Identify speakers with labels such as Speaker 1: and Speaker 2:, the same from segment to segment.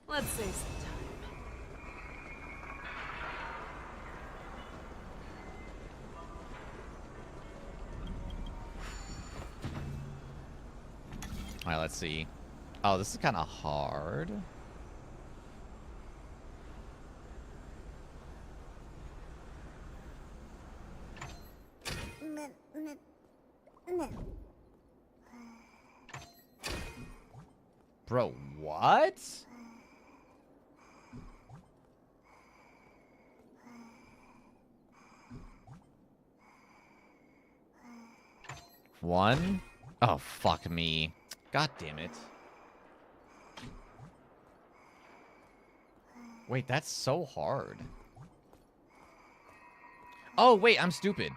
Speaker 1: Let's save some time.
Speaker 2: Alright, let's see. Oh, this is kind of hard. Bro, what? One? Oh, fuck me. God damn it. Wait, that's so hard. Oh, wait, I'm stupid.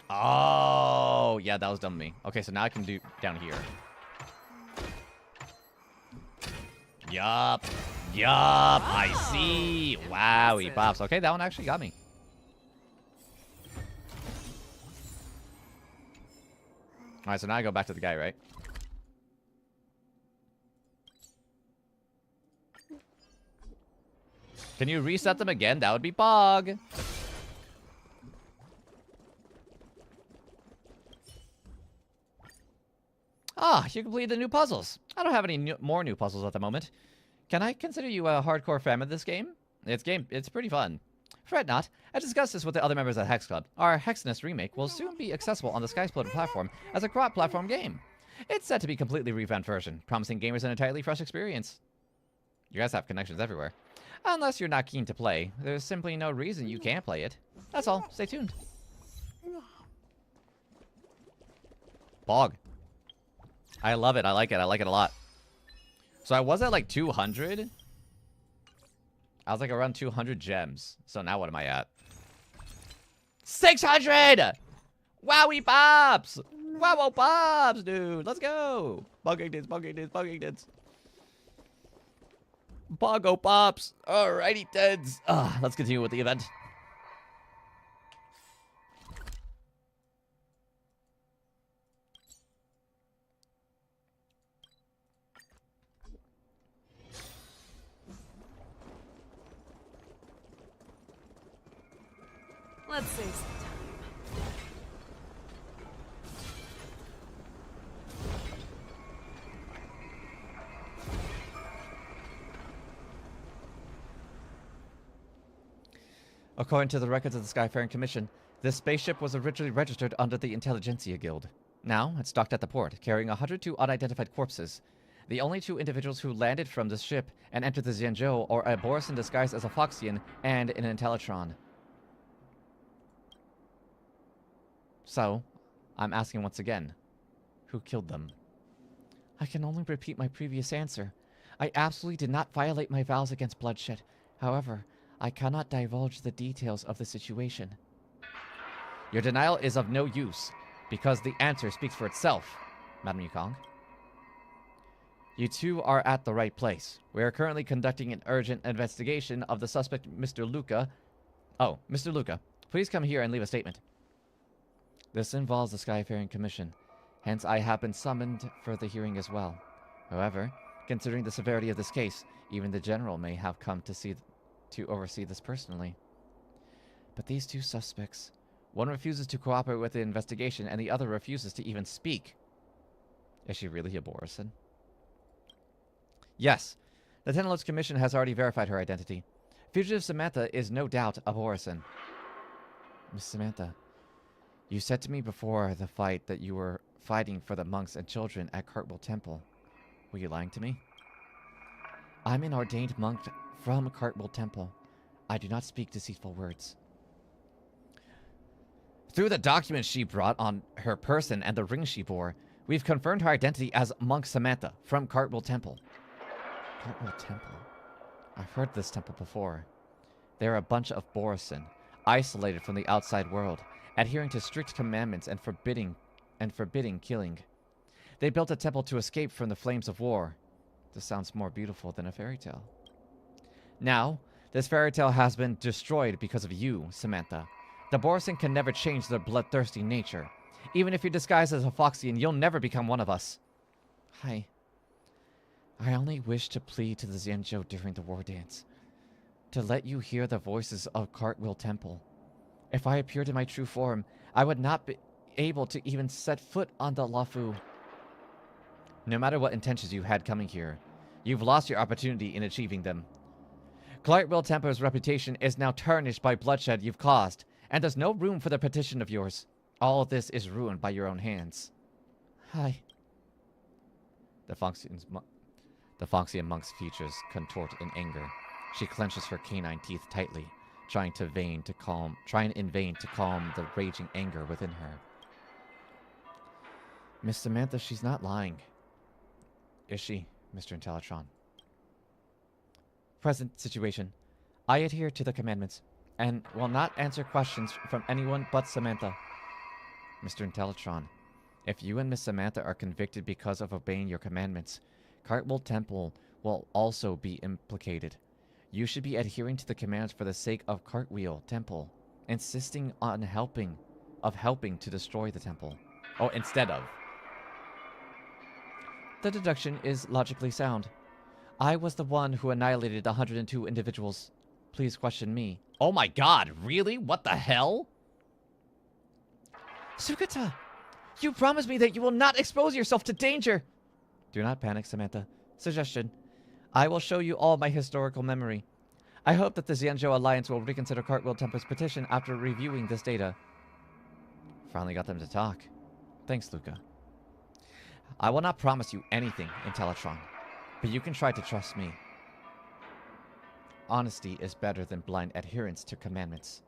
Speaker 2: Oh, yeah, that was dumb of me. Okay, so now I can do down here. Yup. Yup, I see. Wowie bops. Okay, that one actually got me. Alright, so now I go back to the guy, right? Can you reset them again? That would be bog. Ah, you completed the new puzzles. I don't have any more new puzzles at the moment. Can I consider you a hardcore fan of this game? It's pretty fun. Fret not. I discussed this with the other members at Hex Club. Our Hexness remake will soon be accessible on the Skysplitter platform as a cross-platform game. It's set to be a completely revamped version, promising gamers an entirely fresh experience. You guys have connections everywhere. Unless you're not keen to play, there's simply no reason you can't play it. That's all. Stay tuned. Bog. I love it. I like it. I like it a lot. So I was at like 200. I was like around 200 gems. So now what am I at? 600! Wowie pops! Wow pops, dude. Let's go. Bugging this, bugging this, bugging this. Boggo pops. Alrighty, Teds. Let's continue with the event.
Speaker 1: Let's save some time.
Speaker 2: According to the records of the Skyfaring Commission, this spaceship was originally registered under the Intelligentsia Guild. Now, it's docked at the port, carrying 102 unidentified corpses. The only two individuals who landed from this ship and entered the Xianzhou are a Borisan disguised as a Foxian and an Intellitron. So, I'm asking once again, who killed them? I can only repeat my previous answer. I absolutely did not violate my vows against bloodshed. However, I cannot divulge the details of the situation. Your denial is of no use, because the answer speaks for itself, Madam Yukong. You two are at the right place. We are currently conducting an urgent investigation of the suspect, Mr. Luca. Oh, Mr. Luca, please come here and leave a statement. This involves the Skyfaring Commission, hence I have been summoned for the hearing as well. However, considering the severity of this case, even the General may have come to oversee this personally. But these two suspects, one refuses to cooperate with the investigation and the other refuses to even speak. Is she really a Borisan? Yes, the Tenlot's Commission has already verified her identity. Fugitive Samantha is no doubt a Borisan. Miss Samantha, you said to me before the fight that you were fighting for the monks and children at Cartwheel Temple. Were you lying to me? I'm an ordained monk from Cartwheel Temple. I do not speak deceitful words. Through the documents she brought on her person and the ring she bore, we've confirmed her identity as Monk Samantha from Cartwheel Temple. Cartwheel Temple? I've heard this temple before. They're a bunch of Borisan, isolated from the outside world, adhering to strict commandments and forbidding killing. They built a temple to escape from the flames of war. This sounds more beautiful than a fairy tale. Now, this fairy tale has been destroyed because of you, Samantha. The Borisan can never change their bloodthirsty nature. Even if you're disguised as a Foxian, you'll never become one of us. I I only wish to plead to the Zenjo during the war dance, to let you hear the voices of Cartwheel Temple. If I appeared in my true form, I would not be able to even set foot on the Lafu. No matter what intentions you had coming here, you've lost your opportunity in achieving them. Cartwheel Temple's reputation is now tarnished by bloodshed you've caused, and there's no room for the petition of yours. All of this is ruined by your own hands. Hi. The Foxian monk's features contort in anger. She clenches her canine teeth tightly, trying in vain to calm the raging anger within her. Miss Samantha, she's not lying. Is she, Mr. Intellitron? Present situation. I adhere to the commandments, and will not answer questions from anyone but Samantha. Mr. Intellitron, if you and Miss Samantha are convicted because of obeying your commandments, Cartwheel Temple will also be implicated. You should be adhering to the commands for the sake of Cartwheel Temple, insisting on helping to destroy the temple. Oh, instead of. The deduction is logically sound. I was the one who annihilated 102 individuals. Please question me. Oh my god, really? What the hell? Sukata! You promised me that you will not expose yourself to danger! Do not panic, Samantha. Suggestion. I will show you all my historical memory. I hope that the Zenjo Alliance will reconsider Cartwheel Temple's petition after reviewing this data. Finally got them to talk. Thanks, Luca. I will not promise you anything, Intellitron, but you can try to trust me. Honesty is better than blind adherence to commandments.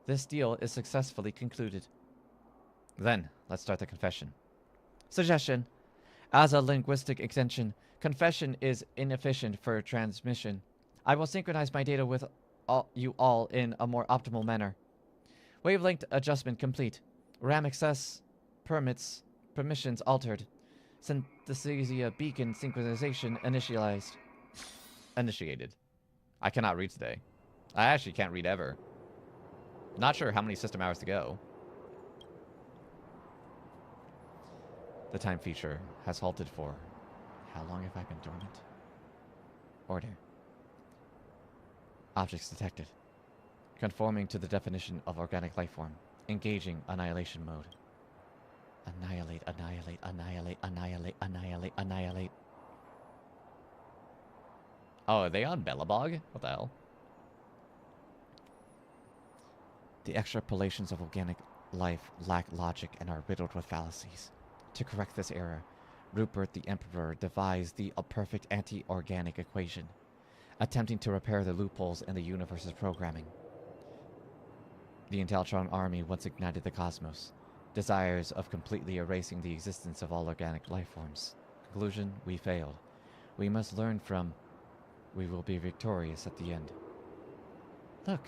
Speaker 2: This deal is successfully concluded. Then, let's start the confession. Suggestion. As a linguistic extension, confession is inefficient for transmission. I will synchronize my data with you all in a more optimal manner. Wavelength adjustment complete. RAM access permissions altered. Synthesia beacon synchronization initiated. I cannot read today. I actually can't read ever. Not sure how many system hours to go. The time feature has halted for... How long have I been dormant? Order. Objects detected. Conforming to the definition of organic life form. Engaging annihilation mode. Annihilate, annihilate, annihilate, annihilate, annihilate, annihilate. Oh, are they on Bellabog? What the hell? The extrapolations of organic life lack logic and are riddled with fallacies. To correct this error, Rupert the Emperor devised the perfect anti-organic equation, attempting to repair the loopholes in the universe's programming. The Intellitron army once ignited the cosmos, desires of completely erasing the existence of all organic life forms. Conclusion, we failed. We must learn from... We will be victorious at the end. Look,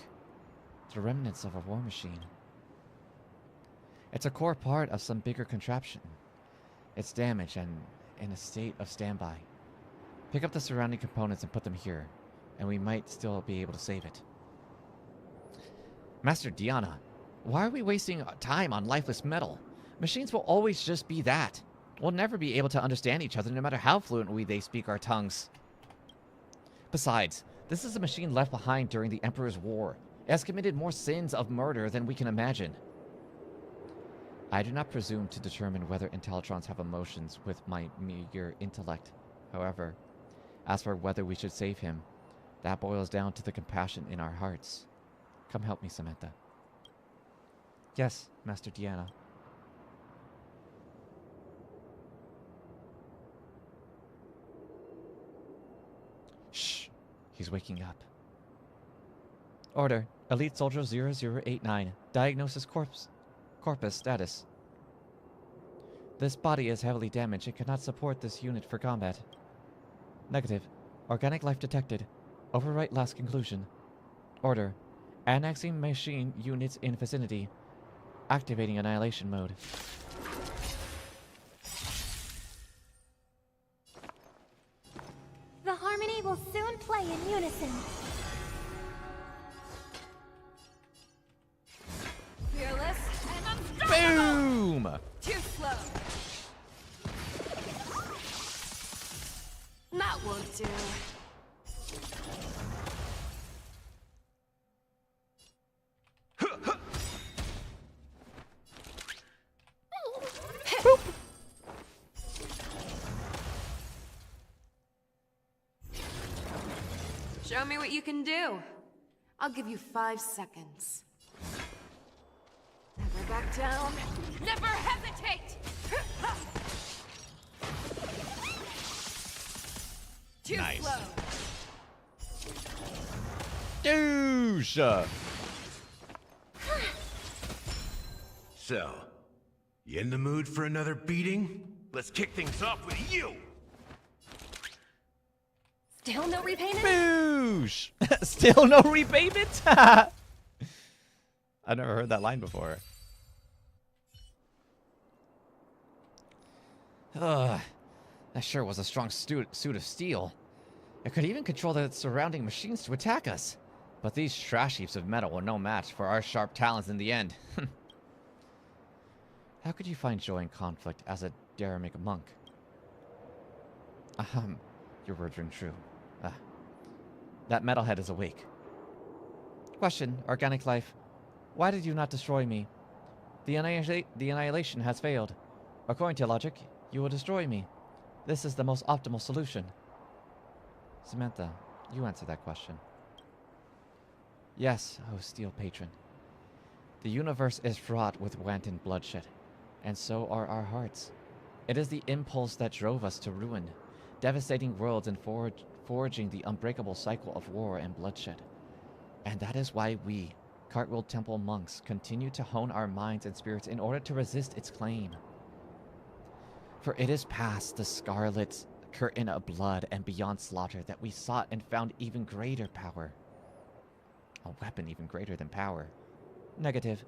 Speaker 2: the remnants of a war machine. It's a core part of some bigger contraption. It's damaged and in a state of standby. Pick up the surrounding components and put them here, and we might still be able to save it. Master Diana, why are we wasting time on lifeless metal? Machines will always just be that. We'll never be able to understand each other no matter how fluently they speak our tongues. Besides, this is a machine left behind during the Emperor's War. It has committed more sins of murder than we can imagine. I do not presume to determine whether Intellitrons have emotions with my meager intellect. However, as for whether we should save him, that boils down to the compassion in our hearts. Come help me, Samantha. Yes, Master Diana. Shh! He's waking up. Order. Elite Soldier 0089. Diagnosis Corpus status. This body is heavily damaged and cannot support this unit for combat. Negative. Organic life detected. Overwrite last conclusion. Order. Annexing machine units in vicinity. Activating annihilation mode.
Speaker 3: The harmony will soon play in unison.
Speaker 1: Fearless and unstoppable!
Speaker 2: Boom!
Speaker 1: Too slow. That won't do. Show me what you can do. I'll give you 5 seconds. Never back down. Never hesitate! Too
Speaker 2: Nice.
Speaker 1: slow.
Speaker 2: Douche!
Speaker 4: So, you in the mood for another beating? Let's kick things off with you!
Speaker 3: Still no repayment?
Speaker 2: Boosh! Still no repayment? I've never heard that line before. Ugh. That sure was a strong suit of steel. It could even control the surrounding machines to attack us. But these trash heaps of metal were no match for our sharp talons in the end. How could you find joy in conflict as a Dharmic monk? Your words ring true. That metalhead is awake. Question, organic life. Why did you not destroy me? The annihilation has failed. According to logic, you will destroy me. This is the most optimal solution. Samantha, you answer that question. Yes, O Steel Patron. The universe is fraught with wanton bloodshed, and so are our hearts. It is the impulse that drove us to ruin, devastating worlds and forging the unbreakable cycle of war and bloodshed. And that is why we, Cartwheel Temple monks, continue to hone our minds and spirits in order to resist its claim. For it is past the scarlet curtain of blood and beyond slaughter that we sought and found even greater power. A weapon even greater than power. Negative.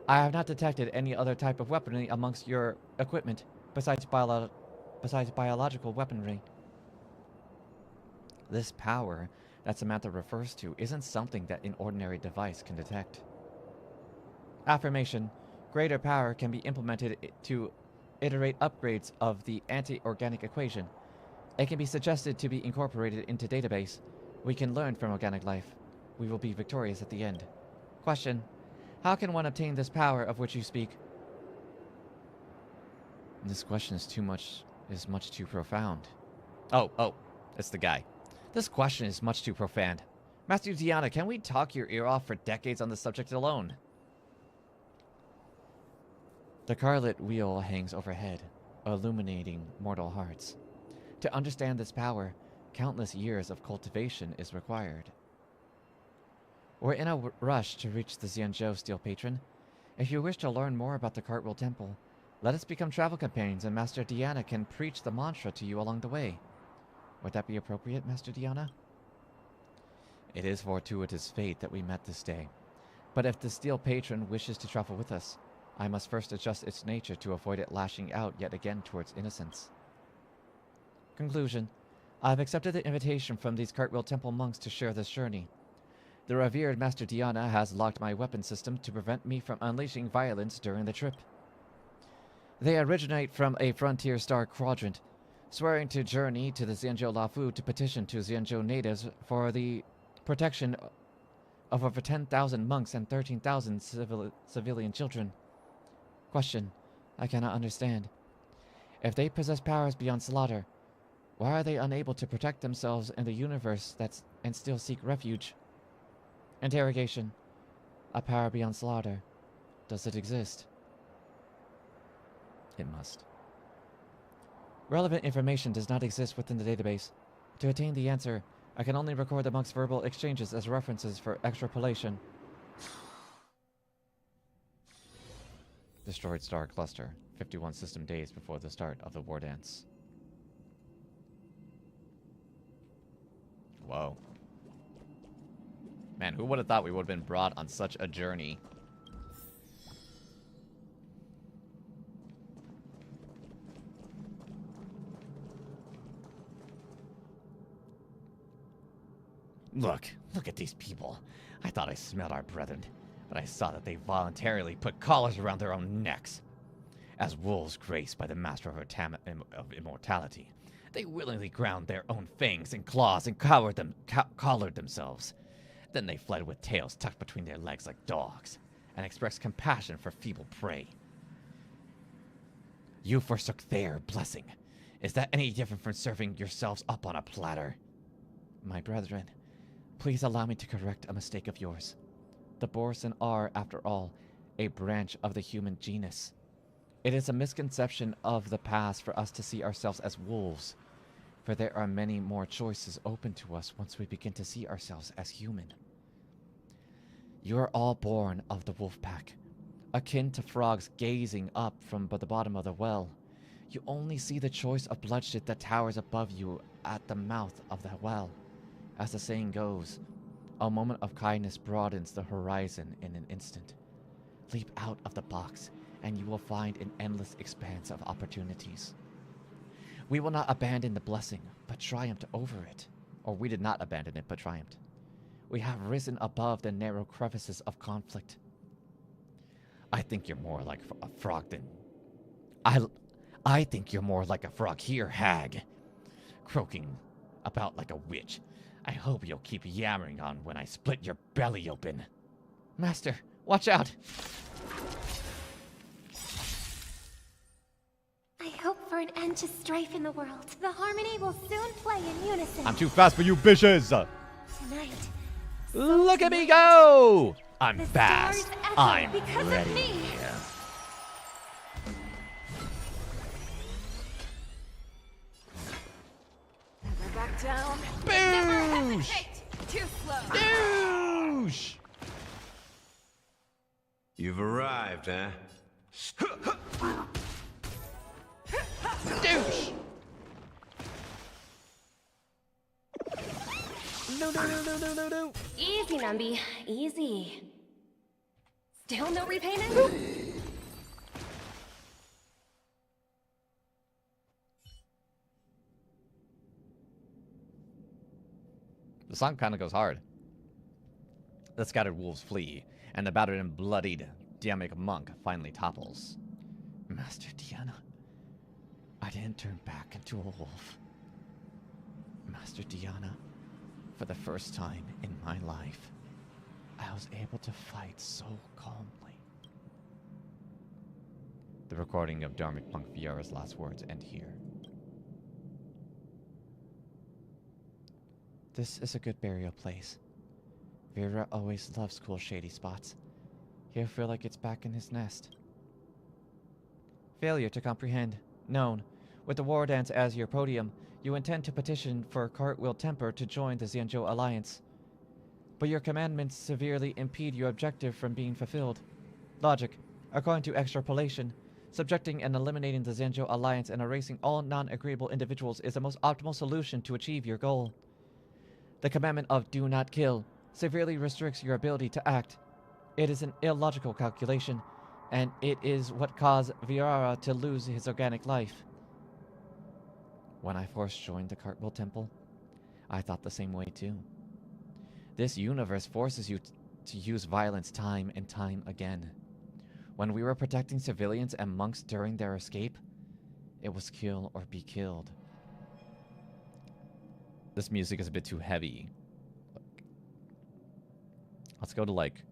Speaker 2: I have not detected any other type of weaponry amongst your equipment besides biological weaponry. This power that Samantha refers to isn't something that an ordinary device can detect. Affirmation. Greater power can be implemented to iterate upgrades of the anti-organic equation. It can be suggested to be incorporated into database. We can learn from organic life. We will be victorious at the end. Question. How can one obtain this power of which you speak? This question is much too profound. Oh, it's the guy. This question is much too profound. Master Diana, can we talk your ear off for decades on this subject alone? The Scarlet Wheel hangs overhead, illuminating mortal hearts. To understand this power, countless years of cultivation is required. We're in a rush to reach the Zenless Steel Patron. If you wish to learn more about the Cartwheel Temple, let us become travel companions and Master Diana can preach the mantra to you along the way. Would that be appropriate, Master Diana? It is fortuitous fate that we met this day. But if the Steel Patron wishes to travel with us, I must first adjust its nature to avoid it lashing out yet again towards innocence. Conclusion. I have accepted the invitation from these Cartwheel Temple monks to share this journey. The revered Master Diana has locked my weapon system to prevent me from unleashing violence during the trip. They originate from a frontier star quadrant, swearing to journey to the Zenjo Lafu to petition to Zenjo natives for the protection of over 10,000 monks and 13,000 civilian children. Question. I cannot understand. If they possess powers beyond slaughter, why are they unable to protect themselves in the universe and still seek refuge? Interrogation. A power beyond slaughter. Does it exist? It must. Relevant information does not exist within the database. To attain the answer, I can only record the monks' verbal exchanges as references for extrapolation. Destroyed star cluster. 51 system days before the start of the war dance. Whoa. Man, who would have thought we would have been brought on such a journey? Look at these people. I thought I smelled our brethren, but I saw that they voluntarily put collars around their own necks. As wolves graced by the master of immortality, They willingly ground their own fangs and claws and collared themselves. Then they fled with tails tucked between their legs like dogs, and expressed compassion for feeble prey. You forsook their blessing. Is that any different from serving yourselves up on a platter? My brethren, please allow me to correct a mistake of yours. The Borson are, after all, a branch of the human genus. It is a misconception of the past for us to see ourselves as wolves, for there are many more choices open to us once we begin to see ourselves as human. You are all born of the wolf pack, akin to frogs gazing up from the bottom of the well. You only see the choice of bloodshed that towers above you at the mouth of the well. As the saying goes, a moment of kindness broadens the horizon in an instant. Leap out of the box, and you will find an endless expanse of opportunities. We will not abandon the blessing, but triumphed over it. Or we did not abandon it, but triumphed. We have risen above the narrow crevices of conflict. I think you're more like a frog than... I think you're more like a frog here, hag. Croaking about like a witch. I hope you'll keep yammering on when I split your belly open. Master, watch out!
Speaker 3: I hope for an end to strife in the world. The harmony will soon play in unison.
Speaker 2: I'm too fast for you bitches!
Speaker 3: Tonight.
Speaker 2: Look at me go! I'm
Speaker 3: The
Speaker 2: fast.
Speaker 3: stars echo
Speaker 2: I'm
Speaker 3: because of
Speaker 2: ready.
Speaker 3: me.
Speaker 1: Never back down.
Speaker 2: Boosh!
Speaker 1: Hesitate. Too slow.
Speaker 2: Boosh!
Speaker 4: You've arrived, huh?
Speaker 2: Douche! No.
Speaker 3: Easy, Numby. Easy. Still no repayment?
Speaker 2: The song kind of goes hard. The scattered wolves flee, and the battered and bloodied Diamic monk finally topples. Master Diana, I didn't turn back into a wolf. Master Diana, for the first time in my life, I was able to fight so calmly. The recording of Dharmic Monk Viera's last words end here. This is a good burial place. Vera always loves cool shady spots. He'll feel like it's back in his nest. Failure to comprehend. Known. With the war dance as your podium, you intend to petition for Cartwheel Temper to join the Xianzhou Alliance. But your commandments severely impede your objective from being fulfilled. Logic. According to extrapolation, subjecting and eliminating the Xianzhou Alliance and erasing all non-agreeable individuals is the most optimal solution to achieve your goal. The commandment of do not kill severely restricts your ability to act. It is an illogical calculation, and it is what caused Viara to lose his organic life. When I first joined the Cartwheel Temple, I thought the same way too. This universe forces you to use violence time and time again. When we were protecting civilians and monks during their escape, it was kill or be killed. This music is a bit too heavy. Let's go to like...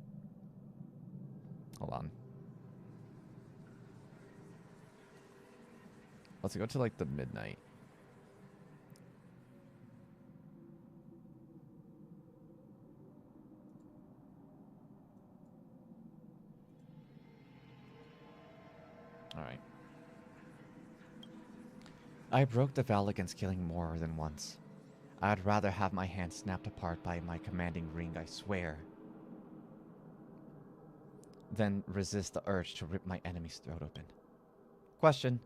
Speaker 2: Hold on. Let's go to like the midnight. Alright. I broke the vow against killing more than once. I'd rather have my hand snapped apart by my commanding ring, I swear, than resist the urge to rip my enemy's throat open. Question.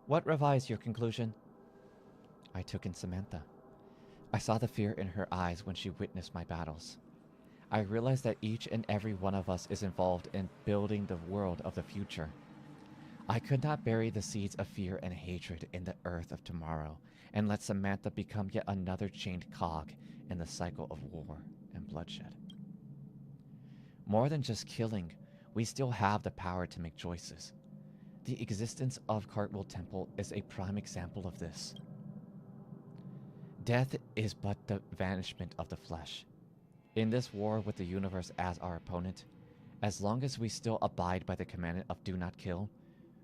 Speaker 2: What revised your conclusion? I took in Samantha. I saw the fear in her eyes when she witnessed my battles. I realized that each and every one of us is involved in building the world of the future. I could not bury the seeds of fear and hatred in the earth of tomorrow and let Samantha become yet another chained cog in the cycle of war and bloodshed. More than just killing, we still have the power to make choices. The existence of Cartwheel Temple is a prime example of this. Death is but the vanishment of the flesh. In this war with the universe as our opponent, as long as we still abide by the commandment of do not kill,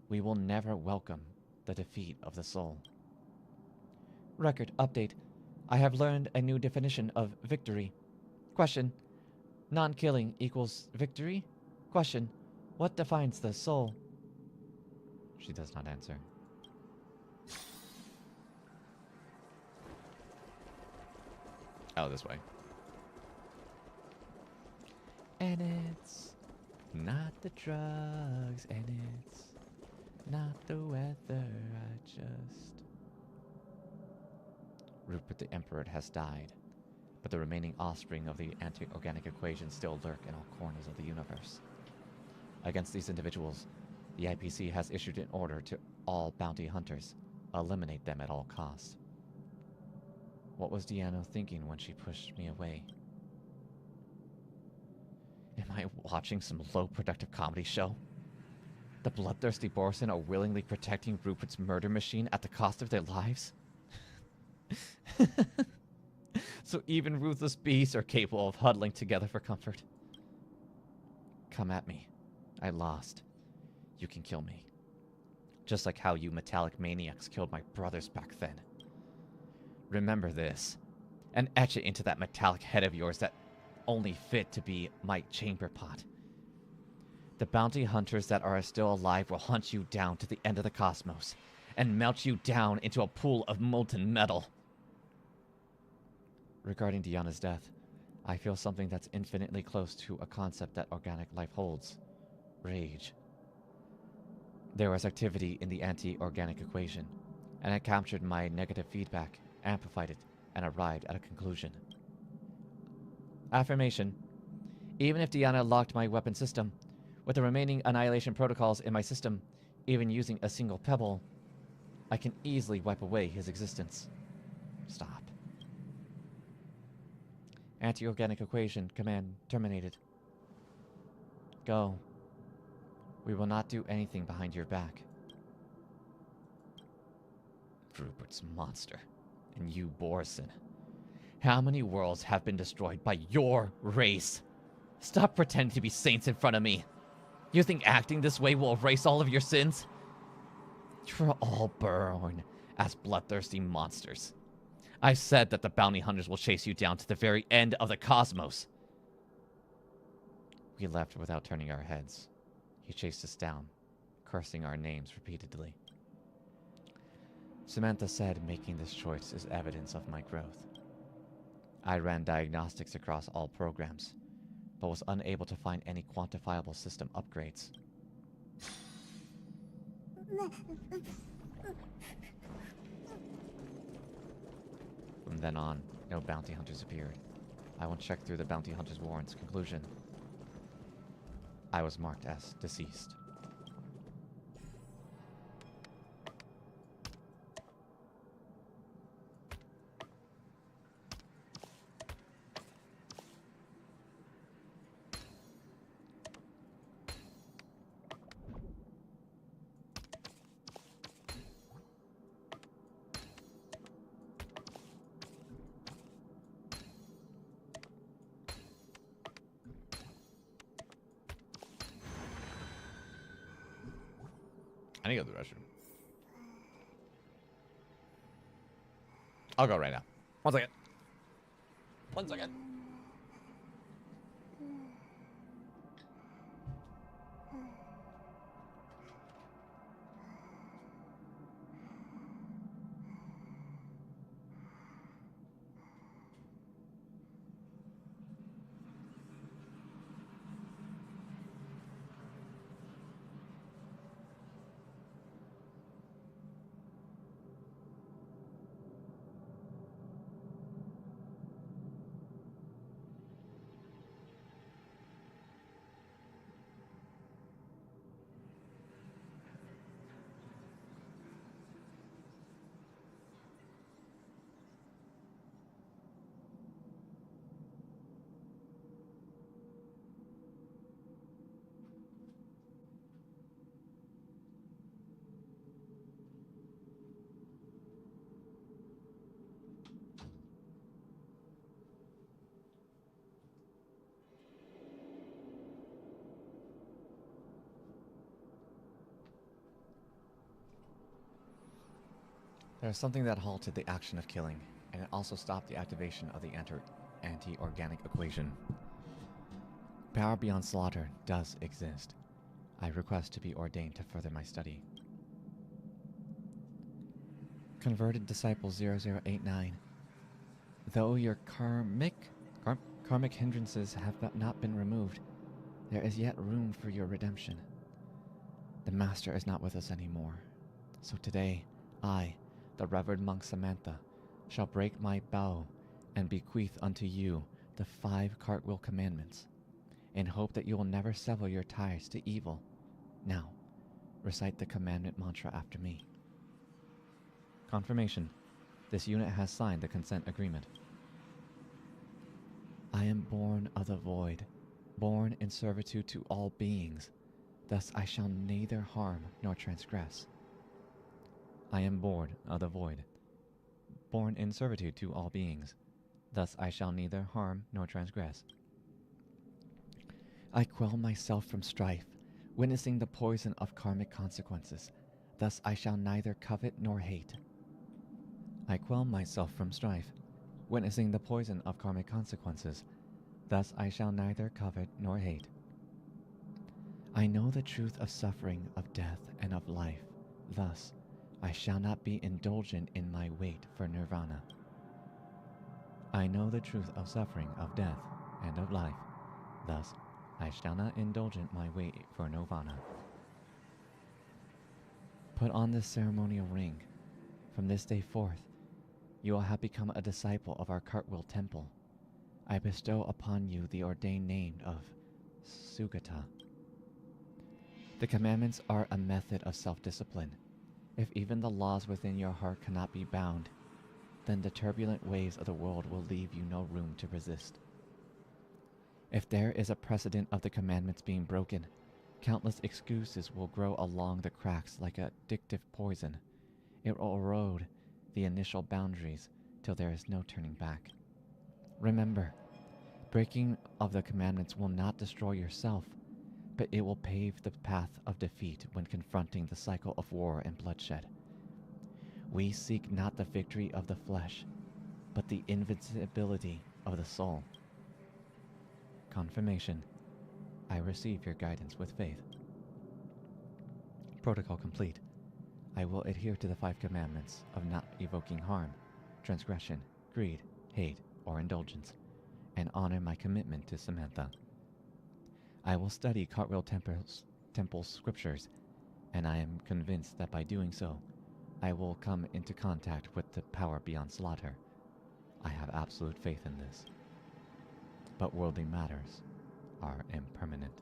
Speaker 2: we will never welcome the defeat of the soul. Record update. I have learned a new definition of victory. Question. Non-killing equals victory? Question. What defines the soul? She does not answer. Oh, this way. And it's not the drugs, and it's not the weather, I just... Rupert the Emperor has died, but the remaining offspring of the anti-organic equation still lurk in all corners of the universe. Against these individuals, the IPC has issued an order to all bounty hunters. Eliminate them at all costs. What was Deanna thinking when she pushed me away? Am I watching some low-productive comedy show? The bloodthirsty Borson are willingly protecting Rupert's murder machine at the cost of their lives? So even ruthless beasts are capable of huddling together for comfort. Come at me. I lost. You can kill me. Just like how you metallic maniacs killed my brothers back then. Remember this, and etch it into that metallic head of yours that only fit to be my chamber pot. The bounty hunters that are still alive will hunt you down to the end of the cosmos, and melt you down into a pool of molten metal. Regarding Diana's death, I feel something that's infinitely close to a concept that organic life holds. Rage. There was activity in the anti-organic equation, and I captured my negative feedback, amplified it, and arrived at a conclusion. Affirmation. Even if Diana locked my weapon system, with the remaining annihilation protocols in my system, even using a single pebble, I can easily wipe away his existence. Stop. Anti-organic equation command terminated. Go. We will not do anything behind your back. Rupert's monster. And you, Borson. How many worlds have been destroyed by your race? Stop pretending to be saints in front of me. You think acting this way will erase all of your sins? You're all born as bloodthirsty monsters. I said that the bounty hunters will chase you down to the very end of the cosmos. We left without turning our heads. He chased us down, cursing our names repeatedly. Samantha said making this choice is evidence of my growth. I ran diagnostics across all programs, but was unable to find any quantifiable system upgrades. From then on, no bounty hunters appeared. I went check through the bounty hunter's warrants. Conclusion. I was marked as deceased. I need to go to the restroom. I'll go right now. 1 second. 1 second. There is something that halted the action of killing, and it also stopped the activation of the anti-organic equation. Power beyond slaughter does exist. I request to be ordained to further my study. Converted Disciple 0089. Though your karmic hindrances have not been removed, there is yet room for your redemption. The Master is not with us anymore. So today, I, the Revered Monk Samantha, shall break my bow and bequeath unto you the 5 Cartwheel Commandments, in hope that you will never sever your ties to evil. Now, recite the commandment mantra after me. Confirmation. This unit has signed the consent agreement. I am born of the void, born in servitude to all beings. Thus I shall neither harm nor transgress. I am born of the void, born in servitude to all beings. Thus I shall neither harm nor transgress. I quell myself from strife, witnessing the poison of karmic consequences. Thus I shall neither covet nor hate. I quell myself from strife, witnessing the poison of karmic consequences. Thus I shall neither covet nor hate. I know the truth of suffering, of death, and of life. Thus I shall not be indulgent in my wait for nirvana. I know the truth of suffering, of death, and of life. Thus I shall not indulgent my wait for nirvana. Put on this ceremonial ring. From this day forth, you will have become a disciple of our Cartwheel Temple. I bestow upon you the ordained name of Sugata. The commandments are a method of self-discipline. If even the laws within your heart cannot be bound, then the turbulent waves of the world will leave you no room to resist. If there is a precedent of the commandments being broken, countless excuses will grow along the cracks like addictive poison. It will erode the initial boundaries till there is no turning back. Remember, breaking of the commandments will not destroy yourself, but it will pave the path of defeat when confronting the cycle of war and bloodshed. We seek not the victory of the flesh, but the invincibility of the soul. Confirmation. I receive your guidance with faith. Protocol complete. I will adhere to the 5 commandments of not evoking harm, transgression, greed, hate, or indulgence, and honor my commitment to Samantha. I will study Cartwheel Temple's scriptures, and I am convinced that by doing so, I will come into contact with the power beyond slaughter. I have absolute faith in this. But worldly matters are impermanent.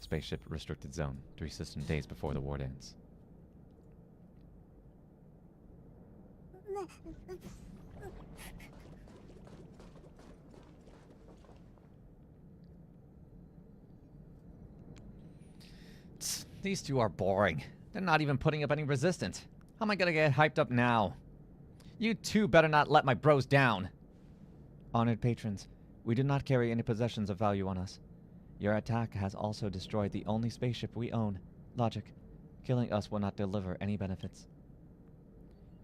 Speaker 2: Spaceship restricted zone. 3 system days before the war ends. These two are boring. They're not even putting up any resistance. How am I gonna get hyped up now? You two better not let my bros down. Honored patrons, we do not carry any possessions of value on us. Your attack has also destroyed the only spaceship we own, Logic. Killing us will not deliver any benefits.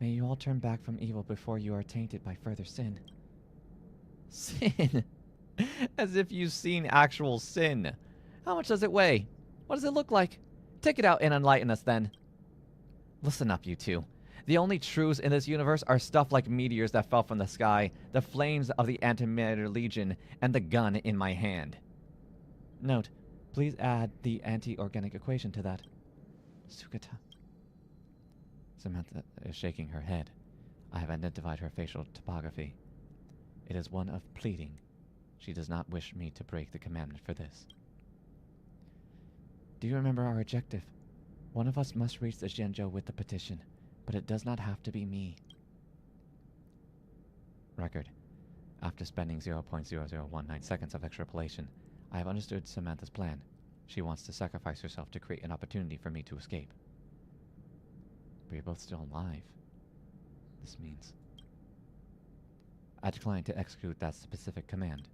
Speaker 2: May you all turn back from evil before you are tainted by further sin. Sin? As if you've seen actual sin. How much does it weigh? What does it look like? Take it out and enlighten us then. Listen up, you two. The only truths in this universe are stuff like meteors that fell from the sky, the flames of the Antimatter Legion, and the gun in my hand. Note, please add the anti-organic equation to that. Sugata. Samantha is shaking her head. I have identified her facial topography. It is one of pleading. She does not wish me to break the commandment for this. Do you remember our objective? One of us must reach the Zhenzhou with the petition, but it does not have to be me. Record. After spending 0.0019 seconds of extrapolation, I have understood Samantha's plan. She wants to sacrifice herself to create an opportunity for me to escape. But you're both still alive. This means I decline to execute that specific command.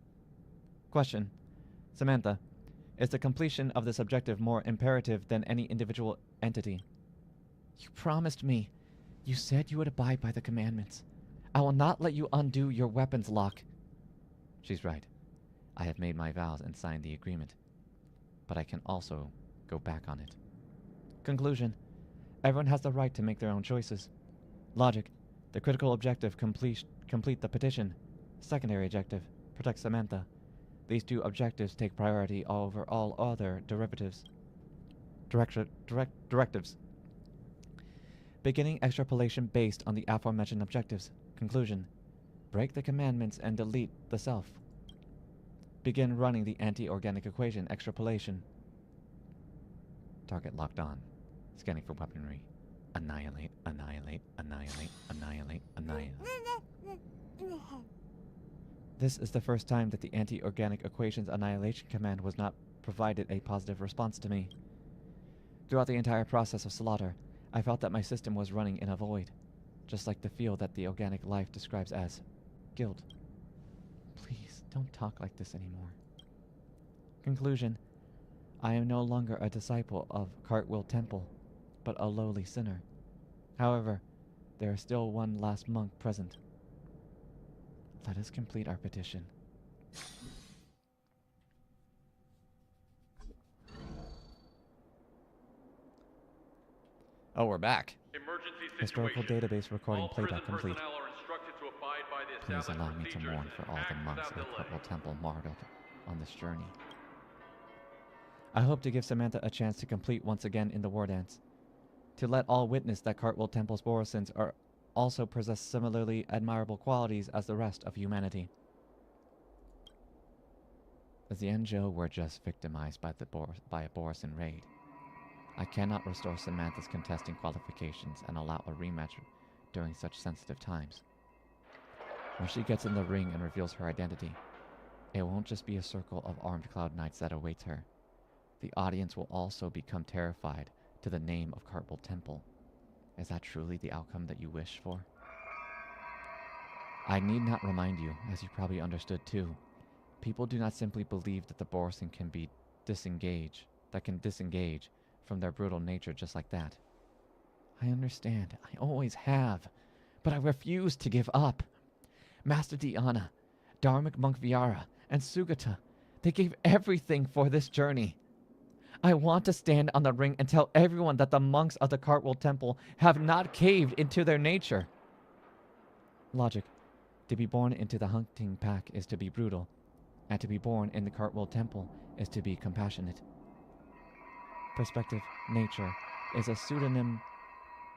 Speaker 2: Question. Samantha, is the completion of this objective more imperative than any individual entity. You promised me. You said you would abide by the commandments. I will not let you undo your weapons lock. She's right. I have made my vows and signed the agreement. But I can also go back on it. Conclusion. Everyone has the right to make their own choices. Logic. The critical objective, complete the petition. Secondary objective, protect Samantha. These two objectives take priority over all other directives. Beginning extrapolation based on the aforementioned objectives. Conclusion. Break the commandments and delete the self. Begin running the anti-organic equation extrapolation. Target locked on. Scanning for weaponry. Annihilate, annihilate, annihilate, annihilate, annihilate. This is the first time that the anti-organic equation's annihilation command was not provided a positive response to me. Throughout the entire process of slaughter, I felt that my system was running in a void, just like the field that the organic life describes as guilt. Please, don't talk like this anymore. Conclusion. I am no longer a disciple of Cartwheel Temple, but a lowly sinner. However, there is still one last monk present. Let us complete our petition. Oh, we're back.
Speaker 5: Emergency
Speaker 2: Historical
Speaker 5: situation.
Speaker 2: database recording
Speaker 5: All
Speaker 2: playback
Speaker 5: prison
Speaker 2: complete.
Speaker 5: personnel are instructed to abide by the
Speaker 2: Please
Speaker 5: established
Speaker 2: allow me to
Speaker 5: procedures
Speaker 2: mourn for
Speaker 5: and
Speaker 2: all the
Speaker 5: act
Speaker 2: monks of
Speaker 5: without
Speaker 2: the Cartwheel
Speaker 5: delay.
Speaker 2: Temple martyred on this journey. I hope to give Samantha a chance to complete once again in the war dance. To let all witness that Cartwheel Temple's Borisons are also possess similarly admirable qualities as the rest of humanity. The Zenjo were just victimized by a Borison raid. I cannot restore Samantha's contesting qualifications and allow a rematch during such sensitive times. When she gets in the ring and reveals her identity, it won't just be a circle of armed Cloud Knights that awaits her. The audience will also become terrified to the name of Cartwheel Temple. Is that truly the outcome that you wish for? I need not remind you, as you probably understood too, people do not simply believe that the Borison can disengage from their brutal nature just like that. I understand, I always have, but I refuse to give up. Master Diana, Dharmic Monk Viara, and Sugata, they gave everything for this journey. I want to stand on the ring and tell everyone that the monks of the Cartwheel Temple have not caved into their nature. Logic. To be born into the hunting pack is to be brutal, and to be born in the Cartwheel Temple is to be compassionate. Perspective, nature, is a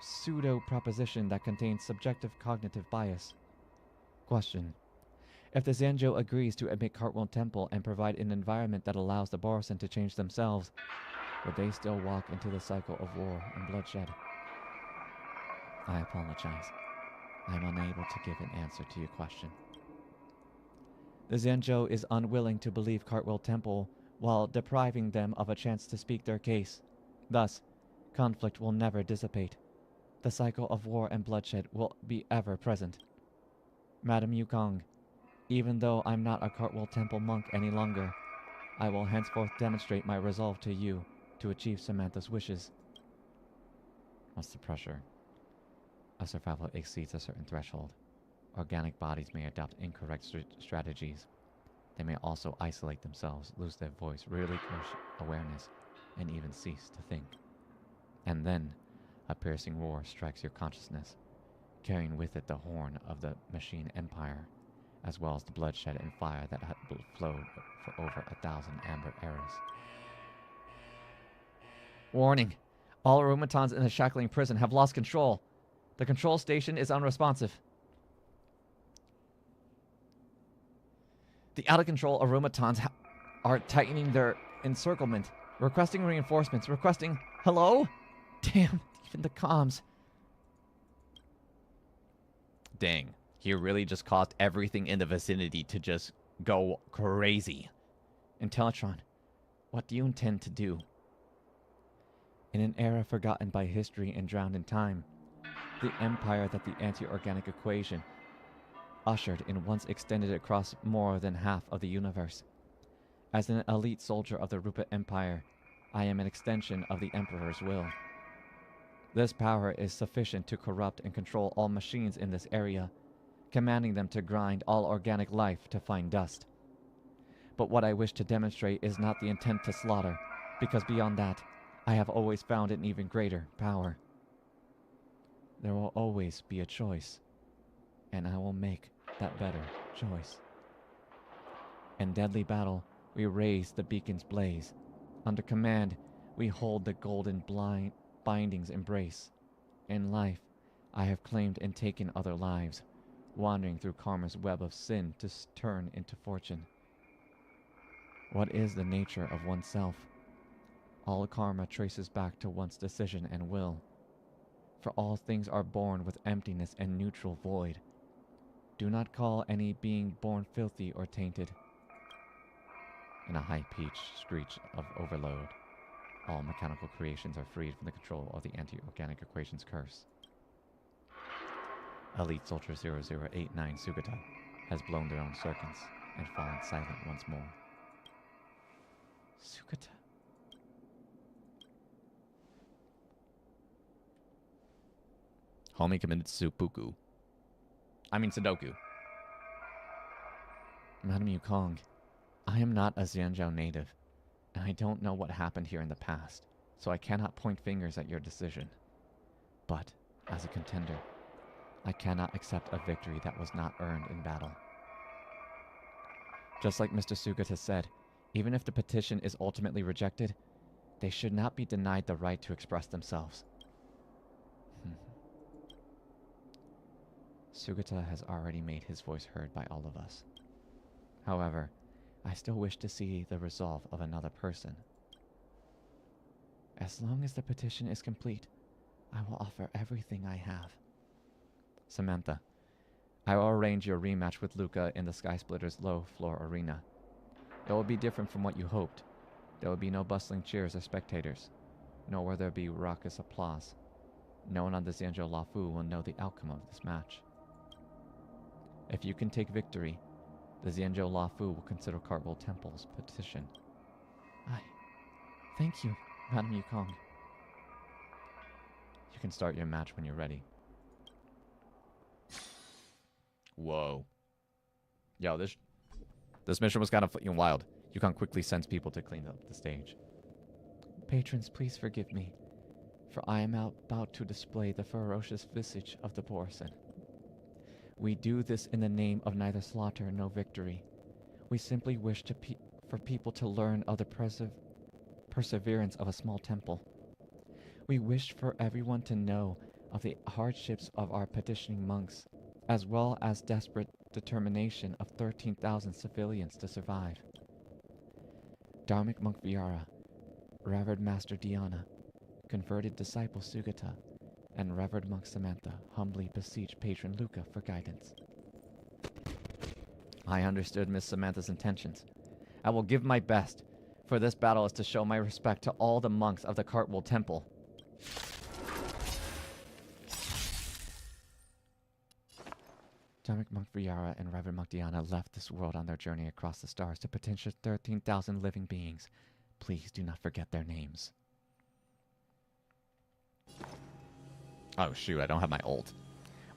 Speaker 2: pseudo-proposition that contains subjective cognitive bias. Question. If the Zenjo agrees to admit Cartwheel Temple and provide an environment that allows the Borison to change themselves, would they still walk into the cycle of war and bloodshed? I apologize. I am unable to give an answer to your question. The Zenjo is unwilling to believe Cartwheel Temple while depriving them of a chance to speak their case. Thus, conflict will never dissipate. The cycle of war and bloodshed will be ever present. Madam Yukong, even though I'm not a Cartwheel Temple monk any longer, I will henceforth demonstrate my resolve to you to achieve Samantha's wishes. Once the pressure of survival exceeds a certain threshold, organic bodies may adopt incorrect strategies. They may also isolate themselves, lose their voice, relinquish awareness, and even cease to think. And then, a piercing roar strikes your consciousness, carrying with it the horn of the machine empire, as well as the bloodshed and fire that had flowed for over 1,000 amber eras. Warning! All Arumatons in the shackling prison have lost control. The control station is unresponsive. The out-of-control Arumatons are tightening their encirclement, requesting reinforcements, requesting... Hello? Damn, even the comms. Dang, he really just caused everything in the vicinity to just go crazy. Intellatron, what do you intend to do? In an era forgotten by history and drowned in time, the empire that the anti-organic equation ushered in once extended across more than half of the universe. As an elite soldier of the Rupa Empire, I am an extension of the Emperor's will. This power is sufficient to corrupt and control all machines in this area, commanding them to grind all organic life to fine dust. But what I wish to demonstrate is not the intent to slaughter, because beyond that, I have always found an even greater power. There will always be a choice, and I will make that better choice. In deadly battle, we raise the beacon's blaze. Under command, we hold the golden binding's embrace. In life, I have claimed and taken other lives, wandering through karma's web of sin to turn into fortune. What is the nature of oneself? All karma traces back to one's decision and will. For all things are born with emptiness and neutral void. Do not call any being born filthy or tainted. In a high-pitched screech of overload, all mechanical creations are freed from the control of the anti-organic equation's curse. Elite Soldier 0089 Sugata has blown their own circuits and fallen silent once more. Sugata. Homie committed Sudoku. Madam Yukong, I am not a Xianzhou native, and I don't know what happened here in the past, so I cannot point fingers at your decision. But, as a contender, I cannot accept a victory that was not earned in battle. Just like Mr. Sugata said, even if the petition is ultimately rejected, they should not be denied the right to express themselves. Sugata has already made his voice heard by all of us. However, I still wish to see the resolve of another person. As long as the petition is complete, I will offer everything I have. Samantha, I will arrange your rematch with Luca in the Skysplitter's low-floor arena. It will be different from what you hoped. There will be no bustling cheers or spectators, nor will there be raucous applause. No one on the Xianzhou Lafu will know the outcome of this match. If you can take victory, the Xianzhou Lafu will consider Cartwheel Temple's petition. Thank you, Madam Yukong. You can start your match when you're ready. Whoa. Yo, this mission was kind of fucking wild. Yukong quickly sends people to clean up the stage. Patrons, please forgive me, for I am about to display the ferocious visage of the Borison. We do this in the name of neither slaughter nor victory. We simply wish for people to learn of the perseverance of a small temple. We wish for everyone to know of the hardships of our petitioning monks, as well as desperate determination of 13,000 civilians to survive. Dharmic Monk Viara, Revered Master Diana, converted disciple Sugata, and Revered Monk Samantha humbly beseech Patron Luca for guidance. I understood Miss Samantha's intentions. I will give my best, for this battle is to show my respect to all the monks of the Cartwheel Temple. Dharmic Monk Viara and Reverend Monk Diana left this world on their journey across the stars to petition 13,000 living beings. Please do not forget their names. Oh shoot, I don't have my ult.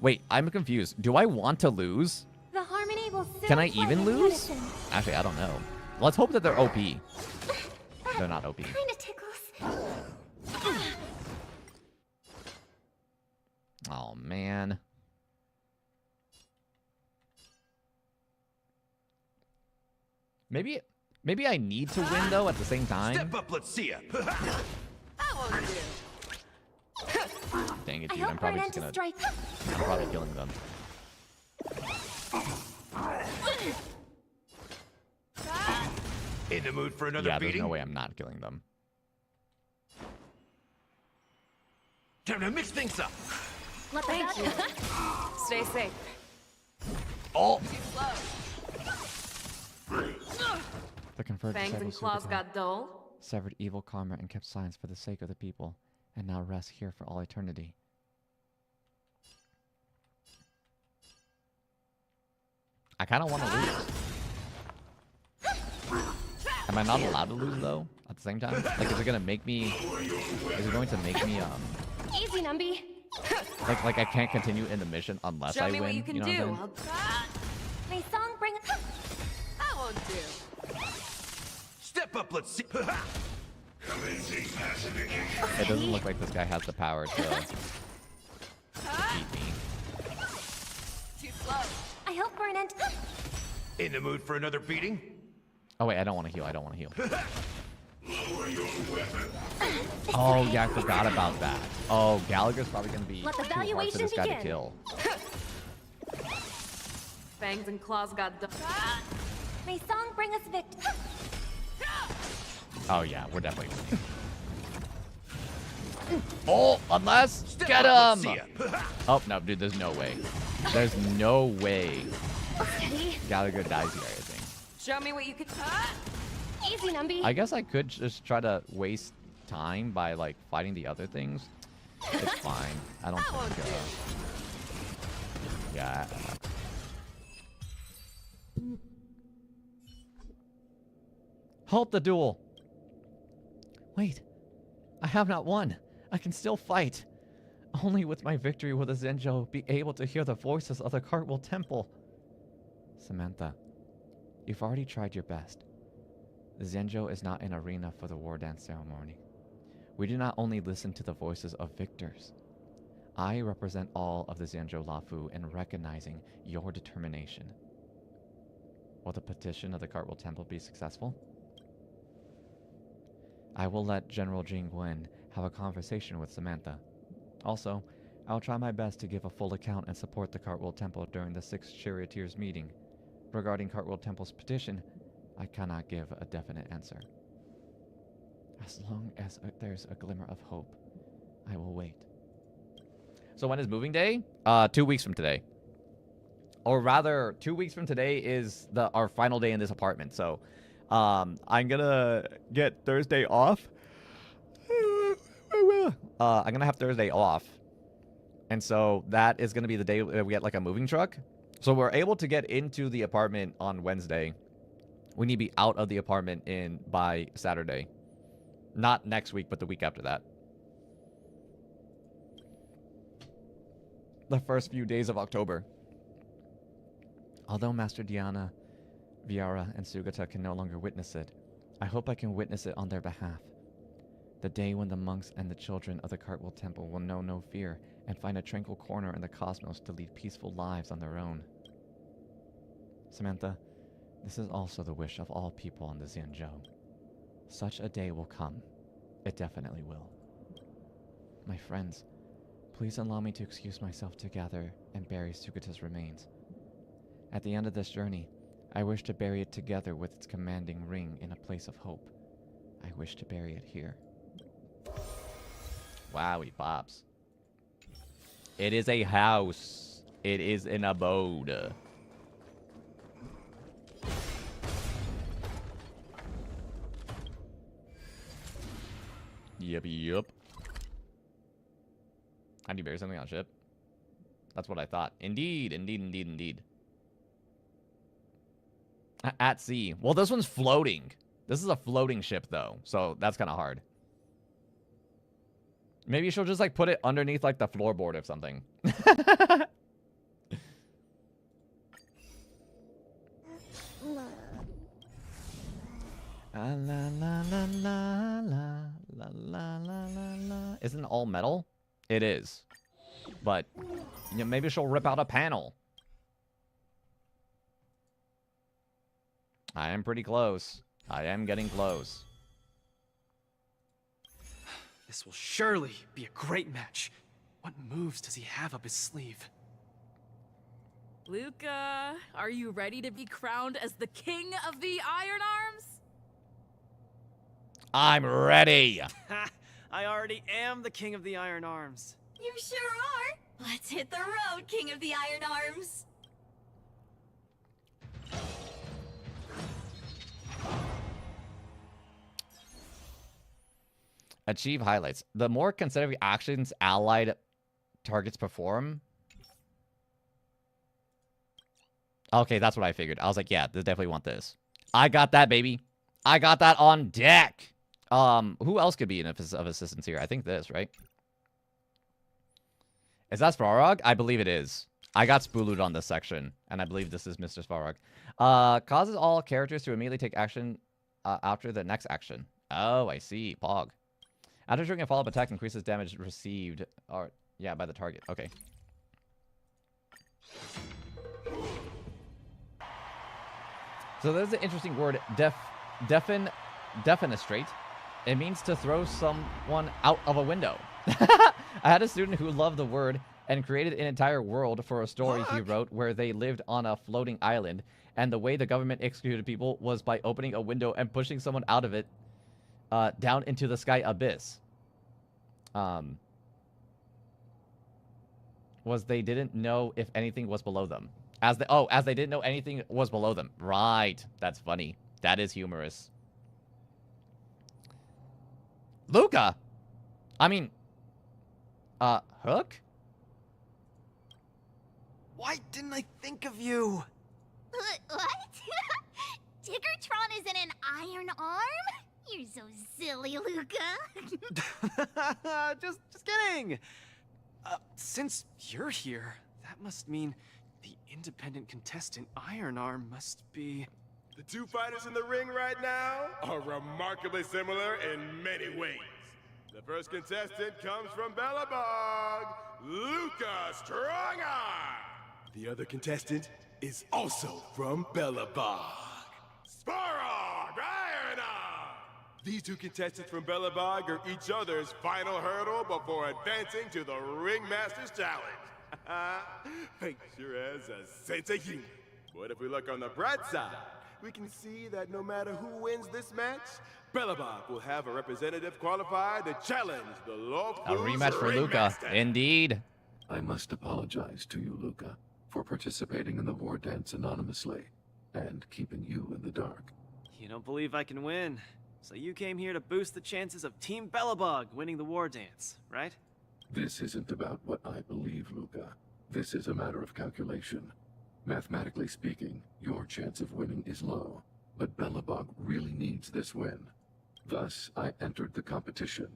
Speaker 2: Wait, I'm confused. Do I want to lose?
Speaker 3: The harmony will soon
Speaker 2: Can I
Speaker 3: play
Speaker 2: even
Speaker 3: in
Speaker 2: lose?
Speaker 3: unison.
Speaker 2: Actually, I don't know. Let's hope that they're OP. They're not OP.
Speaker 3: Kinda tickles.
Speaker 2: Oh man. Maybe I need to win though at the same time.
Speaker 4: Step up, let's see ya.
Speaker 1: That won't do.
Speaker 2: Dang it,
Speaker 3: I
Speaker 2: dude. I'm
Speaker 3: hope
Speaker 2: probably
Speaker 3: we're
Speaker 2: just
Speaker 3: into
Speaker 2: gonna.
Speaker 3: strike.
Speaker 2: I'm probably killing them.
Speaker 4: In the mood for another
Speaker 2: Yeah, there's
Speaker 4: beating?
Speaker 2: no way I'm not killing them.
Speaker 4: Time to mix things up.
Speaker 1: Thank you. Stay safe.
Speaker 2: Oh!
Speaker 1: Too slow.
Speaker 2: The converted
Speaker 1: Fangs
Speaker 2: disciple
Speaker 1: and claws
Speaker 2: Sugata
Speaker 1: got dull.
Speaker 2: severed evil karma and kept silence for the sake of the people, and now rests here for all eternity. I kind of want to lose. Am I not allowed to lose though? At the same time, like, is it gonna make me? Is it going to make me
Speaker 3: Easy, Numby.
Speaker 2: Like I can't continue in the mission unless
Speaker 1: Show
Speaker 2: I
Speaker 1: me
Speaker 2: win.
Speaker 1: what you can
Speaker 2: know what I'm
Speaker 1: do.
Speaker 2: saying?
Speaker 3: May song bring us.
Speaker 1: That won't do.
Speaker 4: Step up, let's see.
Speaker 2: It doesn't look like this guy has the power to beat me.
Speaker 1: Too slow.
Speaker 3: I hope for an end.
Speaker 4: In the mood for another beating?
Speaker 2: Oh wait, I don't want to heal. I don't want to heal. Oh yeah, I forgot about that. Oh, Gallagher's probably gonna be
Speaker 3: Let the
Speaker 2: too hard for
Speaker 3: valuation
Speaker 2: this guy to
Speaker 3: begin.
Speaker 2: kill.
Speaker 1: Fangs and claws got done.
Speaker 3: May song bring us victory.
Speaker 2: Oh yeah, we're definitely winning. Oh, unless
Speaker 4: Step
Speaker 2: get
Speaker 4: up, let's
Speaker 2: him.
Speaker 4: see ya.
Speaker 2: Oh no, dude, there's no way. There's no way
Speaker 3: Steady.
Speaker 2: Gallagher dies here. I think.
Speaker 1: Show me what you can.
Speaker 3: Easy, Numby.
Speaker 2: I guess I could just try to waste time by like fighting the other things. It's fine. I don't
Speaker 1: That won't
Speaker 2: think. Yeah. Halt the duel. Wait. I have not won. I can still fight. Only with my victory will the Zenjo be able to hear the voices of the Cartwheel Temple. Samantha, you've already tried your best. The Zenjo is not an arena for the war dance ceremony. We do not only listen to the voices of victors. I represent all of the Zenjo Lafu in recognizing your determination. Will the petition of the Cartwheel Temple be successful? I will let General Jing Wen have a conversation with Samantha. Also, I will try my best to give a full account and support the Cartwheel Temple during the 6 Charioteers meeting. Regarding Cartwheel Temple's petition, I cannot give a definite answer. As long as there's a glimmer of hope, I will wait. So when is moving day? 2 weeks from today. Or rather, 2 weeks from today is our final day in this apartment. So I'm gonna get Thursday off. I'm gonna have Thursday off. And so that is gonna be the day that we get like a moving truck. So we're able to get into the apartment on Wednesday. We need to be out of the apartment by Saturday. Not next week, but the week after that. The first few days of October. Although Master Diana, Viara, and Sugata can no longer witness it, I hope I can witness it on their behalf. The day when the monks and the children of the Cartwheel Temple will know no fear and find a tranquil corner in the cosmos to lead peaceful lives on their own. Samantha, this is also the wish of all people on the Zenjo. Such a day will come. It definitely will. My friends, please allow me to excuse myself to gather and bury Sugata's remains. At the end of this journey, I wish to bury it together with its commanding ring in a place of hope. I wish to bury it here. Wowie pops. It is a house. It is an abode. Yep. How do you bury something on ship? That's what I thought. Indeed. At sea. Well, this one's floating. This is a floating ship, though, so that's kind of hard. Maybe she'll just, like, put it underneath, like, the floorboard or something. La la la la la la la la la. Isn't it all metal? It is. But, you know, maybe she'll rip out a panel. I am pretty close. I am getting close.
Speaker 6: This will surely be a great match. What moves does he have up his sleeve?
Speaker 7: Luca, are you ready to be crowned as the king of the Iron Arms?
Speaker 2: I'm ready.
Speaker 6: I already am the king of the Iron Arms.
Speaker 8: You sure are. Let's hit the road, King of the Iron Arms.
Speaker 2: Achieve highlights. The more consecutive actions allied targets perform. Okay, that's what I figured. I was like, yeah, they definitely want this. I got that, baby. I got that on deck. Who else could be of assistance here? I think this, right? Is that Svarog? I believe it is. I got spooled on this section, and I believe this is Mr. Svarog. Causes all characters to immediately take action after the next action. Oh, I see. Pog. After triggering a follow-up attack, increases damage received. Or, yeah, by the target. Okay. So there's an interesting word, defenestrate. It means to throw someone out of a window. I had a student who loved the word and created an entire world for a story he wrote where they lived on a floating island, and the way the government executed people was by opening a window and pushing someone out of it down into the sky abyss. Was they didn't know if anything was below them. As they didn't know anything was below them. Right. That's funny. That is humorous. Luca! I mean... Hook?
Speaker 6: Why didn't I think of you?
Speaker 3: What? Tiggertron isn't an iron arm? You're so silly, Luca.
Speaker 6: just kidding. Since you're here, that must mean the independent contestant Iron Arm must be...
Speaker 4: The two fighters in the ring right now are remarkably similar in many ways. The first contestant comes from Bellabog, Luca Strongarm. The other contestant is also from Bellabog, Svarog Iron Arm. These two contestants from Bellabog are each other's final hurdle before advancing to the Ringmaster's Challenge. Fate sure has a sense of humor. But if we look on the bright side, we can see that no matter who wins this match, Bellabog will have a representative qualified to challenge the lawful
Speaker 2: A rematch for Luca.
Speaker 4: Ringmaster.
Speaker 2: Indeed.
Speaker 9: I must apologize to you, Luca, for participating in the war dance anonymously and keeping you in the dark.
Speaker 6: You don't believe I can win, so you came here to boost the chances of Team Bellabog winning the war dance, right?
Speaker 9: This isn't about what I believe, Luca. This is a matter of calculation. Mathematically speaking, your chance of winning is low, but Bellabog really needs this win. Thus, I entered the competition.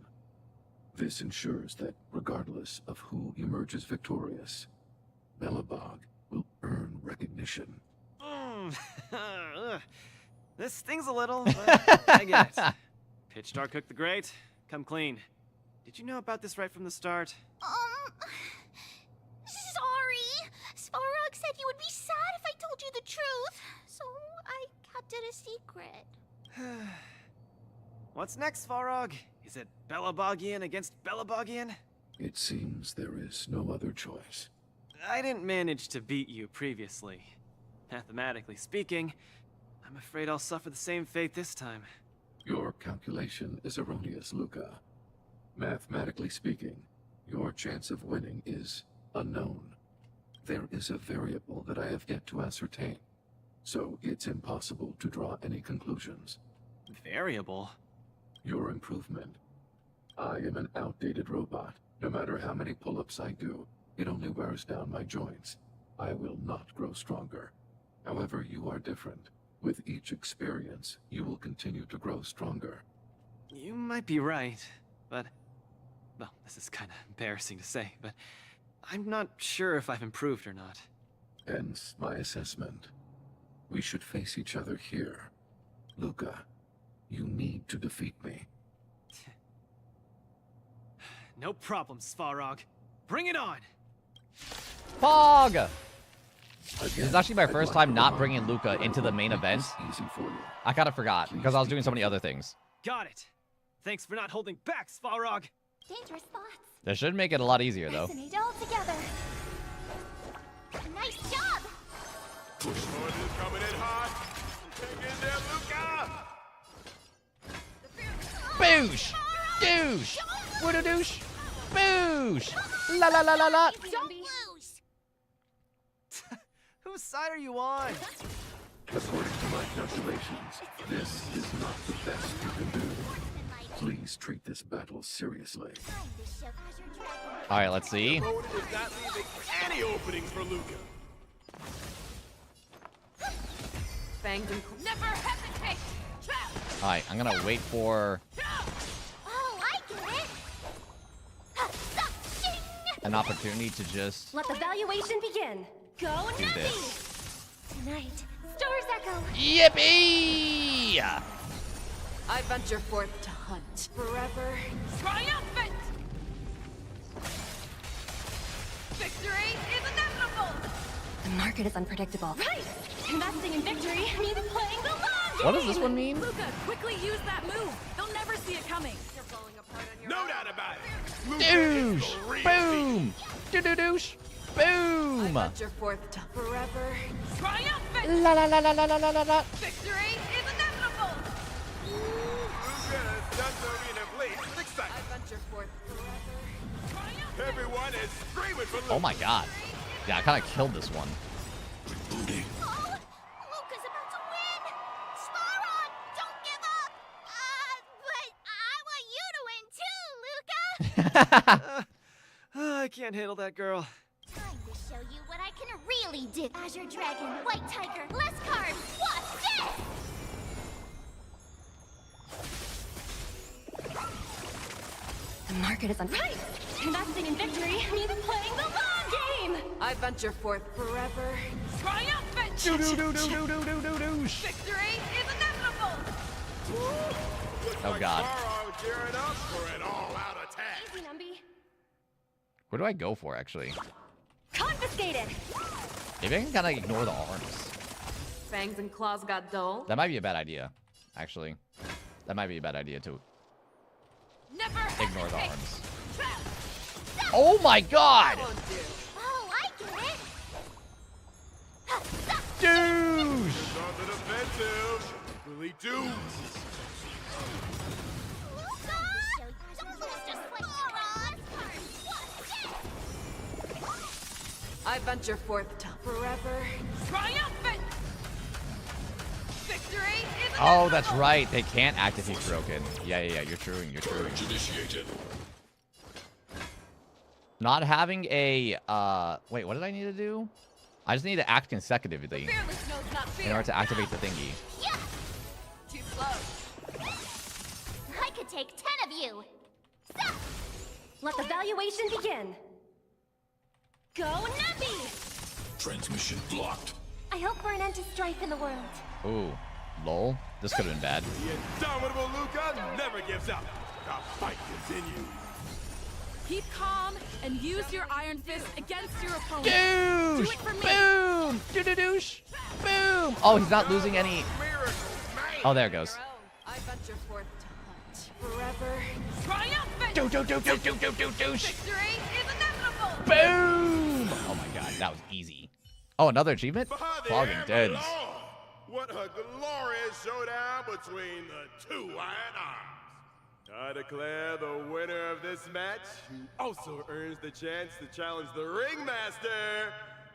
Speaker 9: This ensures that, regardless of who emerges victorious, Bellabog will earn recognition.
Speaker 6: This stings a little, but I get it. Pitch Dark Cook the Great, come clean. Did you know about this right from the start?
Speaker 3: Sorry. Svarog said you would be sad if I told you the truth, so I kept it a secret.
Speaker 6: What's next, Svarog? Is it Bellabogian against Bellabogian?
Speaker 9: It seems there is no other choice.
Speaker 6: I didn't manage to beat you previously. Mathematically speaking, I'm afraid I'll suffer the same fate this time.
Speaker 9: Your calculation is erroneous, Luca. Mathematically speaking, your chance of winning is unknown. There is a variable that I have yet to ascertain, so it's impossible to draw any conclusions.
Speaker 6: Variable?
Speaker 9: Your improvement. I am an outdated robot. No matter how many pull-ups I do, it only wears down my joints. I will not grow stronger. However, you are different. With each experience, you will continue to grow stronger.
Speaker 6: You might be right, but... Well, this is kind of embarrassing to say, but... I'm not sure if I've improved or not.
Speaker 9: Hence my assessment. We should face each other here. Luca, you need to defeat me.
Speaker 6: No problem, Svarog. Bring it on!
Speaker 2: Pog! This
Speaker 9: Again,
Speaker 2: is actually my
Speaker 9: I'd
Speaker 2: first
Speaker 9: like
Speaker 2: time
Speaker 9: to
Speaker 2: not
Speaker 9: remind
Speaker 2: bringing
Speaker 9: you
Speaker 2: Luca
Speaker 9: that
Speaker 2: into
Speaker 9: I
Speaker 2: the
Speaker 9: will
Speaker 2: main
Speaker 9: make
Speaker 2: event.
Speaker 9: this easy for you.
Speaker 2: I kind of forgot because I was doing so many other things.
Speaker 6: Got it. Thanks for not holding back, Svarog.
Speaker 3: Dangerous thoughts.
Speaker 2: This should make it a lot easier, though.
Speaker 3: Resonate all together. Nice job!
Speaker 4: Push forward is coming in hot. Hang in there, Luca.
Speaker 2: Boosh! Douche! Wooda douche! Boosh! La la la la la!
Speaker 3: Don't lose!
Speaker 6: Whose side are you on?
Speaker 9: According to my calculations, this is not the best you can do. Please treat this battle seriously.
Speaker 2: Alright, let's see.
Speaker 4: Road is not leaving any openings for Luca.
Speaker 1: Fanged and never hesitate!
Speaker 2: Alright, I'm gonna wait for...
Speaker 3: Oh, I get it!
Speaker 2: an opportunity to just
Speaker 3: Let the valuation begin. Go
Speaker 2: do
Speaker 3: Navi!
Speaker 2: this.
Speaker 3: Tonight, stars echo.
Speaker 2: Yippee!
Speaker 1: I venture forth to hunt forever.
Speaker 7: Triumphant! Victory is inevitable!
Speaker 3: The market is unpredictable. Right! Investing in victory means playing the long game!
Speaker 2: What does this one mean?
Speaker 7: Luca, quickly use that move. They'll never see it coming.
Speaker 1: You're falling apart on your
Speaker 4: No
Speaker 1: own.
Speaker 4: doubt about it. Luca is
Speaker 2: Douche!
Speaker 4: the real
Speaker 2: Boom! Doo-doo-douche! Boom!
Speaker 1: Venture forth to forever.
Speaker 7: Triumphant!
Speaker 2: La la la la la la la la la.
Speaker 7: Victory is inevitable!
Speaker 4: Luca has done the arena blaze with
Speaker 1: I
Speaker 4: excitement.
Speaker 1: venture forth forever.
Speaker 4: Everyone is screaming for Luca.
Speaker 2: Oh my god. Yeah, I kind of killed this one.
Speaker 3: Oh! Luca's about to win! Svarog, don't give up! But I want you to win too, Luca!
Speaker 6: I can't handle that girl.
Speaker 3: Time to show you what I can really do. Azure Dragon, White Tiger, less cards, watch this! The market is right! Investing in victory means playing the long game!
Speaker 1: I venture forth forever.
Speaker 7: Triumphant!
Speaker 2: Doo-doo-doo-doo-doo-doo-doo-douche!
Speaker 7: Victory is inevitable!
Speaker 4: Looks
Speaker 2: Oh,
Speaker 4: like
Speaker 2: God.
Speaker 4: Svarog gearing up for an all-out attack.
Speaker 3: Easy, Numby.
Speaker 2: Where do I go for, actually?
Speaker 3: Confiscated!
Speaker 2: Maybe I can kind of ignore the arms.
Speaker 1: Fangs and claws got dull.
Speaker 2: That might be a bad idea, actually. That might be a bad idea, to
Speaker 7: Never
Speaker 2: ignore the
Speaker 7: hesitate.
Speaker 2: arms. Oh my god!
Speaker 1: Won't do.
Speaker 3: Oh, I get it!
Speaker 2: Douche!
Speaker 4: On the defensive. Really do.
Speaker 3: Luca! Don't lose just like Svarog!
Speaker 1: I venture forth to forever.
Speaker 7: Triumphant! Victory is
Speaker 2: Oh, that's right. They can't act if he's broken. Yeah, yeah, yeah. You're true. You're true. Not having a, wait, what did I need to do? I just need to act consecutively
Speaker 7: fearless knows not fear.
Speaker 2: in order to activate the thingy.
Speaker 3: Yeah!
Speaker 7: Too slow.
Speaker 3: I could take 10 of you! Stop! Let the valuation begin! Go Navi!
Speaker 9: Transmission blocked.
Speaker 3: I hope for an end to strife in the world.
Speaker 2: Ooh, lol. This could have been bad.
Speaker 4: The indomitable Luca never gives up. The fight continues.
Speaker 7: Keep calm and use your Iron Fist against your opponent.
Speaker 2: Douche!
Speaker 7: Do it for me.
Speaker 2: Boom! Doo-doo-douche! Boom! Oh, he's not losing any.
Speaker 4: Miracles, man.
Speaker 2: Oh, there it goes.
Speaker 1: I venture forth to hunt forever.
Speaker 7: Triumphant!
Speaker 2: Douche!
Speaker 7: Victory is inevitable!
Speaker 2: Boom! Oh my god, that was easy. Oh, another achievement?
Speaker 4: Behind the
Speaker 2: Flogging
Speaker 4: hammer
Speaker 2: deads.
Speaker 4: law. What a glorious showdown between the two iron arms. I declare the winner of this match, who also earns the chance to challenge the ringmaster,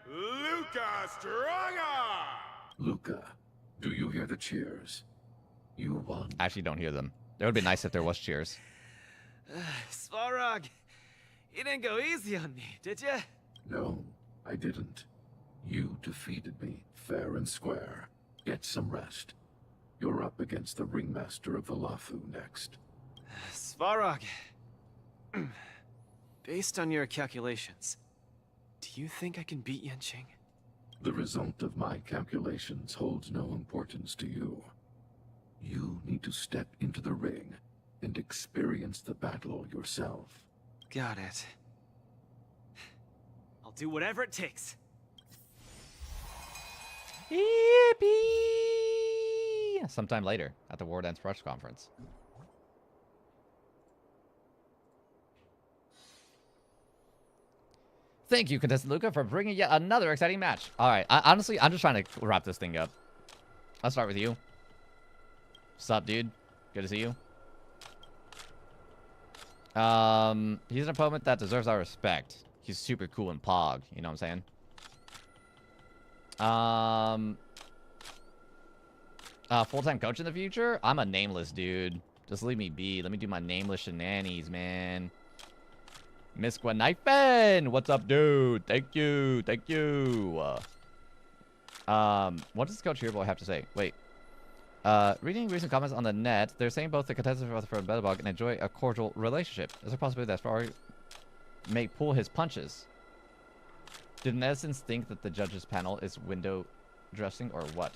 Speaker 4: Luca Strongarm.
Speaker 9: Luca, do you hear the cheers? You won.
Speaker 2: I actually don't hear them. It would be nice if there was cheers.
Speaker 6: Svarog, you didn't go easy on me, did ya?
Speaker 9: No, I didn't. You defeated me, fair and square. Get some rest. You're up against the ringmaster of the Lafu next.
Speaker 6: Svarog, based on your calculations, do you think I can beat Yanqing?
Speaker 9: The result of my calculations holds no importance to you. You need to step into the ring and experience the battle yourself.
Speaker 6: Got it. I'll do whatever it takes.
Speaker 2: Yippee! Sometime later at the War Dance press conference. Thank you, contestant Luca, for bringing yet another exciting match. All right, honestly, I'm just trying to wrap this thing up. I'll start with you. What's up, dude? Good to see you. He's an opponent that deserves our respect. He's super cool and pog, you know what I'm saying? Full-time coach in the future? I'm a nameless dude. Just leave me be. Let me do my nameless shenanigans, man. Miss Gwenifen! What's up, dude? Thank you. Thank you. What does Coach Hereboy have to say? Wait. Reading recent comments on the net, they're saying both the contestants from Belobog and enjoy a cordial relationship. Is there a possibility that may pull his punches. Did Nescence think that the judges panel is window dressing or what?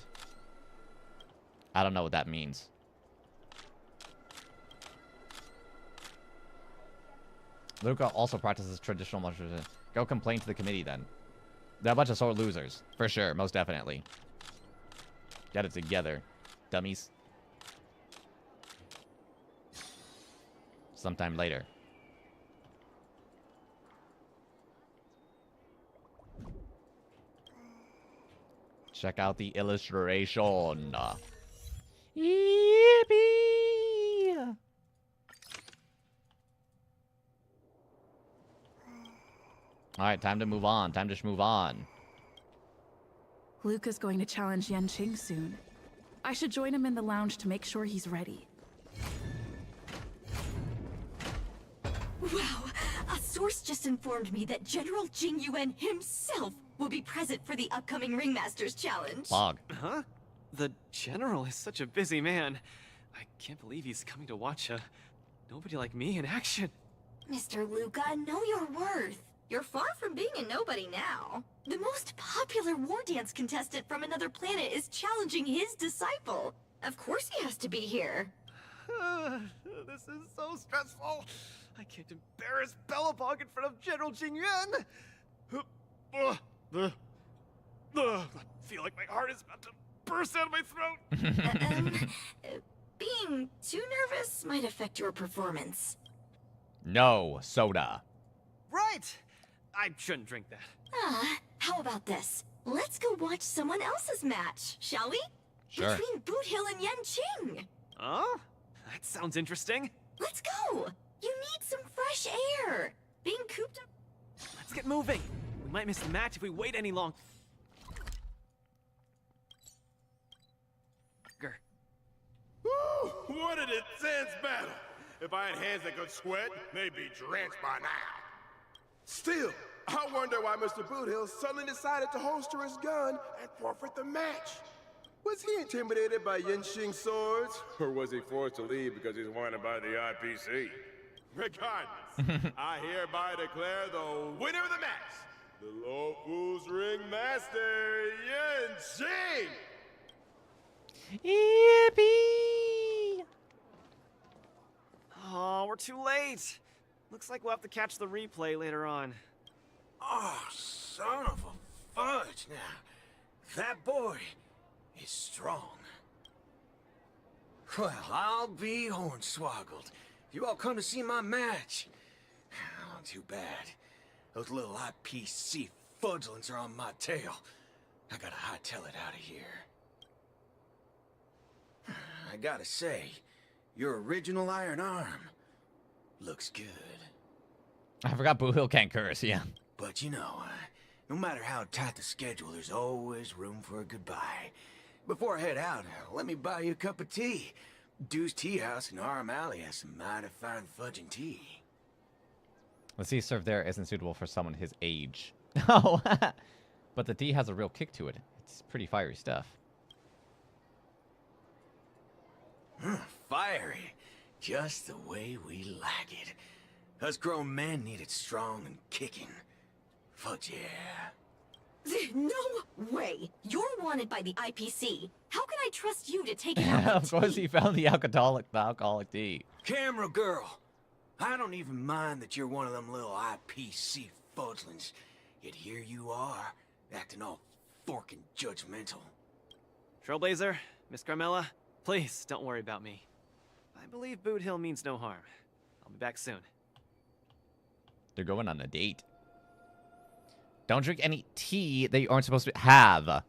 Speaker 2: I don't know what that means. Luca also practices traditional martial arts. Go complain to the committee then. They're a bunch of sore losers. For sure, most definitely. Get it together, dummies. Sometime later. Check out the illustration. Yippee! Alright, time to move on. Time to move on.
Speaker 7: Luca's going to challenge Yanqing soon. I should join him in the lounge to make sure he's ready.
Speaker 8: Wow, a source just informed me that General Jing Yuan himself will be present for the upcoming Ringmasters Challenge.
Speaker 2: Bog.
Speaker 6: Huh? The General is such a busy man. I can't believe he's coming to watch a nobody like me in action.
Speaker 3: Mr. Luca, know your worth. You're far from being a nobody now.
Speaker 8: The most popular war dance contestant from another planet is challenging his disciple.
Speaker 3: Of course he has to be here.
Speaker 6: This is so stressful. I can't embarrass Bellabog in front of General Jing Yuan. I feel like my heart is about to burst out of my throat.
Speaker 3: Being too nervous might affect your performance.
Speaker 2: No soda.
Speaker 6: Right. I shouldn't drink that.
Speaker 8: How about this? Let's go watch someone else's match, shall we?
Speaker 2: Sure.
Speaker 8: Between Boot Hill and Yanqing.
Speaker 6: Huh? That sounds interesting.
Speaker 8: Let's go. You need some fresh air. Being cooped up.
Speaker 6: Let's get moving. We might miss the match if we wait any longer.
Speaker 4: Woo! What an intense battle! If I had hands that could sweat, they'd be drenched by now. Still, I wonder why Mr. Boothill suddenly decided to holster his gun and forfeit the match. Was he intimidated by Yanqing's swords? Or was he forced to leave because he's wanted by the IPC? Regardless, I hereby declare the winner of the match, the Low Fools Ringmaster, Yanqing!
Speaker 2: Yippee!
Speaker 6: Oh, we're too late. Looks like we'll have to catch the replay later on.
Speaker 10: Oh, son of a fudge. Now, that boy is strong. Well, I'll be hornswoggled. You all come to see my match. Oh, too bad. Those little IPC fudgelings are on my tail. I gotta hightail it out of here. I gotta say, your original iron arm looks good.
Speaker 2: I forgot Boo Hill can't curse, yeah.
Speaker 10: But you know, no matter how tight the schedule, there's always room for a goodbye. Before I head out, let me buy you a cup of tea. Dew's Tea House in Arm Alley has some mighty fine fudging tea.
Speaker 2: The tea served there isn't suitable for someone his age. Oh, but the tea has a real kick to it. It's pretty fiery stuff.
Speaker 10: Fiery. Just the way we like it. Us grown men need it strong and kicking. Fudge yeah.
Speaker 8: No way. You're wanted by the IPC. How can I trust you to take it out?
Speaker 2: Of course he found the alcoholic tea.
Speaker 10: Camera girl. I don't even mind that you're one of them little IPC fudgelings. Yet here you are, acting all forking judgmental.
Speaker 6: Trailblazer, Miss Carmella, please don't worry about me. I believe Boot Hill means no harm. I'll be back soon.
Speaker 2: They're going on a date. Don't drink any tea that you aren't supposed to have.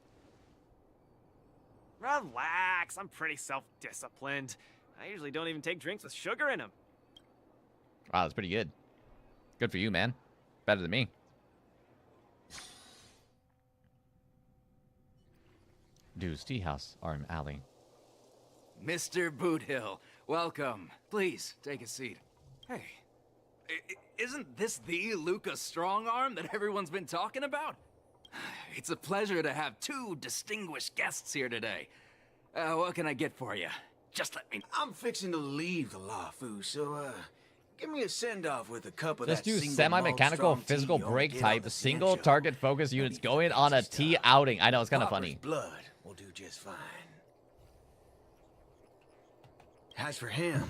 Speaker 6: Relax, I'm pretty self-disciplined. I usually don't even take drinks with sugar in them.
Speaker 2: Wow, that's pretty good. Good for you, man. Better than me. Dew's Tea House, Arm Alley.
Speaker 11: Mr. Boothill, welcome. Please, take a seat. Hey, isn't this the Luca Strongarm that everyone's been talking about? It's a pleasure to have two distinguished guests here today. What can I get for you? Just let me...
Speaker 10: I'm fixing to leave the Lafu, so, Give me a send-off with a cup of
Speaker 2: Just
Speaker 10: that
Speaker 2: do
Speaker 10: single
Speaker 2: semi-mechanical
Speaker 10: malt strong tea
Speaker 2: physical
Speaker 10: you only
Speaker 2: break
Speaker 10: get on
Speaker 2: type,
Speaker 10: the
Speaker 2: single
Speaker 10: Sancho.
Speaker 2: target focus
Speaker 10: No
Speaker 2: units
Speaker 10: need for
Speaker 2: going on a
Speaker 10: fancy
Speaker 2: tea
Speaker 10: stuff.
Speaker 2: outing. I know, it's kind of
Speaker 10: Pauper's
Speaker 2: funny.
Speaker 10: blood will do just fine. As for him,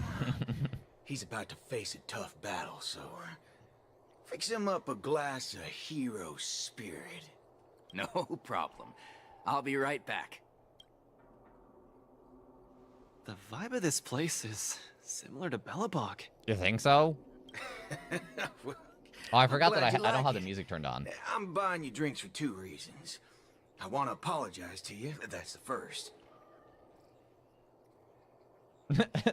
Speaker 10: he's about to face a tough battle, so fix him up a glass of hero spirit.
Speaker 11: No problem. I'll be right back.
Speaker 6: The vibe of this place is similar to Belobog.
Speaker 2: You think so?
Speaker 10: Well,
Speaker 2: Oh, I forgot
Speaker 10: glad
Speaker 2: that I
Speaker 10: you
Speaker 2: don't
Speaker 10: like
Speaker 2: have the
Speaker 10: it.
Speaker 2: music turned on.
Speaker 10: I'm buying you drinks for 2 reasons. I want to apologize to you. That's the first.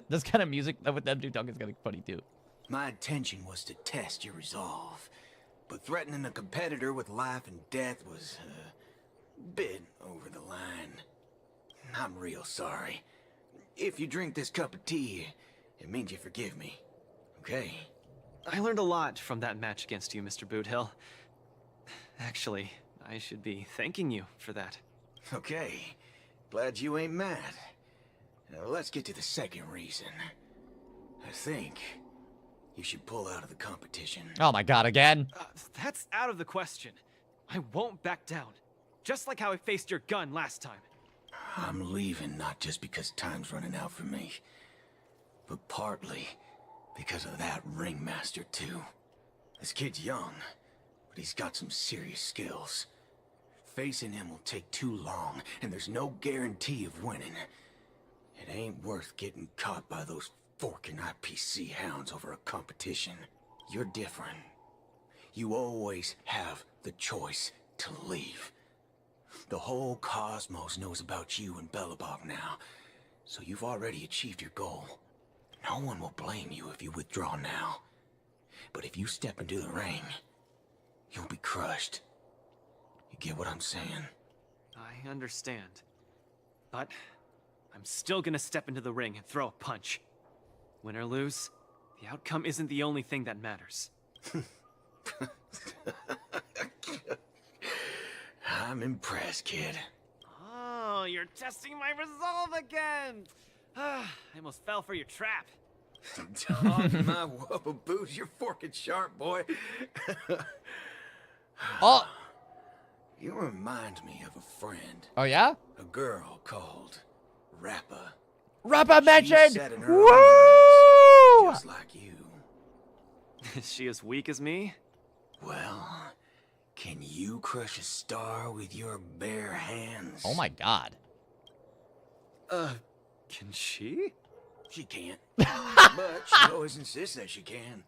Speaker 2: This kind of music with them two talking is kind of funny too.
Speaker 10: My intention was to test your resolve, but threatening a competitor with life and death was a bit over the line. I'm real sorry. If you drink this cup of tea, it means you forgive me. Okay?
Speaker 6: I learned a lot from that match against you, Mr. Boothill. Actually, I should be thanking you for that.
Speaker 10: Okay. Glad you ain't mad. Now let's get to the second reason. I think you should pull out of the competition.
Speaker 2: Oh my god, again?
Speaker 6: That's out of the question. I won't back down. Just like how I faced your gun last time.
Speaker 10: I'm leaving not just because time's running out for me, but partly because of that ringmaster too. This kid's young, but he's got some serious skills. Facing him will take too long, and there's no guarantee of winning. It ain't worth getting caught by those forking IPC hounds over a competition. You're different. You always have the choice to leave. The whole cosmos knows about you and Belobog now, so you've already achieved your goal. No one will blame you if you withdraw now. But if you step into the ring, you'll be crushed. You get what I'm saying?
Speaker 6: I understand. But I'm still gonna step into the ring and throw a punch. Win or lose, the outcome isn't the only thing that matters.
Speaker 10: I'm impressed, kid.
Speaker 6: Oh, you're testing my resolve again! I almost fell for your trap.
Speaker 10: Oh, my wubba boots, you're forking sharp, boy.
Speaker 2: Oh!
Speaker 10: You remind me of a friend.
Speaker 2: Oh yeah?
Speaker 10: A girl called Rappa.
Speaker 2: Rappa
Speaker 10: She
Speaker 2: mentioned!
Speaker 10: said in her
Speaker 2: Woo!
Speaker 10: own words, just like you.
Speaker 6: Is she as weak as me?
Speaker 10: Well, can you crush a star with your bare hands?
Speaker 2: Oh my god.
Speaker 6: Can she?
Speaker 10: She can't. But she always insists that she can.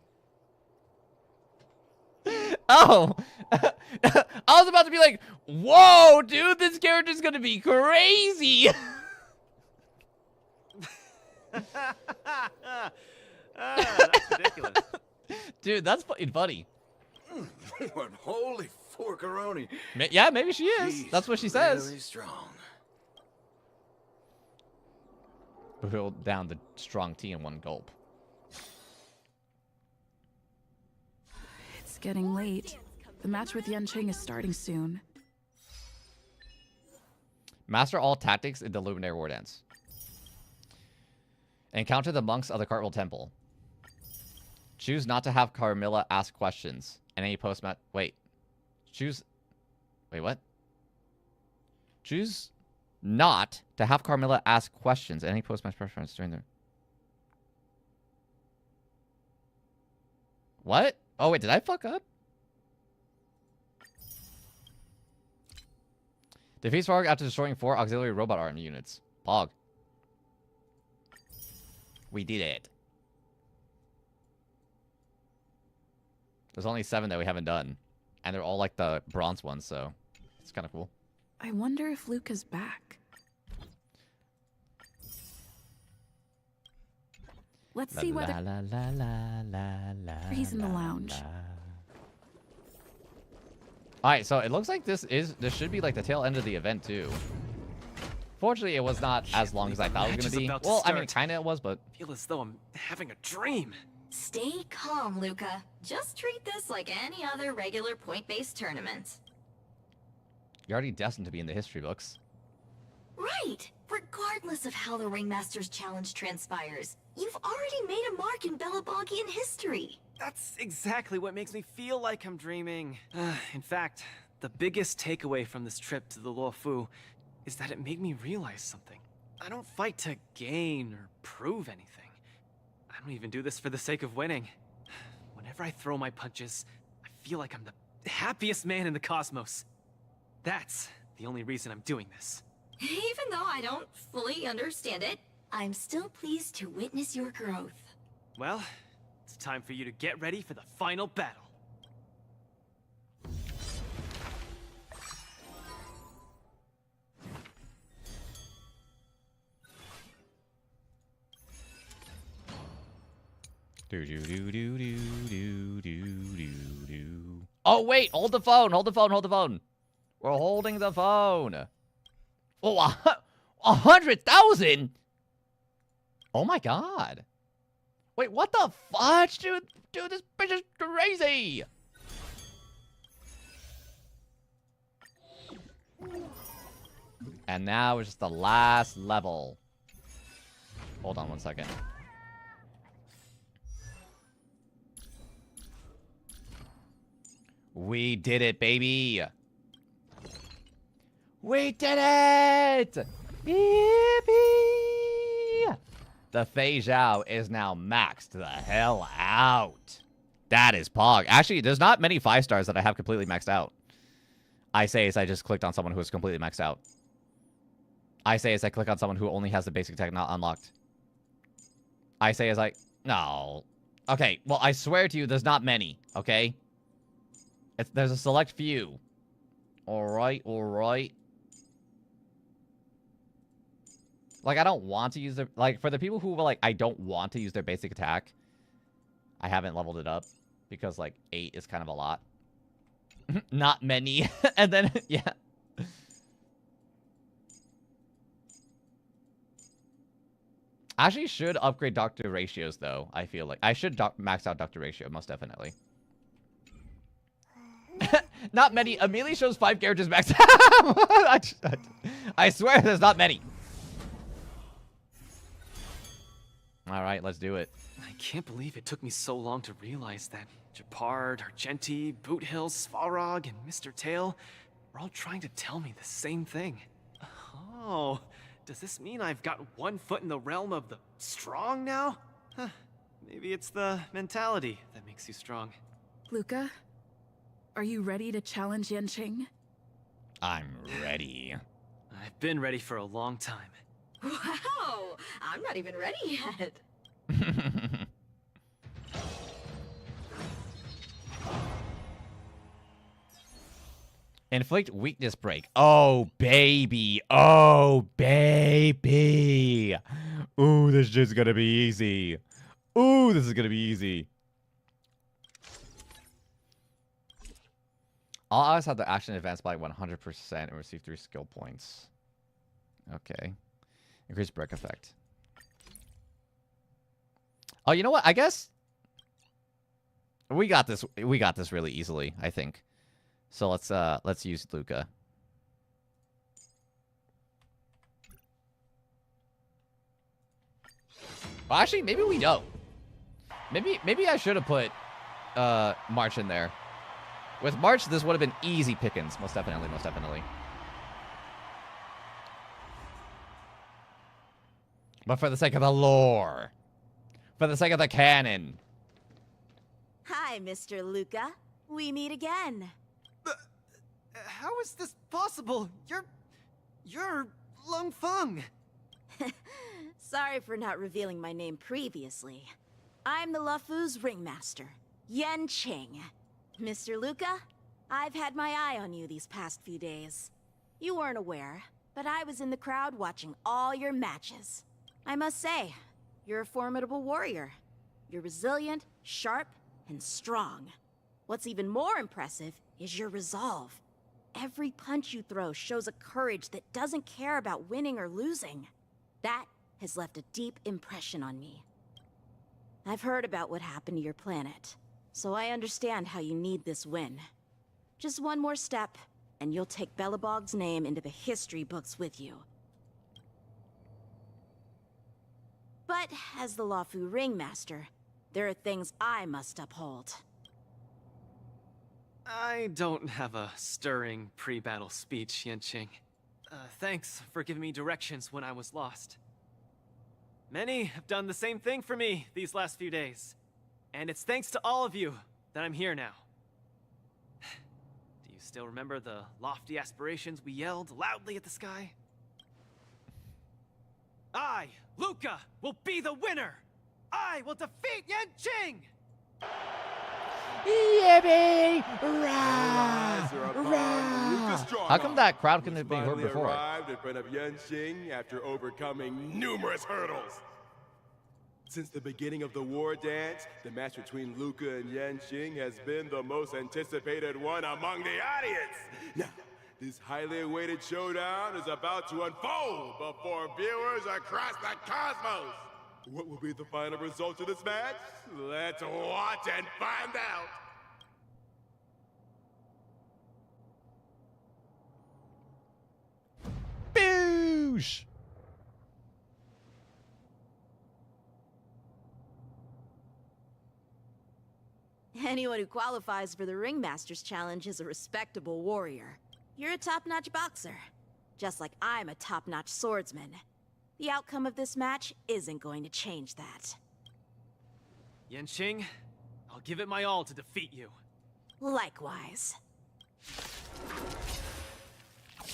Speaker 2: Oh! I was about to be like, whoa, dude, this character's gonna be crazy!
Speaker 6: That's ridiculous.
Speaker 2: Dude, that's fucking funny.
Speaker 10: What holy forkaroni.
Speaker 2: Yeah, maybe she is.
Speaker 10: She's
Speaker 2: That's what she says.
Speaker 10: Really strong.
Speaker 2: Boil down the strong tea in one gulp.
Speaker 7: It's getting late. The match with Yanqing is starting soon.
Speaker 2: Master all tactics in the Luminary War Dance. Encounter the monks of the Cartwheel Temple. Choose not to have Carmilla ask questions. And any post-match... Wait. Choose... Wait, what? Choose not to have Carmilla ask questions. Any post-match preference during the... What? Oh, wait, did I fuck up? Defeat Spark after destroying 4 auxiliary robot arm units. Pog. We did it. There's only 7 that we haven't done. And they're all like the bronze ones, so it's kind of cool.
Speaker 7: I wonder if Luke is back. Let's see whether he's in the lounge.
Speaker 2: Alright, so it looks like this should be like the tail end of the event too. Fortunately, it was not as long as I thought it was gonna be. Well, I mean, kinda it was, but
Speaker 6: I feel as though I'm having a dream.
Speaker 8: Stay calm, Luca. Just treat this like any other regular point-based tournament.
Speaker 2: you're already destined to be in the history books.
Speaker 8: Right! Regardless of how the Ringmaster's challenge transpires, you've already made a mark in Belabogian history.
Speaker 6: That's exactly what makes me feel like I'm dreaming. In fact, the biggest takeaway from this trip to the Luofu is that it made me realize something. I don't fight to gain or prove anything. I don't even do this for the sake of winning. Whenever I throw my punches, I feel like I'm the happiest man in the cosmos. That's the only reason I'm doing this.
Speaker 8: Even though I don't fully understand it, I'm still pleased to witness your growth.
Speaker 6: Well, it's time for you to get ready for the final battle.
Speaker 2: Oh wait, hold the phone, hold the phone, hold the phone. We're holding the phone. Oh, 100,000? Oh my god. Wait, what the fudge, dude? Dude, this bitch is crazy. And now it's just the last level. Hold on one second. We did it, baby. We did it! Yippee! The Fei Zhao is now maxed the hell out. That is pog. Actually, there's not many 5 stars that I have completely maxed out. I say as I just clicked on someone who is completely maxed out. I say as I click on someone who only has the basic tech not unlocked. I say as I... No. Okay, well, I swear to you, there's not many, okay? There's a select few. Alright, alright. Like, I don't want to use their... Like, for the people who were like, I don't want to use their basic attack, I haven't leveled it up. Because, like, 8 is kind of a lot. Not many. And then, yeah. I actually should upgrade Doctor Ratios, though, I feel like. I should max out Doctor Ratio, most definitely. Not many. Amelie shows 5 characters max. I swear there's not many. Alright, let's do it.
Speaker 6: I can't believe it took me so long to realize that Gepard, Argenti, Boothill, Svarog, and Mr. Tail were all trying to tell me the same thing. Oh, does this mean I've got one foot in the realm of the strong now? Huh, maybe it's the mentality that makes you strong.
Speaker 7: Luca, are you ready to challenge Yanqing?
Speaker 2: I'm ready.
Speaker 6: I've been ready for a long time.
Speaker 8: Wow! I'm not even ready yet.
Speaker 2: Inflict weakness break. Oh, baby. Oh, baby. Ooh, this shit's gonna be easy. Ooh, this is gonna be easy. All allies have the action advanced by 100% and receive 3 skill points. Okay. Increase break effect. Oh, you know what? I guess we got this. We got this really easily, I think. So let's use Luca. Well, actually, maybe we don't. Maybe I should have put March in there. With March, this would have been easy pickings. Most definitely, most definitely. But for the sake of the lore, for the sake of the canon.
Speaker 12: Hi, Mr. Luca. We meet again.
Speaker 6: How is this possible? You're Lung Feng.
Speaker 12: Sorry for not revealing my name previously. I'm the Luofu's ringmaster, Yanqing. Mr. Luca, I've had my eye on you these past few days. You weren't aware, but I was in the crowd watching all your matches. I must say, you're a formidable warrior. You're resilient, sharp, and strong. What's even more impressive is your resolve. Every punch you throw shows a courage that doesn't care about winning or losing. That has left a deep impression on me. I've heard about what happened to your planet, so I understand how you need this win. Just one more step, and you'll take Belobog's name into the history books with you. But as the Luofu Ringmaster, there are things I must uphold.
Speaker 6: I don't have a stirring pre-battle speech, Yanqing. Thanks for giving me directions when I was lost. Many have done the same thing for me these last few days. And it's thanks to all of you that I'm here now. Do you still remember the lofty aspirations we yelled loudly at the sky? I, Luca, will be the winner! I will defeat Yanqing!
Speaker 2: Yippee!
Speaker 4: Eyes are upon Luca Strong
Speaker 2: How come that crowd couldn't
Speaker 4: who's
Speaker 2: have been heard
Speaker 4: finally
Speaker 2: before?
Speaker 4: arrived in front of Yanqing after overcoming numerous hurdles. Since the beginning of the war dance, the match between Luca and Yanqing has been the most anticipated one among the audience. Now, this highly awaited showdown is about to unfold before viewers across the cosmos. What will be the final result of this match? Let's watch and find out.
Speaker 2: Boosh!
Speaker 12: Anyone who qualifies for the Ringmaster's Challenge is a respectable warrior. You're a top-notch boxer, just like I'm a top-notch swordsman. The outcome of this match isn't going to change that.
Speaker 6: Yanqing, I'll give it my all to defeat you.
Speaker 12: Likewise.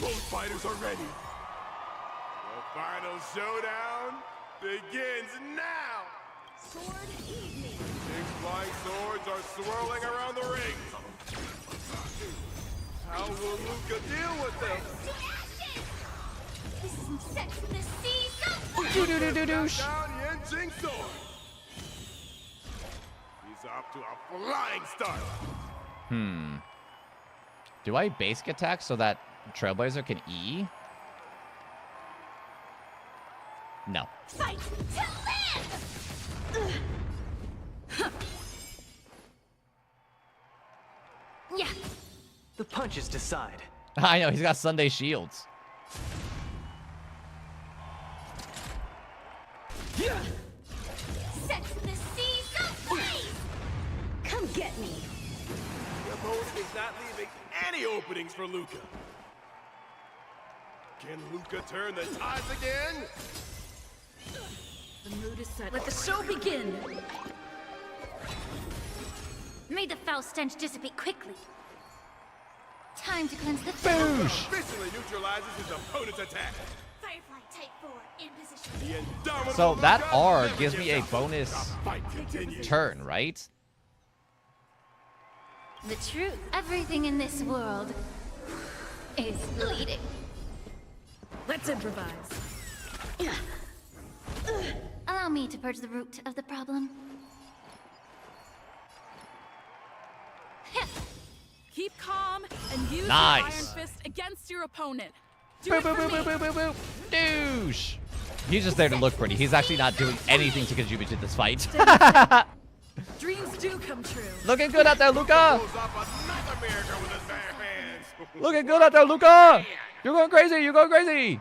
Speaker 4: Both fighters are ready. The final showdown begins now.
Speaker 12: Sword evening.
Speaker 4: Big flying swords are swirling around the ring. How will Luca deal with them?
Speaker 3: This isn't set for the season!
Speaker 2: Doo-doo-doo-doo-doosh.
Speaker 4: Down Yanqing's sword. He's off to a flying start.
Speaker 2: Do I basic attack so that Trailblazer can E? No.
Speaker 3: Fight to live! Yeah.
Speaker 6: The punches decide.
Speaker 2: I know, he's got Sunday shields.
Speaker 3: Set the season blaze!
Speaker 12: Come get me.
Speaker 4: The opponent is not leaving any openings for Luca. Can Luca turn the tides again?
Speaker 7: The mood is set. Let the show begin!
Speaker 3: May the foul stench dissipate quickly. Time to cleanse the
Speaker 2: Boosh!
Speaker 4: Officially neutralizes his opponent's attack.
Speaker 3: Firefly Type 4 in position.
Speaker 4: The indomitable
Speaker 2: So that
Speaker 4: Luca
Speaker 2: R
Speaker 4: never
Speaker 2: gives me a
Speaker 4: gives up.
Speaker 2: bonus
Speaker 4: The fight continues.
Speaker 2: turn, right?
Speaker 3: The truth. Everything in this world is bleeding.
Speaker 7: Let's improvise.
Speaker 3: Allow me to purge the root of the problem.
Speaker 7: Keep calm and use
Speaker 2: Nice.
Speaker 7: your Iron Fist against your opponent. Do
Speaker 2: Boop,
Speaker 7: it
Speaker 2: boop,
Speaker 7: for
Speaker 2: boop,
Speaker 7: me.
Speaker 2: boop, boop, boop, boop. Douche! He's just there to look pretty. He's actually not doing anything to contribute to this fight.
Speaker 7: Dreams do come true.
Speaker 2: Looking good out there, Luca!
Speaker 4: Pulls off another miracle with his bare hands.
Speaker 2: Looking good out there, Luca! You're going crazy! You're going crazy!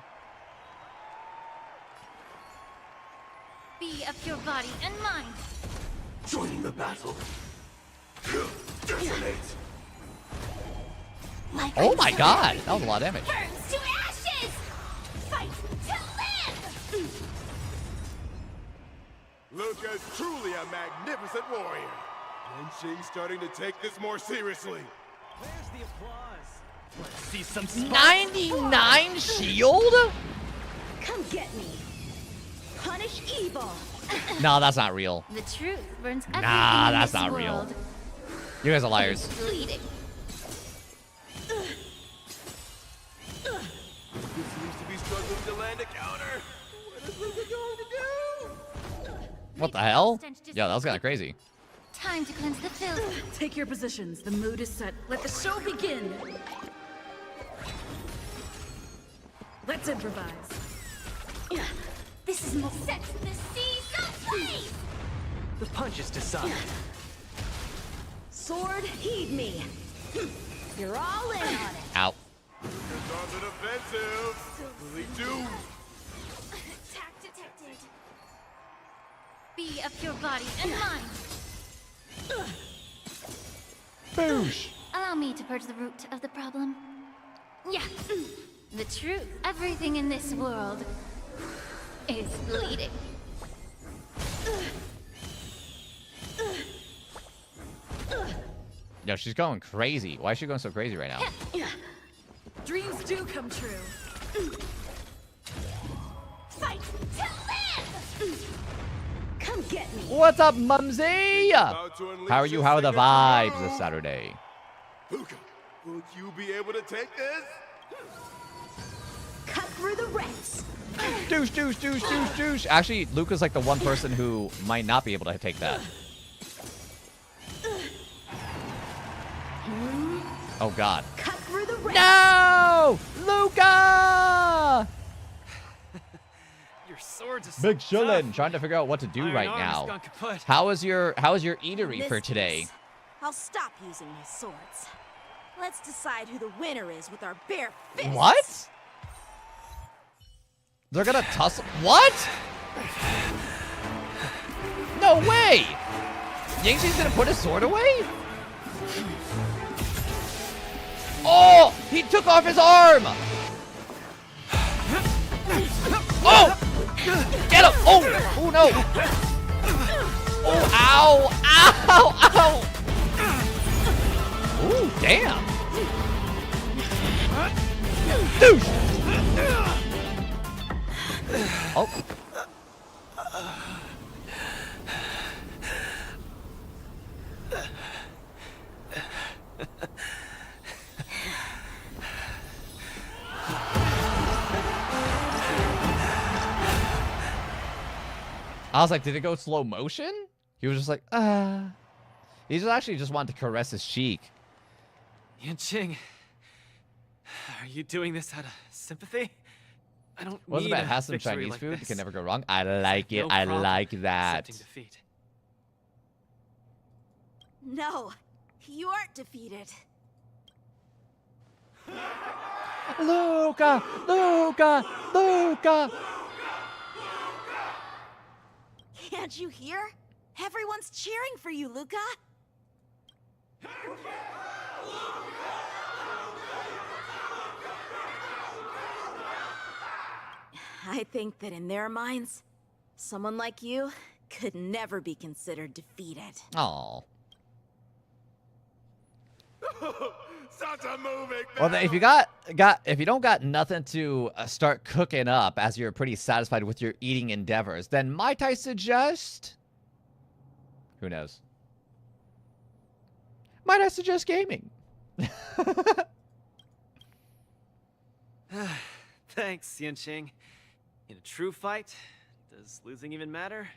Speaker 3: Be of your body and mind.
Speaker 10: Join the battle. Detonate.
Speaker 3: Like
Speaker 2: Oh
Speaker 3: I'm
Speaker 2: my
Speaker 3: certain
Speaker 2: god! That was a lot of damage.
Speaker 3: burns to ashes! Fight to live!
Speaker 4: Luca is truly a magnificent warrior. Yanqing's starting to take this more seriously.
Speaker 6: Where's the applause? Let's see some
Speaker 2: 99 shield?
Speaker 12: Come get me. Punish evil.
Speaker 2: No, that's not real.
Speaker 3: The truth burns everything
Speaker 2: Nah,
Speaker 3: in
Speaker 2: that's
Speaker 3: this
Speaker 2: not real.
Speaker 3: world.
Speaker 2: You guys are liars.
Speaker 3: Bleeding.
Speaker 4: He seems to be struggling to land a counter. What is Luca going to do?
Speaker 2: What the hell? Yeah, that was kind of crazy.
Speaker 3: Time to cleanse the filth.
Speaker 7: Take your positions. The mood is set. Let the show begin. Let's improvise.
Speaker 3: This is more set the season blaze!
Speaker 6: The punches decide.
Speaker 12: Sword heed me. You're all in on it.
Speaker 2: Out.
Speaker 4: Luca's on the defensive. Will he do?
Speaker 3: Attack detected. free of your body and mind.
Speaker 2: Boosh!
Speaker 3: Allow me to purge the root of the problem. Yeah, the truth. Everything in this world is bleeding.
Speaker 2: Yo, she's going crazy. Why is she going so crazy right now?
Speaker 7: Dreams do come true.
Speaker 3: Fight to live! Come get me.
Speaker 2: What's up, Mumsy?
Speaker 4: About to unleash
Speaker 2: How are you?
Speaker 4: your
Speaker 2: How are the
Speaker 4: signature
Speaker 2: vibes
Speaker 4: move.
Speaker 2: this Saturday?
Speaker 4: Luca, will you be able to take this?
Speaker 12: Cut through the ranks.
Speaker 2: Douche, douche, douche, douche, douche. Actually, Luca's like the one person who might not be able to take that. Oh, God.
Speaker 12: Cut through the ranks.
Speaker 2: No! Luca!
Speaker 6: Your swords are so
Speaker 2: Big chillin',
Speaker 6: tough.
Speaker 2: trying to figure out what to do
Speaker 6: Iron
Speaker 2: right
Speaker 6: arm's
Speaker 2: now.
Speaker 6: gone kaput.
Speaker 2: How is your eatery
Speaker 12: In
Speaker 2: for
Speaker 12: this
Speaker 2: today?
Speaker 12: case, I'll stop using my swords. Let's decide who the winner is with our bare fists.
Speaker 2: What? They're gonna tussle. What? No way! Yangtze's gonna put his sword away? Oh! He took off his arm! Oh! Get him! Oh! Oh no! Oh! Ow! Ow! Ow! Ooh, damn! Douche! Oh. I was like, did it go slow motion? He was just like, ah. He just actually just wanted to caress his cheek.
Speaker 6: Yanqing, are you doing this out of sympathy? I don't
Speaker 2: Wasn't
Speaker 6: need
Speaker 2: bad.
Speaker 6: a
Speaker 2: Have some
Speaker 6: victory
Speaker 2: Chinese
Speaker 6: like
Speaker 2: food.
Speaker 6: this.
Speaker 2: Can never go wrong. I like it.
Speaker 6: No
Speaker 2: I
Speaker 6: problem
Speaker 2: like that.
Speaker 6: accepting defeat.
Speaker 12: No, you aren't defeated.
Speaker 2: Luca! Luca! Luca!
Speaker 12: Can't you hear? Everyone's cheering for you, Luca. I think that in their minds, someone like you could never be considered defeated.
Speaker 2: Oh.
Speaker 4: Such a moving
Speaker 2: Well, if you if you don't got nothing to start cooking up as you're pretty satisfied with your eating endeavors, then might I suggest? Who knows? Might I suggest gaming?
Speaker 6: Thanks, Yanqing. In a true fight, does losing even matter?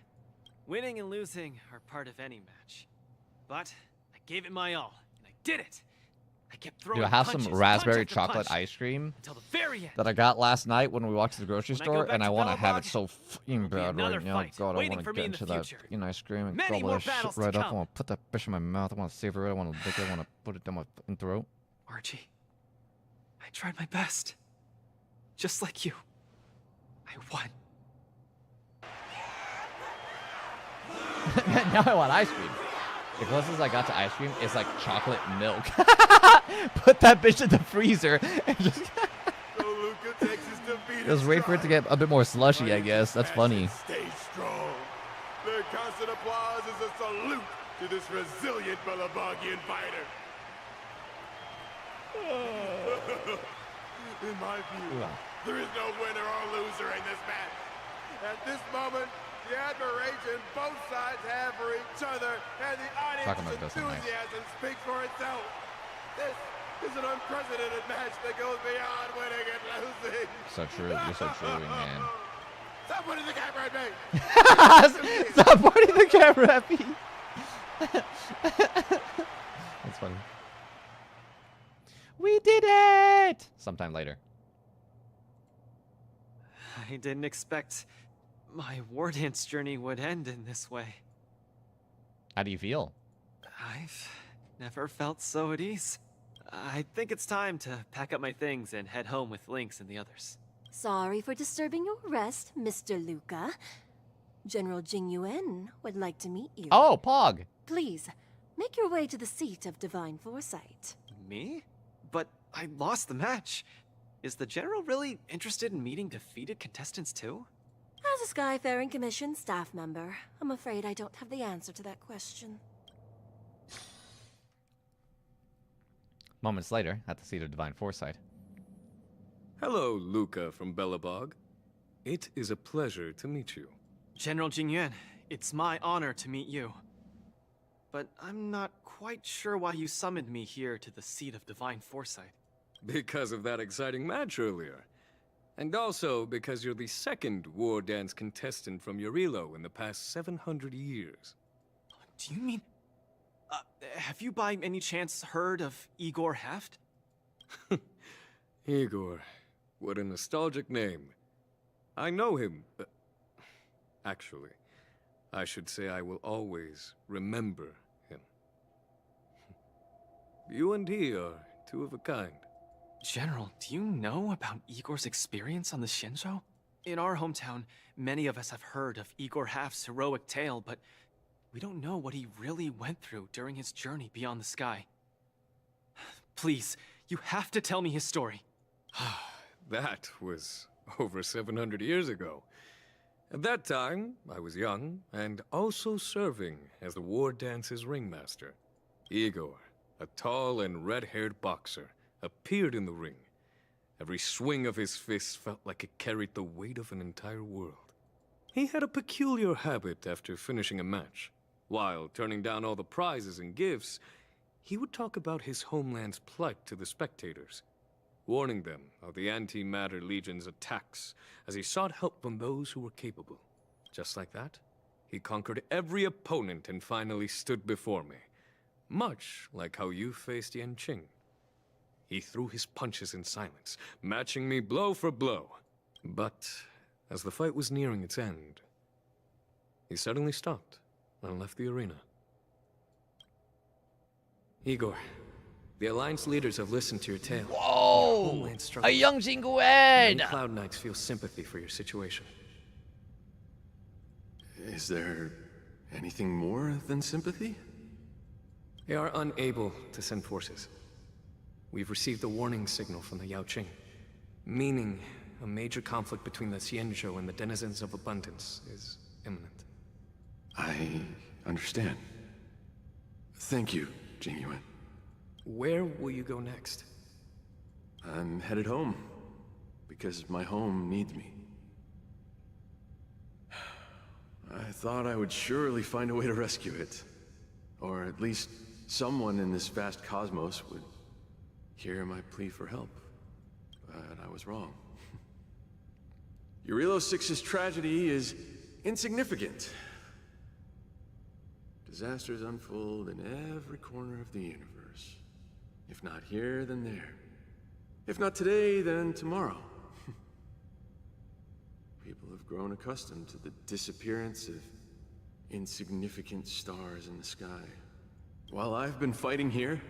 Speaker 6: Winning and losing are part of any match. But I gave it my all, and I did it. I kept throwing
Speaker 2: Do I have
Speaker 6: punches,
Speaker 2: some
Speaker 6: punch
Speaker 2: raspberry
Speaker 6: after
Speaker 2: chocolate
Speaker 6: punch,
Speaker 2: ice cream
Speaker 6: until the very end.
Speaker 2: that I got last night when we walked to the grocery
Speaker 6: When I go
Speaker 2: store,
Speaker 6: back
Speaker 2: and
Speaker 6: to
Speaker 2: I want to have it
Speaker 6: Belobog,
Speaker 2: so fucking
Speaker 6: there'll be
Speaker 2: bad
Speaker 6: another
Speaker 2: right now.
Speaker 6: fight
Speaker 2: God, I
Speaker 6: waiting
Speaker 2: want
Speaker 6: for
Speaker 2: to
Speaker 6: me
Speaker 2: get
Speaker 6: in the
Speaker 2: into that
Speaker 6: future.
Speaker 2: fucking ice cream and
Speaker 6: Many
Speaker 2: gobble
Speaker 6: more
Speaker 2: that shit
Speaker 6: battles to
Speaker 2: right up. I
Speaker 6: come.
Speaker 2: want to put that fish in my mouth. I want to savor it. I want to lick it. I want to put it down my fucking throat.
Speaker 6: Archie, I tried my best. Just like you. I won.
Speaker 2: Now I want ice cream. The closest I got to ice cream is like chocolate milk. Put that bitch in the freezer and just
Speaker 4: So Luca takes his defeat in
Speaker 2: just wait for it to
Speaker 4: stride.
Speaker 2: get a bit more slushy, I guess. That's funny.
Speaker 4: Stay strong. Their constant applause is a salute to this resilient Belabogian fighter. In my view, there is no winner or loser in this match. At this moment, the admiration both sides have for each other and the
Speaker 2: Talking
Speaker 4: audience's
Speaker 2: about this, nice.
Speaker 4: enthusiasm speaks for itself. This is an unprecedented match that goes beyond winning and losing.
Speaker 2: So true. You're so true, man.
Speaker 4: Stop putting the camera at me!
Speaker 2: Stop pointing the camera at me. That's funny. We did it! Sometime later.
Speaker 6: I didn't expect my war dance journey would end in this way.
Speaker 2: How do you feel?
Speaker 6: I've never felt so at ease. I think it's time to pack up my things and head home with Lynx and the others.
Speaker 3: Sorry for disturbing your rest, Mr. Luca.
Speaker 13: General Jing Yuan would like to meet you.
Speaker 2: Oh, Pog!
Speaker 13: Please, make your way to the seat of divine foresight.
Speaker 6: Me? But I lost the match. Is the General really interested in meeting defeated contestants too?
Speaker 13: As a Skyfaring Commission staff member, I'm afraid I don't have the answer to that question.
Speaker 2: Moments later, at the seat of divine foresight.
Speaker 14: Hello, Luca from Belobog. It is a pleasure to meet you.
Speaker 6: General Jingyuan, it's my honor to meet you. But I'm not quite sure why you summoned me here to the seat of divine foresight.
Speaker 14: Because of that exciting match earlier. And also because you're the second war dance contestant from Eurilo in the past 700 years.
Speaker 6: Do you mean... have you by any chance heard of Igor Haft?
Speaker 14: Igor. What a nostalgic name. I know him. Actually, I should say I will always remember him. You and he are two of a kind.
Speaker 6: General, do you know about Igor's experience on the Shinjo? In our hometown, many of us have heard of Igor Haft's heroic tale, but we don't know what he really went through during his journey beyond the sky. Please, you have to tell me his story.
Speaker 14: That was over 700 years ago. At that time, I was young, and also serving as the war dance's ringmaster. Igor, a tall and red-haired boxer, appeared in the ring. Every swing of his fist felt like it carried the weight of an entire world. He had a peculiar habit after finishing a match. While turning down all the prizes and gifts, he would talk about his homeland's plight to the spectators, warning them of the Antimatter Legion's attacks as he sought help from those who were capable. Just like that, he conquered every opponent and finally stood before me, much like how you faced Yanqing. He threw his punches in silence, matching me blow for blow. But as the fight was nearing its end, he suddenly stopped and left the arena. Igor, the Alliance leaders have listened to your tale.
Speaker 2: Whoa! A young Jinguan!
Speaker 14: Cloud Knights feel sympathy for your situation.
Speaker 9: Is there anything more than sympathy?
Speaker 14: They are unable to send forces. We've received a warning signal from the Yaoqing, meaning a major conflict between the Xianzhou and the denizens of abundance is imminent.
Speaker 9: I understand. Thank you, Jingyuan.
Speaker 14: Where will you go next?
Speaker 9: I'm headed home, because my home needs me. I thought I would surely find a way to rescue it. Or at least someone in this vast cosmos would hear my plea for help. But I was wrong. Eurilo 6's tragedy is insignificant. Disasters unfold in every corner of the universe. If not here, then there. If not today, then tomorrow. People have grown accustomed to the disappearance of insignificant stars in the sky. While I've been fighting here,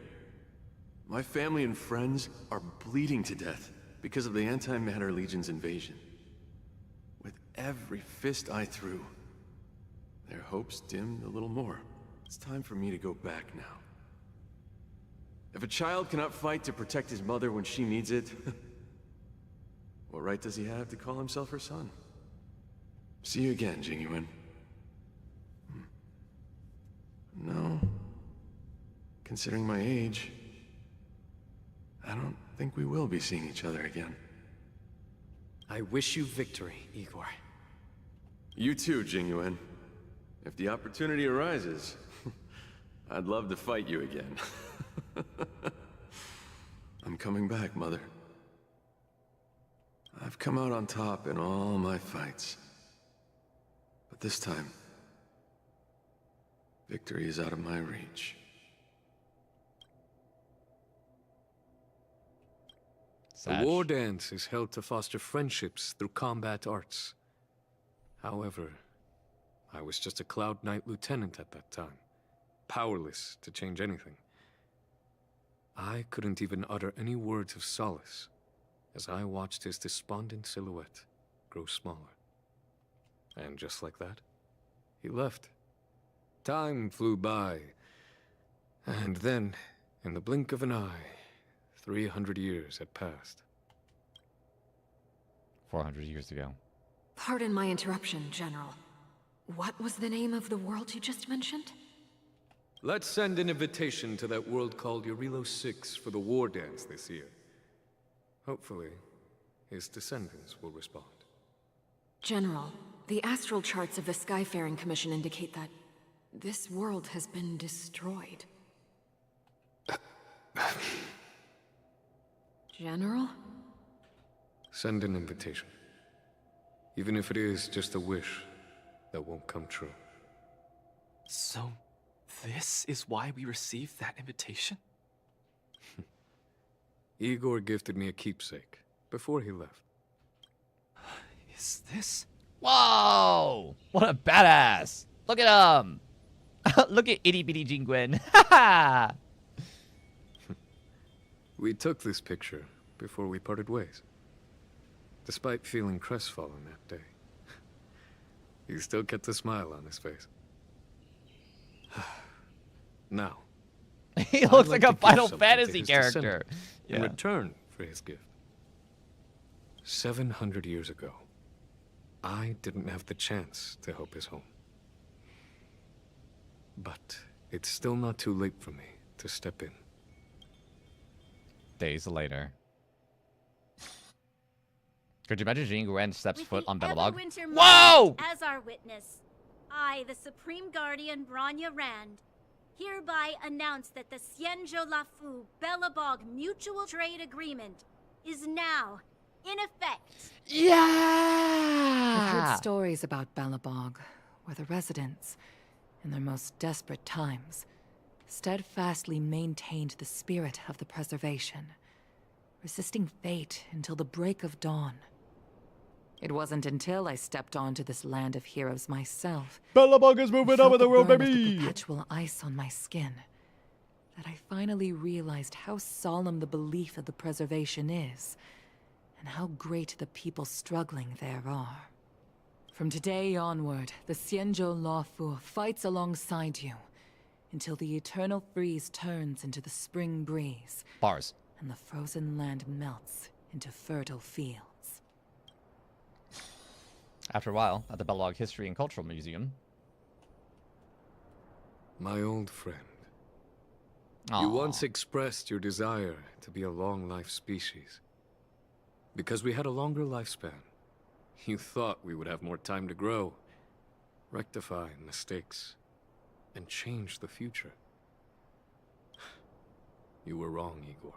Speaker 9: my family and friends are bleeding to death because of the Antimatter Legion's invasion. With every fist I threw, their hopes dimmed a little more. It's time for me to go back now. If a child cannot fight to protect his mother when she needs it, what right does he have to call himself her son? See you again, Jingyuan. No. Considering my age, I don't think we will be seeing each other again.
Speaker 6: I wish you victory, Igor.
Speaker 9: You too, Jingyuan. If the opportunity arises, I'd love to fight you again. I'm coming back, Mother. I've come out on top in all my fights. But this time, victory is out of my reach.
Speaker 14: The war dance is held to foster friendships through combat arts. However, I was just a Cloud Knight lieutenant at that time, powerless to change anything. I couldn't even utter any words of solace as I watched his despondent silhouette grow smaller. And just like that, he left. Time flew by. And then, in the blink of an eye, 300 years had passed.
Speaker 2: 400 years ago.
Speaker 15: Pardon my interruption, General. What was the name of the world you just mentioned?
Speaker 14: Let's send an invitation to that world called Eurilo 6 for the war dance this year. Hopefully, his descendants will respond.
Speaker 15: General, the astral charts of the Skyfaring Commission indicate that this world has been destroyed. General?
Speaker 14: Send an invitation. Even if it is just a wish that won't come true.
Speaker 6: So, this is why we received that invitation?
Speaker 14: Igor gifted me a keepsake before he left.
Speaker 6: Is this?
Speaker 2: Whoa! What a badass! Look at him! Look at itty bitty Jingwen.
Speaker 14: We took this picture before we parted ways. Despite feeling crestfallen that day, he still kept a smile on his face. Now,
Speaker 2: He looks like
Speaker 14: to
Speaker 2: a
Speaker 14: give
Speaker 2: Final
Speaker 14: something to
Speaker 2: Fantasy
Speaker 14: his
Speaker 2: character.
Speaker 14: descendants in return for his gift. 700 years ago, I didn't have the chance to help his home. But it's still not too late for me to step in.
Speaker 2: Days later. Could you imagine Jingwen steps foot on Belobog?
Speaker 16: Everwinter
Speaker 2: Whoa!
Speaker 16: Monument as our witness, I, the Supreme Guardian Branya Rand, hereby announce that the Xianzhou Lafu Belobog Mutual Trade Agreement is now in effect.
Speaker 15: I've
Speaker 2: Yeah!
Speaker 15: heard stories about Belobog, where the residents, in their most desperate times, steadfastly maintained the spirit of the preservation, resisting fate until the break of dawn. It wasn't until I stepped onto this land of heroes myself,
Speaker 2: Belobog is moving over the world,
Speaker 15: burn of the
Speaker 2: baby!
Speaker 15: perpetual ice on my skin, that I finally realized how solemn the belief of the preservation is, and how great the people struggling there are. From today onward, the Xianzhou Lafu fights alongside you, until the eternal freeze turns into the spring breeze,
Speaker 2: Bars.
Speaker 15: and the frozen land melts into fertile fields.
Speaker 2: After a while, at the Belobog History and Cultural Museum.
Speaker 14: My old friend.
Speaker 2: Aww.
Speaker 14: You once expressed your desire to be a long-life species. Because we had a longer lifespan, you thought we would have more time to grow, rectify mistakes, and change the future. You were wrong, Igor.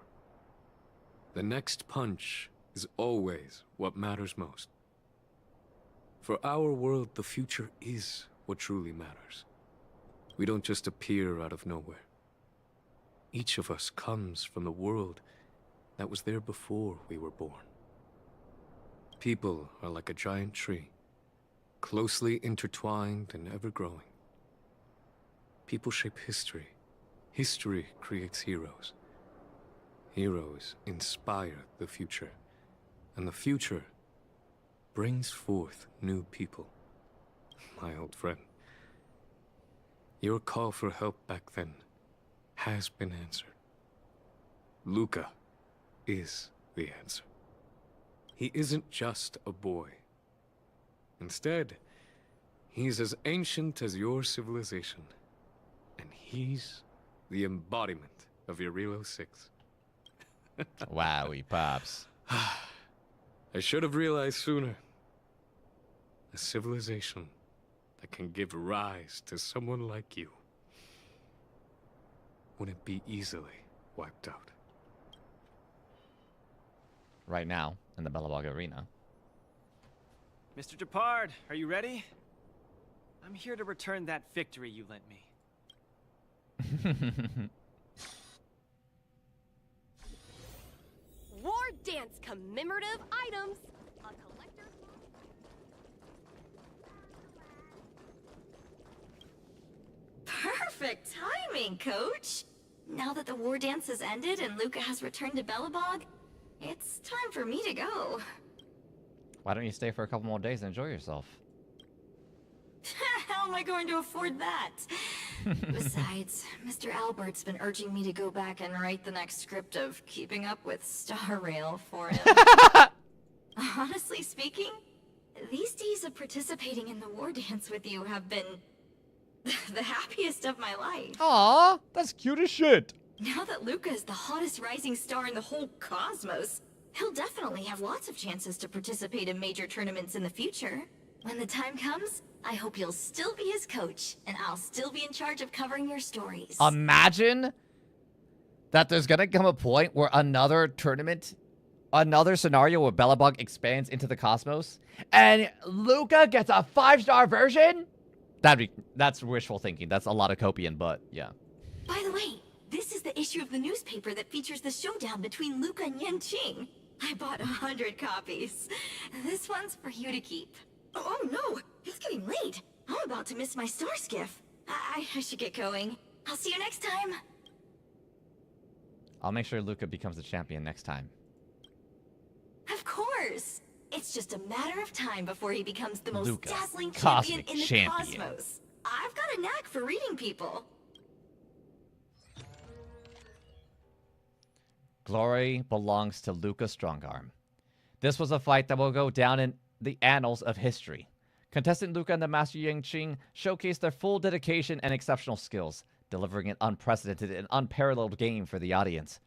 Speaker 14: The next punch is always what matters most. For our world, the future is what truly matters. We don't just appear out of nowhere. Each of us comes from the world that was there before we were born. People are like a giant tree, closely intertwined and ever-growing. People shape history. History creates heroes. Heroes inspire the future. And the future brings forth new people. My old friend, your call for help back then has been answered. Luca is the answer. He isn't just a boy. Instead, he's as ancient as your civilization. And he's the embodiment of Eurilo 6.
Speaker 2: Wowie pops.
Speaker 14: I should have realized sooner. A civilization that can give rise to someone like you wouldn't be easily wiped out.
Speaker 2: Right now, in the Belobog Arena.
Speaker 6: Mr. Depard, are you ready? I'm here to return that victory you lent me.
Speaker 13: War dance commemorative items. A collector's
Speaker 8: Perfect timing, Coach! Now that the war dance has ended and Luca has returned to Belobog, it's time for me to go.
Speaker 2: Why don't you stay for a couple more days and enjoy yourself?
Speaker 8: Hell am I going to afford that? Besides, Mr. Albert's been urging me to go back and write the next script of Keeping Up with Star Rail for him. Honestly speaking, these days of participating in the war dance with you have been the happiest of my life.
Speaker 2: Aw, that's cute as shit.
Speaker 8: Now that Luca is the hottest rising star in the whole cosmos, he'll definitely have lots of chances to participate in major tournaments in the future. When the time comes, I hope you'll still be his coach, and I'll still be in charge of covering your stories.
Speaker 2: Imagine that there's gonna come a point where another tournament, another scenario where Belobog expands into the cosmos, and Luca gets a 5-star version? That's wishful thinking. That's a lot of copium, but yeah.
Speaker 8: By the way, this is the issue of the newspaper that features the showdown between Luca and Yanqing. I bought 100 copies. This one's for you to keep. Oh no, it's getting late. I'm about to miss my star skiff. I should get going. I'll see you next time.
Speaker 2: I'll make sure Luca becomes the champion next time.
Speaker 8: Of course. It's just a matter of time before he becomes the most
Speaker 2: Luca,
Speaker 8: dazzling
Speaker 2: cosmic
Speaker 8: champion in the
Speaker 2: champion.
Speaker 8: cosmos. I've got a knack for reading people.
Speaker 2: Glory belongs to Luca Strongarm. This was a fight that will go down in the annals of history. Contestant Luca and the Master Yanqing showcased their full dedication and exceptional skills, delivering an unprecedented and unparalleled game for the audience.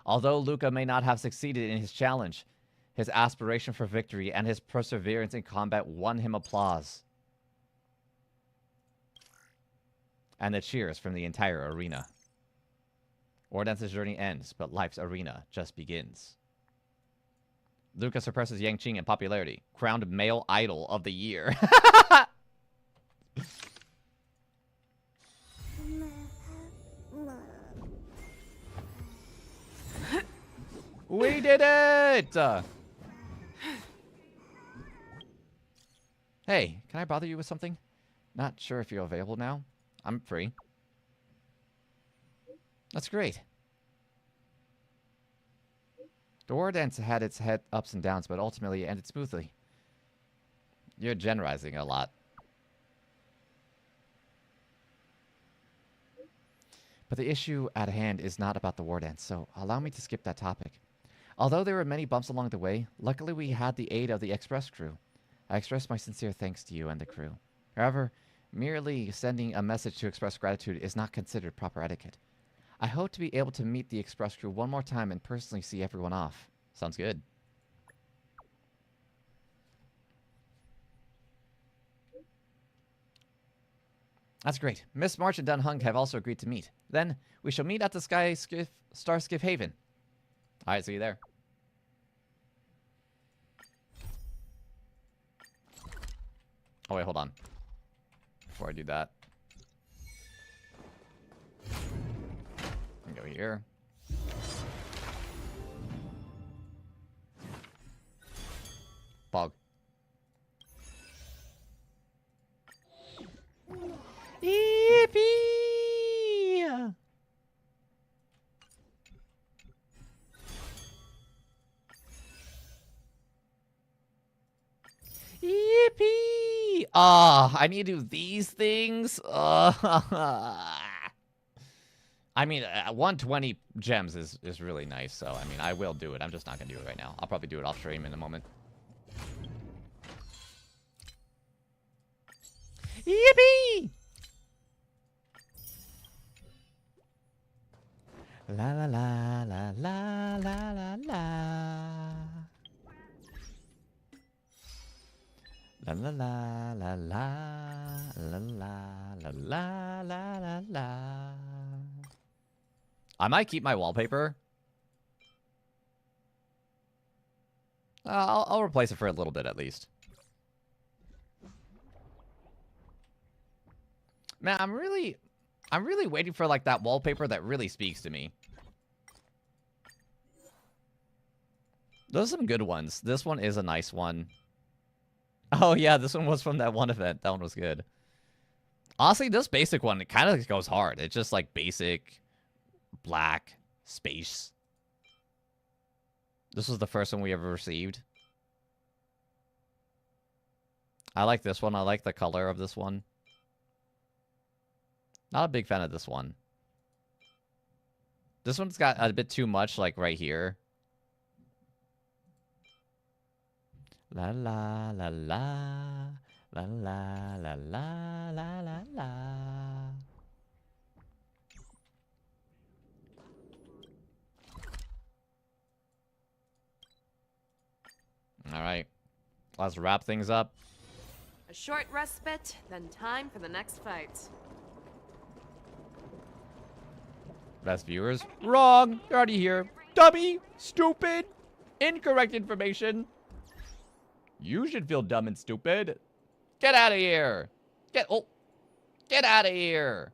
Speaker 2: Although Luca may not have succeeded in his challenge, his aspiration for victory and his perseverance in combat won him applause and the cheers from the entire arena. War Dance's journey ends, but life's arena just begins. Luca suppresses Yanqing in popularity, crowned male idol of the year. We did it! Hey, can I bother you with something? Not sure if you're available now. I'm free. That's great. The war dance had its ups and downs, but ultimately it ended smoothly. You're generalizing a lot. But the issue at hand is not about the war dance, so allow me to skip that topic. Although there were many bumps along the way, luckily we had the aid of the Express crew. I express my sincere thanks to you and the crew. However, merely sending a message to express gratitude is not considered proper etiquette. I hope to be able to meet the Express crew one more time and personally see everyone off. Sounds good. That's great. Miss March and Dun Hung have also agreed to meet. Then, we shall meet at the Star Skiff Haven. Alright, see you there. Oh wait, hold on. Before I do that. Go here. Bog. Yippee! Yippee! Ah, I need to do these things. I mean, 120 gems is really nice, so I mean, I will do it. I'm just not gonna do it right now. I'll probably do it off stream in a moment. Yippee! La la la la la la la la. La la la la la la la la la la la. I might keep my wallpaper. I'll replace it for a little bit at least. Man, I'm really waiting for like that wallpaper that really speaks to me. Those are some good ones. This one is a nice one. Oh yeah, this one was from that one event. That one was good. Honestly, this basic one, it kind of goes hard. It's just like basic black space. This was the first one we ever received. I like this one. I like the color of this one. Not a big fan of this one. This one's got a bit too much, like, right here. La la la la. La la la la la la la. Alright. Let's wrap things up.
Speaker 1: A short respite, then time for the next fight.
Speaker 2: Best viewers. Wrong! They're already here. Dummy! Stupid! Incorrect information. You should feel dumb and stupid. Get out of here! Get out of here!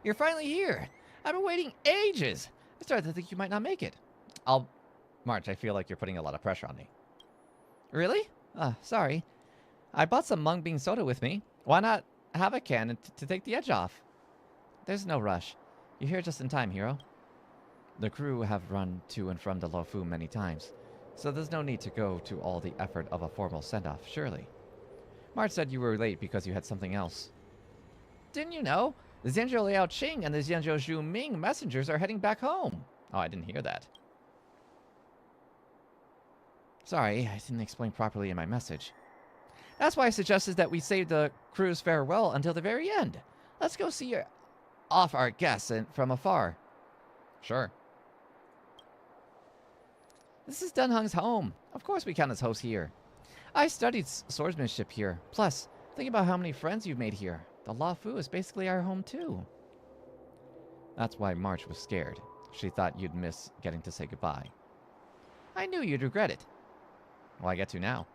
Speaker 2: You're finally here. I've been waiting ages. I started to think you might not make it. March, I feel like you're putting a lot of pressure on me. Really? Sorry. I bought some mung bean soda with me. Why not have a can to take the edge off? There's no rush. You're here just in time, hero. The crew have run to and from the Luofu many times, so there's no need to go to all the effort of a formal send-off, surely. March said you were late because you had something else. Didn't you know? The Zhenzhou Liao Qing and the Zhenzhou Zhu Ming messengers are heading back home. Oh, I didn't hear that. Sorry, I didn't explain properly in my message. That's why I suggested that we save the crew's farewell until the very end. Let's go see off our guests from afar. Sure. This is Dunhung's home. Of course we count as hosts here. I studied swordsmanship here. Plus, think about how many friends you've made here. The Luofu is basically our home too. That's why March was scared. She thought you'd miss getting to say goodbye. I knew you'd regret it. Well, I get to now.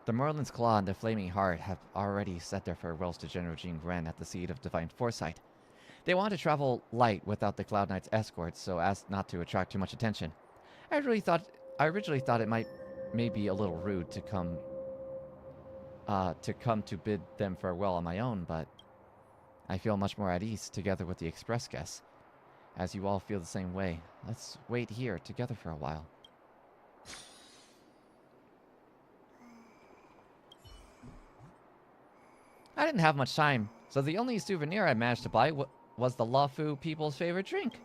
Speaker 2: The Merlin's Claw and the Flaming Heart have already said their farewells to General Jean Gran at the seat of Divine Foresight. They want to travel light without the Cloud Knight's escort so as not to attract too much attention. I originally thought it might be a little rude to come to bid them farewell on my own, but I feel much more at ease together with the express guests. As you all feel the same way, let's wait here together for a while. I didn't have much time, so the only souvenir I managed to buy was the Luofu people's favorite drink.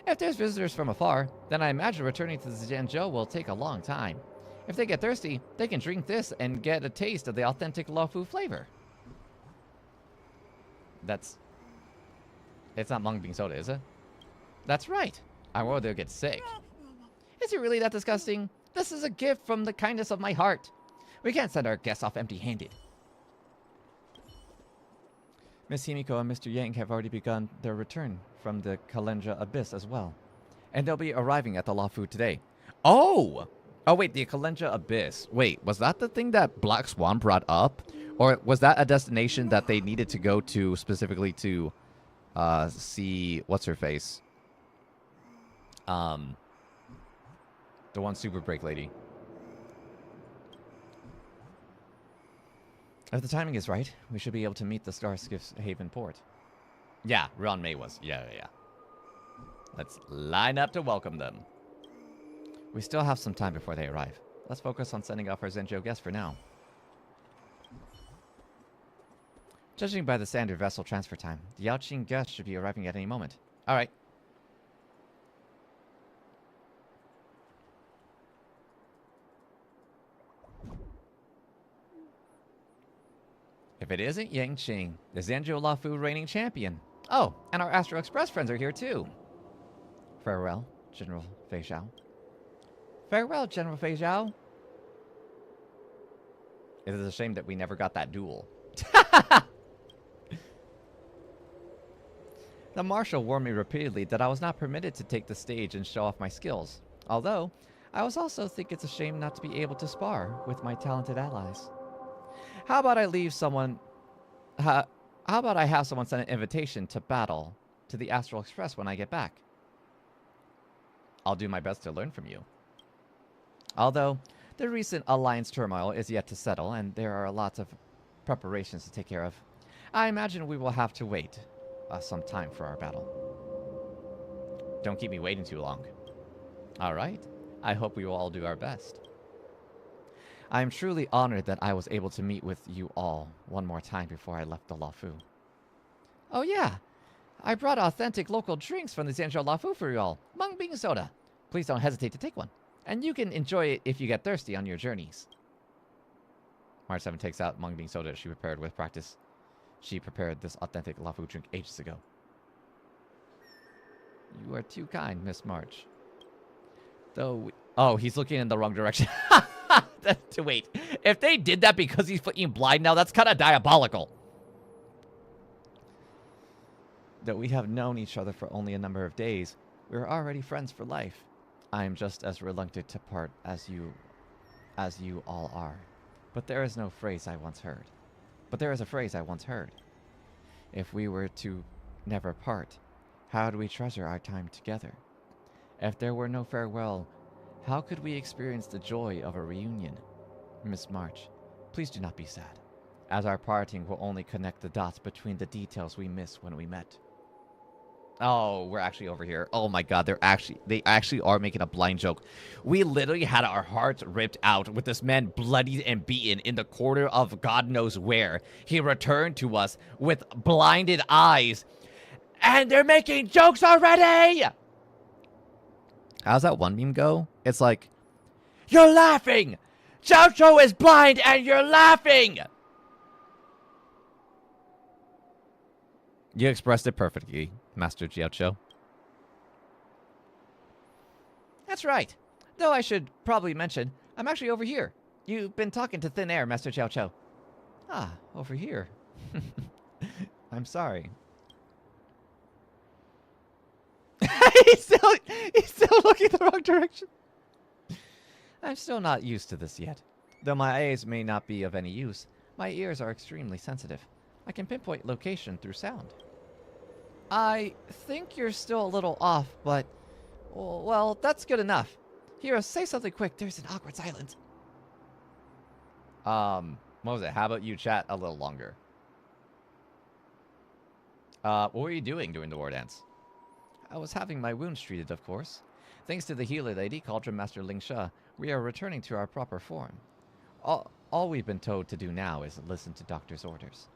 Speaker 2: If there's visitors from afar, then I imagine returning to the Zhenzhou will take a long time. If they get thirsty, they can drink this and get a taste of the authentic Luofu flavor. It's not mung bean soda, is it? That's right. I worry they'll get sick. Is it really that disgusting? This is a gift from the kindness of my heart. We can't send our guests off empty-handed. Miss Himiko and Mr. Yang have already begun their return from the Kalenja Abyss as well. And they'll be arriving at the Luofu today. Oh! Oh wait, the Kalenja Abyss. Wait, was that the thing that Black Swan brought up? Or was that a destination that they needed to go to specifically to see what's-her-face? The one Super Break lady. If the timing is right, we should be able to meet the Starskiff's Haven port. Yeah, Ron May was. Yeah. Let's line up to welcome them. We still have some time before they arrive. Let's focus on sending off our Zhenzhou guests for now. Judging by the standard vessel transfer time, the Yaoqing guests should be arriving at any moment. Alright. If it isn't Yang Qing, the Zhenzhou Luofu reigning champion. Oh, and our Astro Express friends are here too. Farewell, General Fei Zhao. Farewell, General Fei Zhao. It is a shame that we never got that duel. The Marshal warned me repeatedly that I was not permitted to take the stage and show off my skills. Although, I also think it's a shame not to be able to spar with my talented allies. How about I leave someone... how about I have someone send an invitation to battle to the Astral Express when I get back? I'll do my best to learn from you. Although, the recent alliance turmoil is yet to settle, and there are lots of preparations to take care of, I imagine we will have to wait some time for our battle. Don't keep me waiting too long. Alright. I hope we will all do our best. I am truly honored that I was able to meet with you all one more time before I left the Luofu. Oh yeah, I brought authentic local drinks from the Zenless Luofu for you all. Mung bean soda. Please don't hesitate to take one. And you can enjoy it if you get thirsty on your journeys. March 7 takes out mung bean soda she prepared with practice. She prepared this authentic Luofu drink ages ago. You are too kind, Miss March. Though oh, he's looking in the wrong direction. Wait, if they did that because he's fucking blind now, that's kind of diabolical. Though we have known each other for only a number of days, we're already friends for life. I am just as reluctant to part as you all are. But there is a phrase I once heard. If we were to never part, how do we treasure our time together? If there were no farewell, how could we experience the joy of a reunion? Miss March, please do not be sad, as our parting will only connect the dots between the details we missed when we met. Oh, we're actually over here. Oh my god, they actually are making a blind joke. We literally had our hearts ripped out with this man bloodied and beaten in the corner of God knows where. He returned to us with blinded eyes. And they're making jokes already! How's that one meme go? It's like, you're laughing! Xiaoqiu is blind and you're laughing! You expressed it perfectly, Master Xiaoqiu. That's right. Though I should probably mention, I'm actually over here. You've been talking to thin air, Master Xiaoqiu. Ah, over here. I'm sorry. he's still looking the wrong direction. I'm still not used to this yet. Though my eyes may not be of any use, my ears are extremely sensitive. I can pinpoint location through sound. I think you're still a little off, but... well, that's good enough. Here, say something quick. There's an awkward silence. What was it? How about you chat a little longer? What were you doing during the war dance? I was having my wounds treated, of course. Thanks to the healer lady, Cauldron Master Ling Sha, we are returning to our proper form. All we've been told to do now is listen to doctor's orders.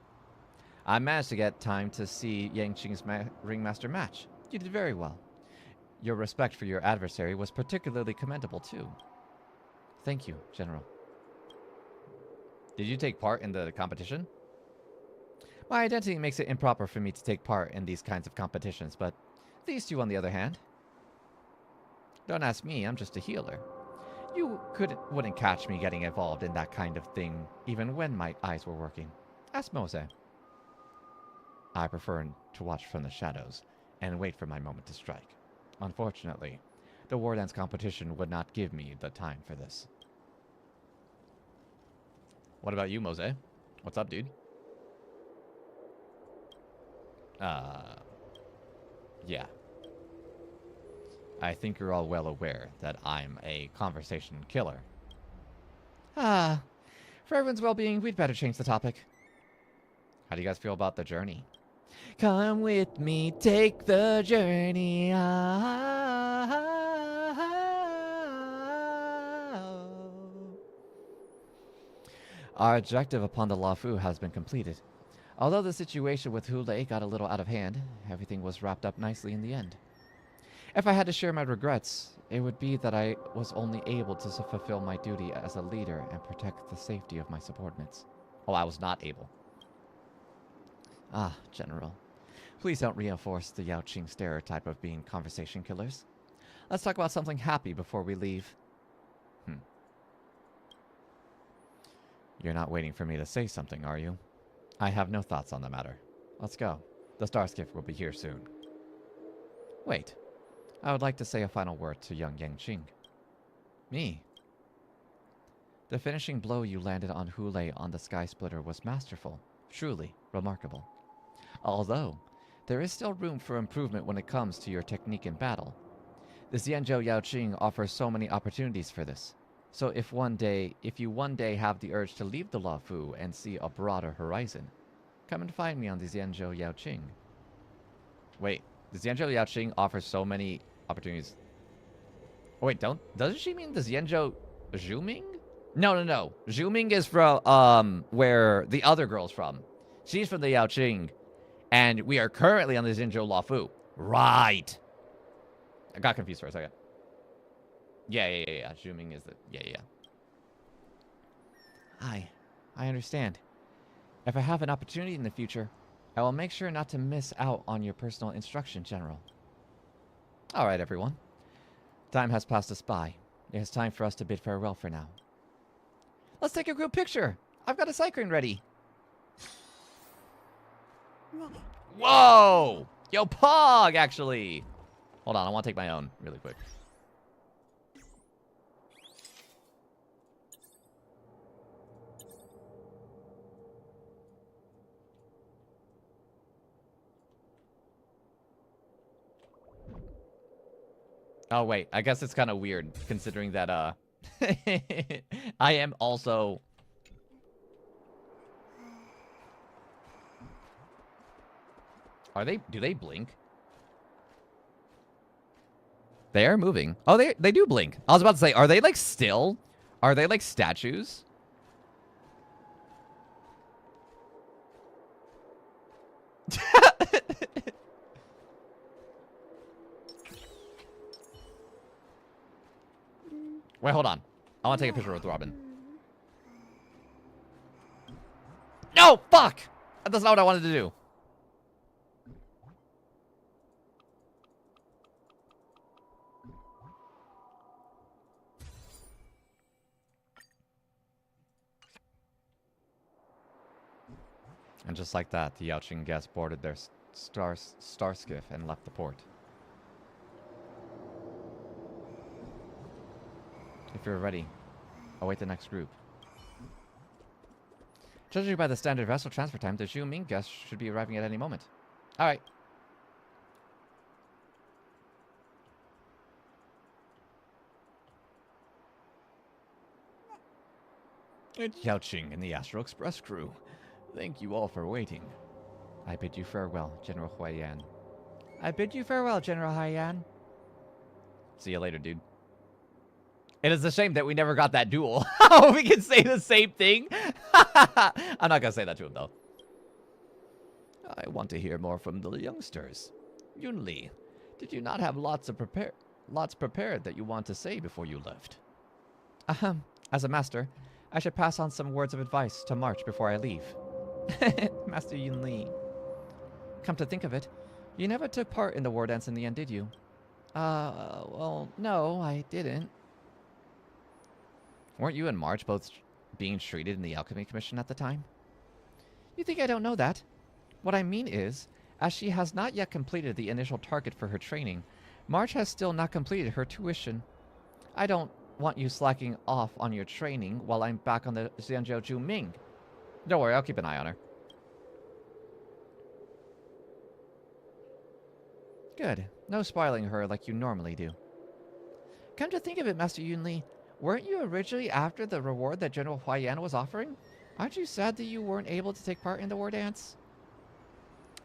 Speaker 2: I managed to get time to see Yang Qing's ringmaster match. You did very well. Your respect for your adversary was particularly commendable, too. Thank you, General. Did you take part in the competition? My identity makes it improper for me to take part in these kinds of competitions, but these two, on the other hand... Don't ask me, I'm just a healer. You wouldn't catch me getting involved in that kind of thing, even when my eyes were working. Ask Mose. I prefer to watch from the shadows, and wait for my moment to strike. Unfortunately, the war dance competition would not give me the time for this. What about you, Mose? What's up, dude? Yeah. I think you're all well aware that I'm a conversation killer. For everyone's well-being, we'd better change the topic. How do you guys feel about the journey? Come with me, take the journey. Our objective upon the Luofu has been completed. Although the situation with Hulei got a little out of hand, everything was wrapped up nicely in the end. If I had to share my regrets, it would be that I was only able to fulfill my duty as a leader and protect the safety of my subordinates. Oh, I was not able. Ah, General. Please don't reinforce the Yao Qing stereotype of being conversation killers. Let's talk about something happy before we leave. You're not waiting for me to say something, are you? I have no thoughts on the matter. Let's go. The star skiff will be here soon. Wait. I would like to say a final word to young Yang Qing. Me? The finishing blow you landed on Hulei on the Sky Splitter was masterful. Truly remarkable. Although, there is still room for improvement when it comes to your technique in battle. The Xianzhou Yao Qing offers so many opportunities for this. So if you one day have the urge to leave the Luofu and see a broader horizon, come and find me on the Xianzhou Yao Qing. Wait, the Xianzhou Yao Qing offers so many opportunities. Oh, wait, doesn't she mean the Xianzhou Zhuming? No. Zhuming is from, where the other girl's from. She's from the Yaoqing. And we are currently on the Zenless Lafu. Right. I got confused for a second. Yeah. Zhuming is the... Yeah. I understand. If I have an opportunity in the future, I will make sure not to miss out on your personal instruction, General. Alright, everyone. Time has passed us by. It is time for us to bid farewell for now. Let's take a group picture! I've got a cycling ready! Whoa! Yo, Pog, actually! Hold on, I want to take my own really quick. Oh, wait. I guess it's kind of weird, considering that, I am also... Do they blink? They are moving. Oh, they do blink. I was about to say, are they, like, still? Are they, like, statues? Wait, hold on. I want to take a picture with Robin. No! Fuck! That's not what I wanted to do. And just like that, the Yaoqing guests boarded their star skiff and left the port. If you're ready, await the next group. Judging by the standard vessel transfer time, the Zhu Ming guests should be arriving at any moment. Alright. It's Yaoqing and the Astral Express crew. Thank you all for waiting. I bid you farewell, General Huaiyan. I bid you farewell, General Huaiyan. See you later, dude. It is a shame that we never got that duel. We can say the same thing. I'm not gonna say that to him, though. I want to hear more from the youngsters. Yunli, did you not have lots prepared that you want to say before you left? As a master, I should pass on some words of advice to March before I leave. Master Yunli. Come to think of it, you never took part in the war dance in the end, did you? Well, no, I didn't. Weren't you and March both being treated in the Alchemy Commission at the time? You think I don't know that? What I mean is, as she has not yet completed the initial target for her training, March has still not completed her tuition. I don't want you slacking off on your training while I'm back on the Xianzhou Zhuming. Don't worry, I'll keep an eye on her. Good. No spoiling her like you normally do. Come to think of it, Master Yunli, weren't you originally after the reward that General Huaiyan was offering? Aren't you sad that you weren't able to take part in the war dance?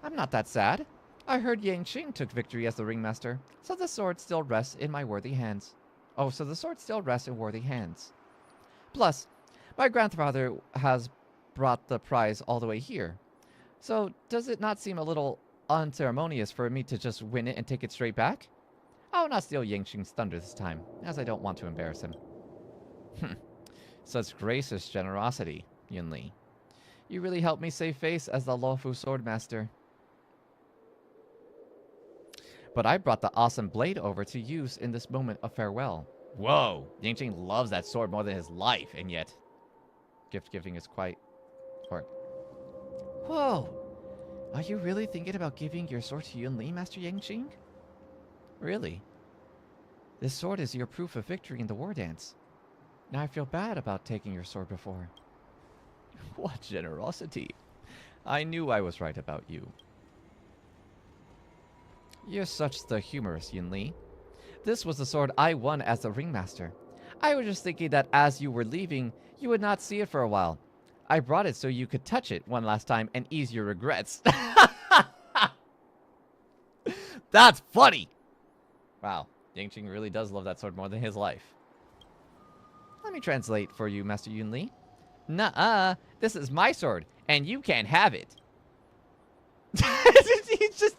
Speaker 2: I'm not that sad. I heard Yangqing took victory as the ringmaster, so the sword still rests in my worthy hands. Oh, so the sword still rests in worthy hands. Plus, my grandfather has brought the prize all the way here. So, does it not seem a little unceremonious for me to just win it and take it straight back? I will not steal Yangqing's thunder this time, as I don't want to embarrass him. Such gracious generosity, Yunli. You really helped me save face as the Luofu Swordmaster. But I brought the awesome blade over to use in this moment of farewell. Whoa! Yangqing loves that sword more than his life, and yet... gift-giving is quite... Or... Whoa! Are you really thinking about giving your sword to Yunli, Master Yangqing? Really? This sword is your proof of victory in the war dance. Now I feel bad about taking your sword before. What generosity! I knew I was right about you. You're such the humorous, Yunli. This was the sword I won as the ringmaster. I was just thinking that as you were leaving, you would not see it for a while. I brought it so you could touch it one last time and ease your regrets. That's funny! Wow. Yangqing really does love that sword more than his life. Let me translate for you, Master Yunli. Nuh-uh, this is my sword, and you can't have it. He's just...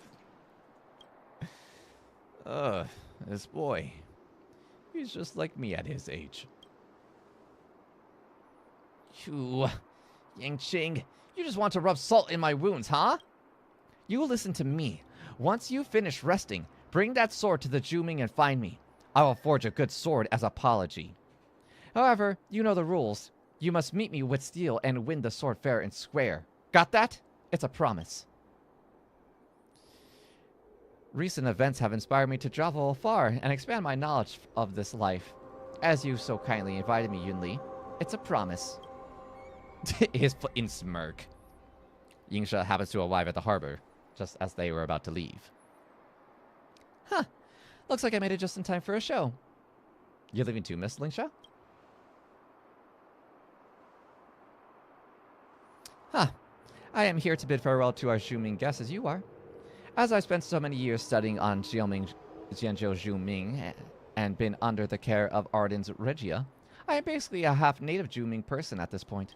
Speaker 2: this boy. He's just like me at his age. You, Yangqing, you just want to rub salt in my wounds, huh? You listen to me. Once you finish resting, bring that sword to the Zhuming and find me. I will forge a good sword as apology. However, you know the rules. You must meet me with steel and win the sword fair and square. Got that? It's a promise. Recent events have inspired me to travel far and expand my knowledge of this life. As you so kindly invited me, Yunli, it's a promise. His in smirk. Yingsha happens to arrive at the harbor, just as they were about to leave. Huh. Looks like I made it just in time for a show. You're leaving too, Miss Lingsha? Huh. I am here to bid farewell to our Zhuming guests as you are. As I spent so many years studying on Xianzhou Zhuming and been under the care of Ardens Regia, I am basically a half-native Zhuming person at this point.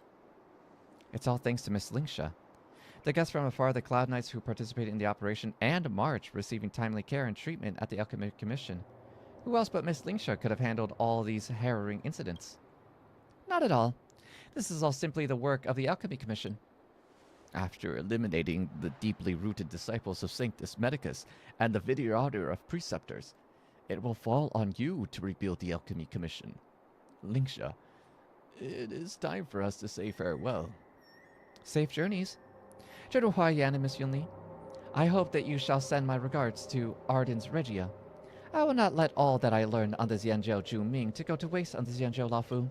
Speaker 2: It's all thanks to Miss Lingsha. The guests from afar, the Cloud Knights who participated in the operation, and March receiving timely care and treatment at the Alchemy Commission. Who else but Miss Lingsha could have handled all these harrowing incidents? Not at all. This is all simply the work of the Alchemy Commission. After eliminating the deeply rooted disciples of Sanctus Medicus and the Video Order of Preceptors, it will fall on you to rebuild the Alchemy Commission. Lingsha, it is time for us to say farewell. Safe journeys. General Huaiyan and Miss Yunli, I hope that you shall send my regards to Ardens Regia. I will not let all that I learned on the Zenless Zhuming to go to waste on the Zenless Lafu.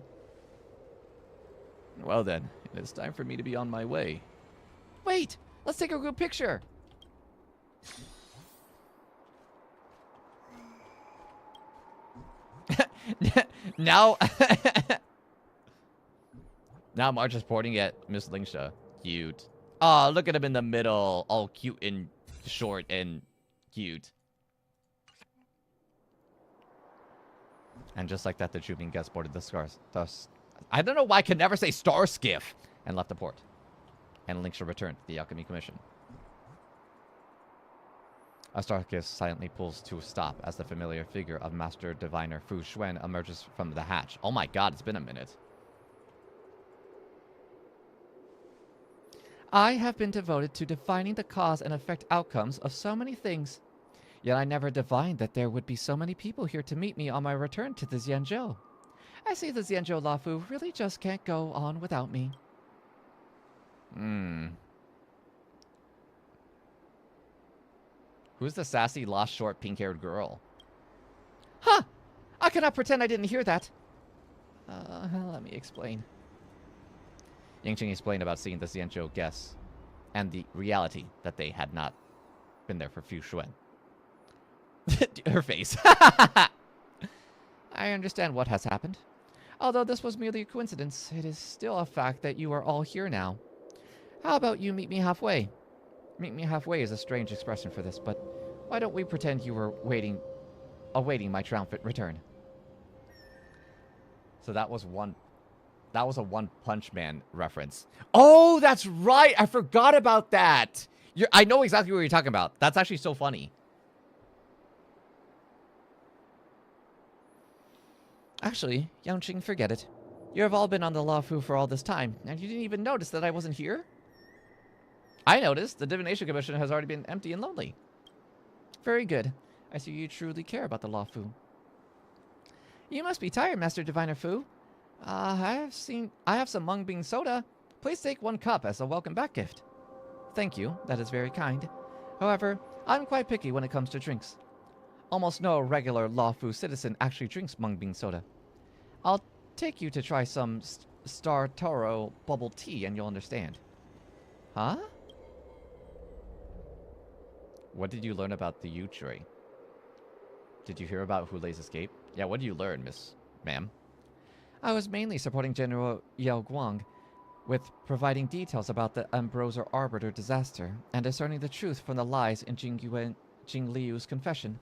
Speaker 2: Well then, it is time for me to be on my way. Wait! Let's take a good picture! Now... now March is pointing at Miss Lingsha. Cute. Oh, look at him in the middle. All cute and short and cute. And just like that, the Zhuming guest boarded the scars. I don't know why I can never say star skiff. And left the port. And Lingsha returned to the Alchemy Commission. A star skiff silently pulls to a stop as the familiar figure of Master Diviner Fu Xuan emerges from the hatch. Oh my god, it's been a minute. I have been devoted to defining the cause and effect outcomes of so many things. Yet I never divined that there would be so many people here to meet me on my return to the Xianzhou. I see the Xianzhou Lafu really just can't go on without me. Who's the sassy, lost, short, pink-haired girl? Huh! I cannot pretend I didn't hear that. Let me explain. Yangqing explained about seeing the Xianzhou guests and the reality that they had not been there for Fu Xuan. Her face. I understand what has happened. Although this was merely a coincidence, it is still a fact that you are all here now. How about you meet me halfway? Meet me halfway is a strange expression for this, but why don't we pretend you were awaiting my triumphant return? So that was a One Punch Man reference. Oh, that's right! I forgot about that! I know exactly what you're talking about. That's actually so funny. Actually, Yangqing, forget it. You have all been on the Lafu for all this time, and you didn't even notice that I wasn't here? I noticed. The Divination Commission has already been empty and lonely. Very good. I see you truly care about the Lafu. You must be tired, Master Diviner Fu. I have some mung bean soda. Please take 1 cup as a welcome back gift. Thank you. That is very kind. However, I'm quite picky when it comes to drinks. Almost no regular Lafu citizen actually drinks mung bean soda. I'll take you to try some Star Toro bubble tea and you'll understand. Huh? What did you learn about the Yutri? Did you hear about Hulei's escape? Yeah, what did you learn, ma'am? I was mainly supporting General Yao Guang with providing details about the Ambrosia Arbiter disaster and discerning the truth from the lies in Jing Liu's confession.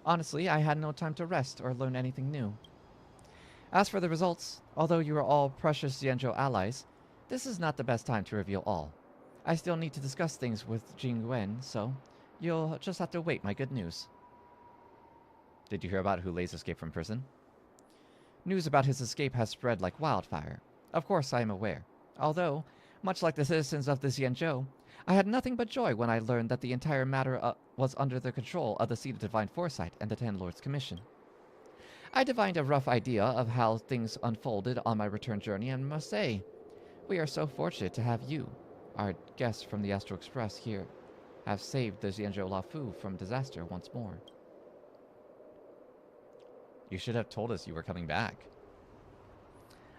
Speaker 2: Honestly, I had no time to rest or learn anything new. As for the results, although you are all precious Xianzhou allies, this is not the best time to reveal all. I still need to discuss things with Jing Wen, so you'll just have to wait my good news. Did you hear about Hu Lei's escape from prison? News about his escape has spread like wildfire. Of course I am aware. Although, much like the citizens of the Xianzhou, I had nothing but joy when I learned that the entire matter was under the control of the Seat of Divine Foresight and the Ten Lords Commission. I divined a rough idea of how things unfolded on my return journey and must say, we are so fortunate to have you, our guests from the Astral Express here, have saved the Xianzhou Lafu from disaster once more. You should have told us you were coming back.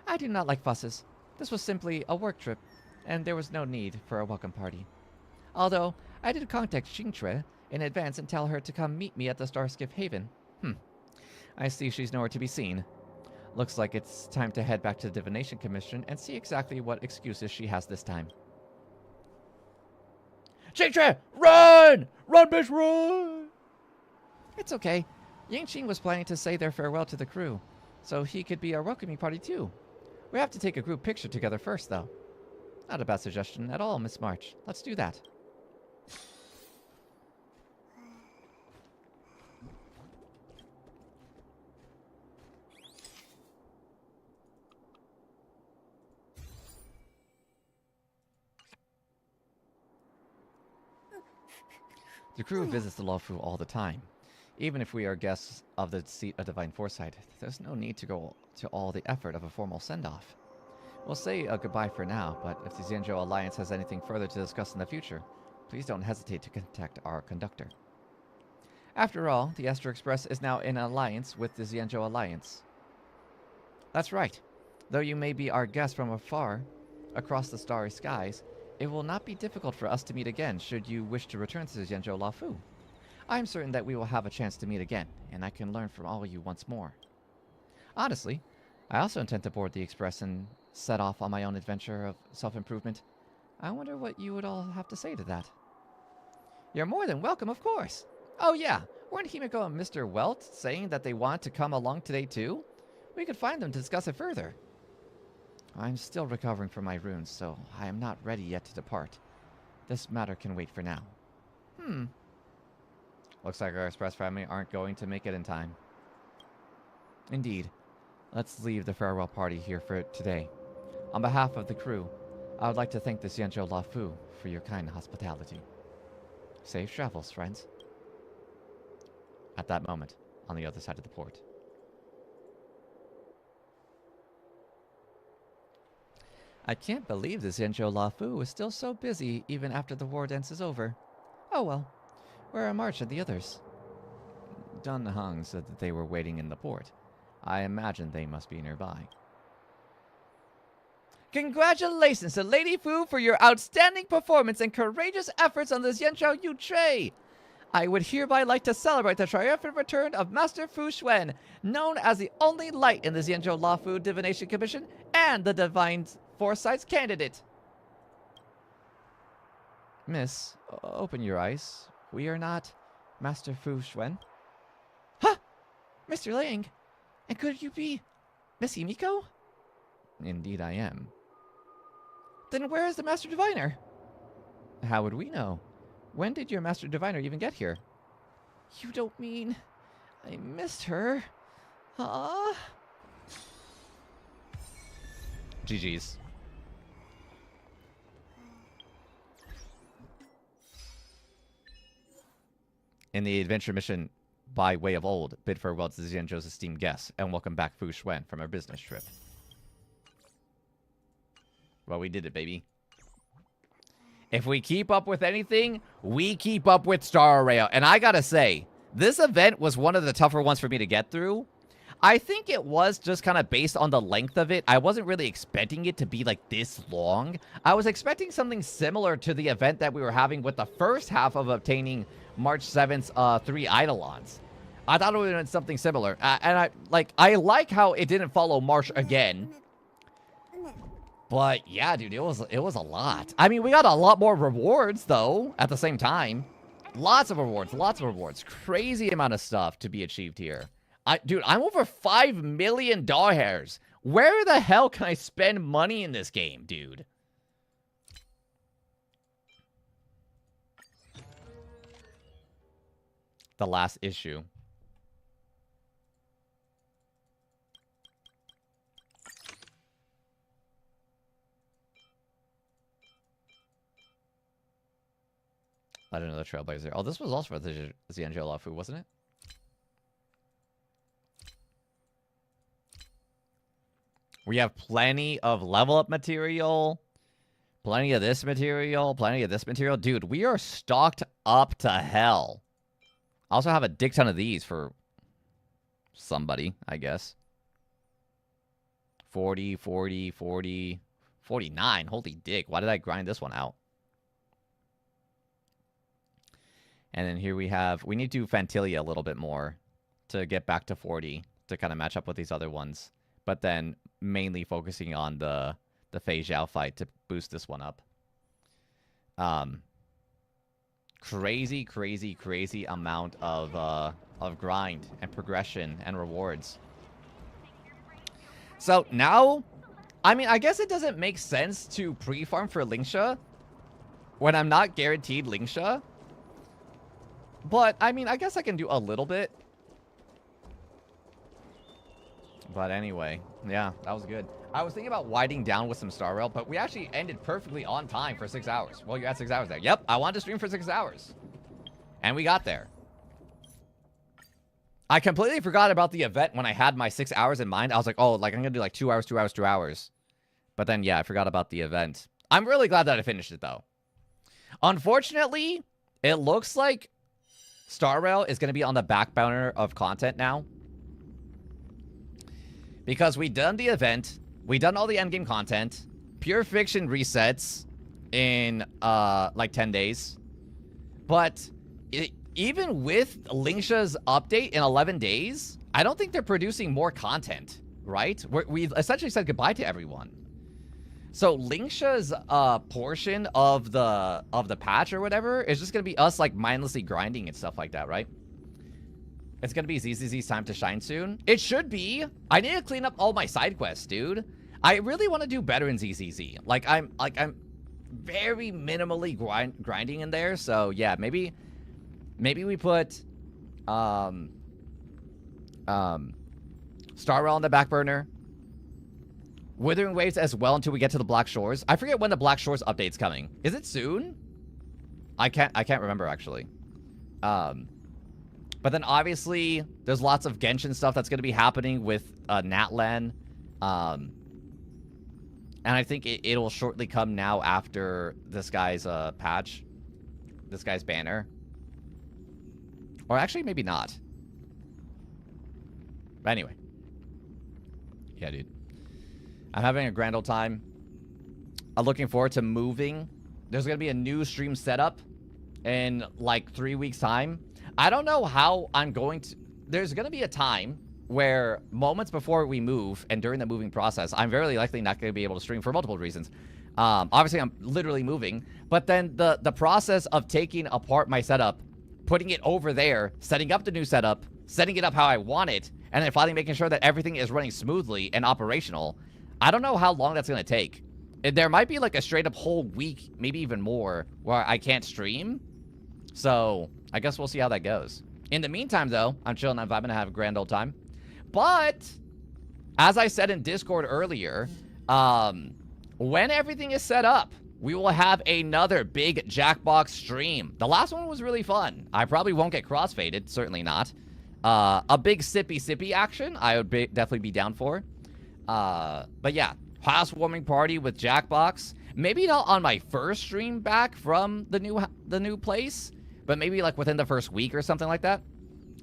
Speaker 2: I do not like fusses. This was simply a work trip, and there was no need for a welcome party. Although, I did contact Xingtre in advance and tell her to come meet me at the Starskiff Haven. I see she's nowhere to be seen. Looks like it's time to head back to the Divination Commission and see exactly what excuses she has this time. Xingtre, run! Run, bitch, run! It's okay. Yingqing was planning to say their farewell to the crew, so he could be our welcoming party too. We have to take a group picture together first, though. Not a bad suggestion at all, Miss March. Let's do that. The crew visits the Luofu all the time. Even if we are guests of the Seat of Divine Foresight, there's no need to go to all the effort of a formal send-off. We'll say a goodbye for now, but if the Xianzhou Alliance has anything further to discuss in the future, please don't hesitate to contact our conductor. After all, the Astral Express is now in alliance with the Xianzhou Alliance. That's right. Though you may be our guest from afar, across the starry skies, it will not be difficult for us to meet again should you wish to return to the Xianzhou Lafu. I am certain that we will have a chance to meet again, and I can learn from all of you once more. Honestly, I also intend to board the Express and set off on my own adventure of self-improvement. I wonder what you would all have to say to that. You're more than welcome, of course. Oh yeah, weren't Himiko and Mr. Welt saying that they want to come along today too? We could find them to discuss it further. I'm still recovering from my runes, so I am not ready yet to depart. This matter can wait for now. Looks like our Express family aren't going to make it in time. Indeed. Let's leave the farewell party here for today. On behalf of the crew, I would like to thank the Xianzhou Lafu for your kind hospitality. Safe travels, friends. At that moment, on the other side of the port. I can't believe the Xianzhou Lafu is still so busy even after the war dance is over. Oh well. Where are March and the others? Dun Hung said that they were waiting in the port. I imagine they must be nearby. Congratulations to Lady Fu for your outstanding performance and courageous efforts on the Xianzhou Yutray! I would hereby like to celebrate the triumphant return of Master Fu Xuan, known as the only light in the Xianzhou Lafu Divination Commission and the Divine Foresight's candidate. Miss, open your eyes. We are not Master Fu Xuan. Huh! Mr. Ling! And could you be Miss Himiko? Indeed I am. Then where is the Master Diviner? How would we know? When did your Master Diviner even get here? You don't mean I missed her? Huh? GG's. In the adventure mission, by way of old, bid farewell to Xianzhou's esteemed guests, and welcome back Fu Xuan from our business trip. Well, we did it, baby. If we keep up with anything, we keep up with Star Rail. And I gotta say, this event was one of the tougher ones for me to get through. I think it was just kind of based on the length of it. I wasn't really expecting it to be like this long. I was expecting something similar to the event that we were having with the first half of obtaining March 7th's 3 Eidolons. I thought it would have been something similar. And I like how it didn't follow March again. But yeah, dude, it was a lot. I mean, we got a lot more rewards though at the same time. Lots of rewards, lots of rewards. Crazy amount of stuff to be achieved here. Dude, I'm over 5 million doll hairs. Where the hell can I spend money in this game, dude? The last issue. Legend of the Trailblazer. Oh, this was also for the Zenless Lafu, wasn't it? We have plenty of level up material. Plenty of this material. Plenty of this material. Dude, we are stocked up to hell. I also have a dick ton of these for somebody, I guess. 40, 40, 40, 49. Holy dick. Why did I grind this one out? And then here we have... We need to do Fantilia a little bit more to get back to 40 to kind of match up with these other ones. But then mainly focusing on the Fei Zhao fight to boost this one up. Crazy, crazy, crazy amount of grind and progression and rewards. So now, I mean, I guess it doesn't make sense to pre-farm for Lingsha when I'm not guaranteed Lingsha. But, I mean, I guess I can do a little bit. But anyway, yeah, that was good. I was thinking about winding down with some Star Rail, but we actually ended perfectly on time for 6 hours. Well, you had 6 hours there. Yep, I wanted to stream for 6 hours. And we got there. I completely forgot about the event when I had my 6 hours in mind. I was like, oh, like I'm going to do like 2 hours, 2 hours, 2 hours. But then, yeah, I forgot about the event. I'm really glad that I finished it, though. Unfortunately, it looks like Star Rail is going to be on the back burner of content now. Because we done the event, we done all the endgame content, Pure Fiction resets in, like 10 days. But even with Lingsha's update in 11 days, I don't think they're producing more content, right? We've essentially said goodbye to everyone. So Lingsha's portion of the patch or whatever is just going to be us, like, mindlessly grinding and stuff like that, right? It's going to be ZZZ's time to shine soon. It should be. I need to clean up all my side quests, dude. I really want to do better in ZZZ. Like I'm very minimally grinding in there. So yeah, maybe we put Star Rail on the back burner. Withering Waves as well until we get to the Black Shores. I forget when the Black Shores update's coming. Is it soon? I can't remember actually. But then obviously there's lots of Genshin stuff that's going to be happening with Natlan. And I think it'll shortly come now after this guy's patch. This guy's banner. Or actually maybe not. But anyway. Yeah, dude. I'm having a grand old time. I'm looking forward to moving. There's going to be a new stream setup in like 3 weeks time. I don't know how I'm going to... There's going to be a time where moments before we move and during the moving process, I'm very likely not going to be able to stream for multiple reasons. Obviously, I'm literally moving. But then the process of taking apart my setup, putting it over there, setting up the new setup, setting it up how I want it, and then finally making sure that everything is running smoothly and operational. I don't know how long that's going to take. There might be like a straight up whole week, maybe even more, where I can't stream. So I guess we'll see how that goes. In the meantime, though, I'm chilling, I'm vibing, and have a grand old time. But, as I said in Discord earlier, when everything is set up, we will have another big Jackbox stream. The last one was really fun. I probably won't get crossfaded, certainly not. A big sippy action, I would definitely be down for. But yeah, housewarming party with Jackbox. Maybe not on my first stream back from the new place, but maybe like within the first week or something like that.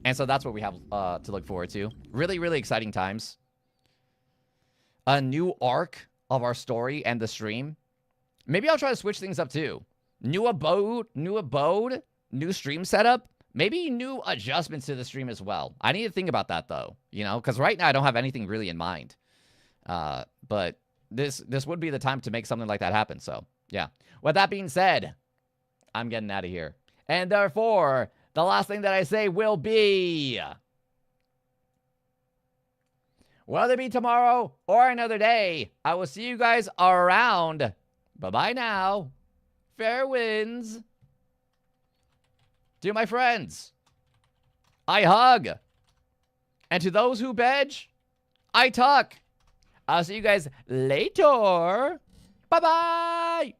Speaker 2: And so that's what we have to look forward to. Really, really exciting times. A new arc of our story and the stream. Maybe I'll try to switch things up too. New abode, new stream setup. Maybe new adjustments to the stream as well. I need to think about that though, you know, because right now I don't have anything really in mind. But this would be the time to make something like that happen. So yeah. With that being said, I'm getting out of here. And therefore, the last thing that I say will be, whether it be tomorrow or another day, I will see you guys around. Bye-bye now. Fair winds. To my friends, I hug. And to those who bedge, I tuck. I'll see you guys later. Bye-bye.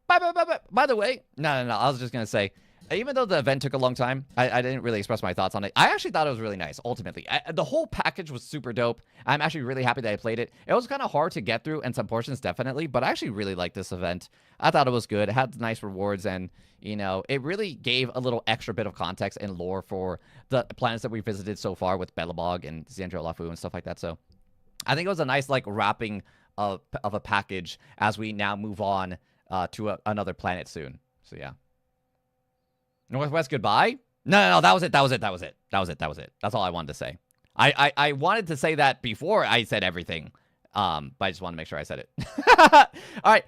Speaker 2: Bye-bye-bye-bye. By the way, no. I was just going to say, even though the event took a long time, I didn't really express my thoughts on it. I actually thought it was really nice, ultimately. The whole package was super dope. I'm actually really happy that I played it. It was kind of hard to get through, and some portions definitely, but I actually really liked this event. I thought it was good. It had nice rewards, and, you know, it really gave a little extra bit of context and lore for the planets that we visited so far with Belobog and Zenless Lafu and stuff like that. So I think it was a nice, like, wrapping of a package as we now move on to another planet soon. So, yeah. Northwest, goodbye? No, that was it. That's all I wanted to say. I wanted to say that before I said everything, but I just wanted to make sure I said it. All right.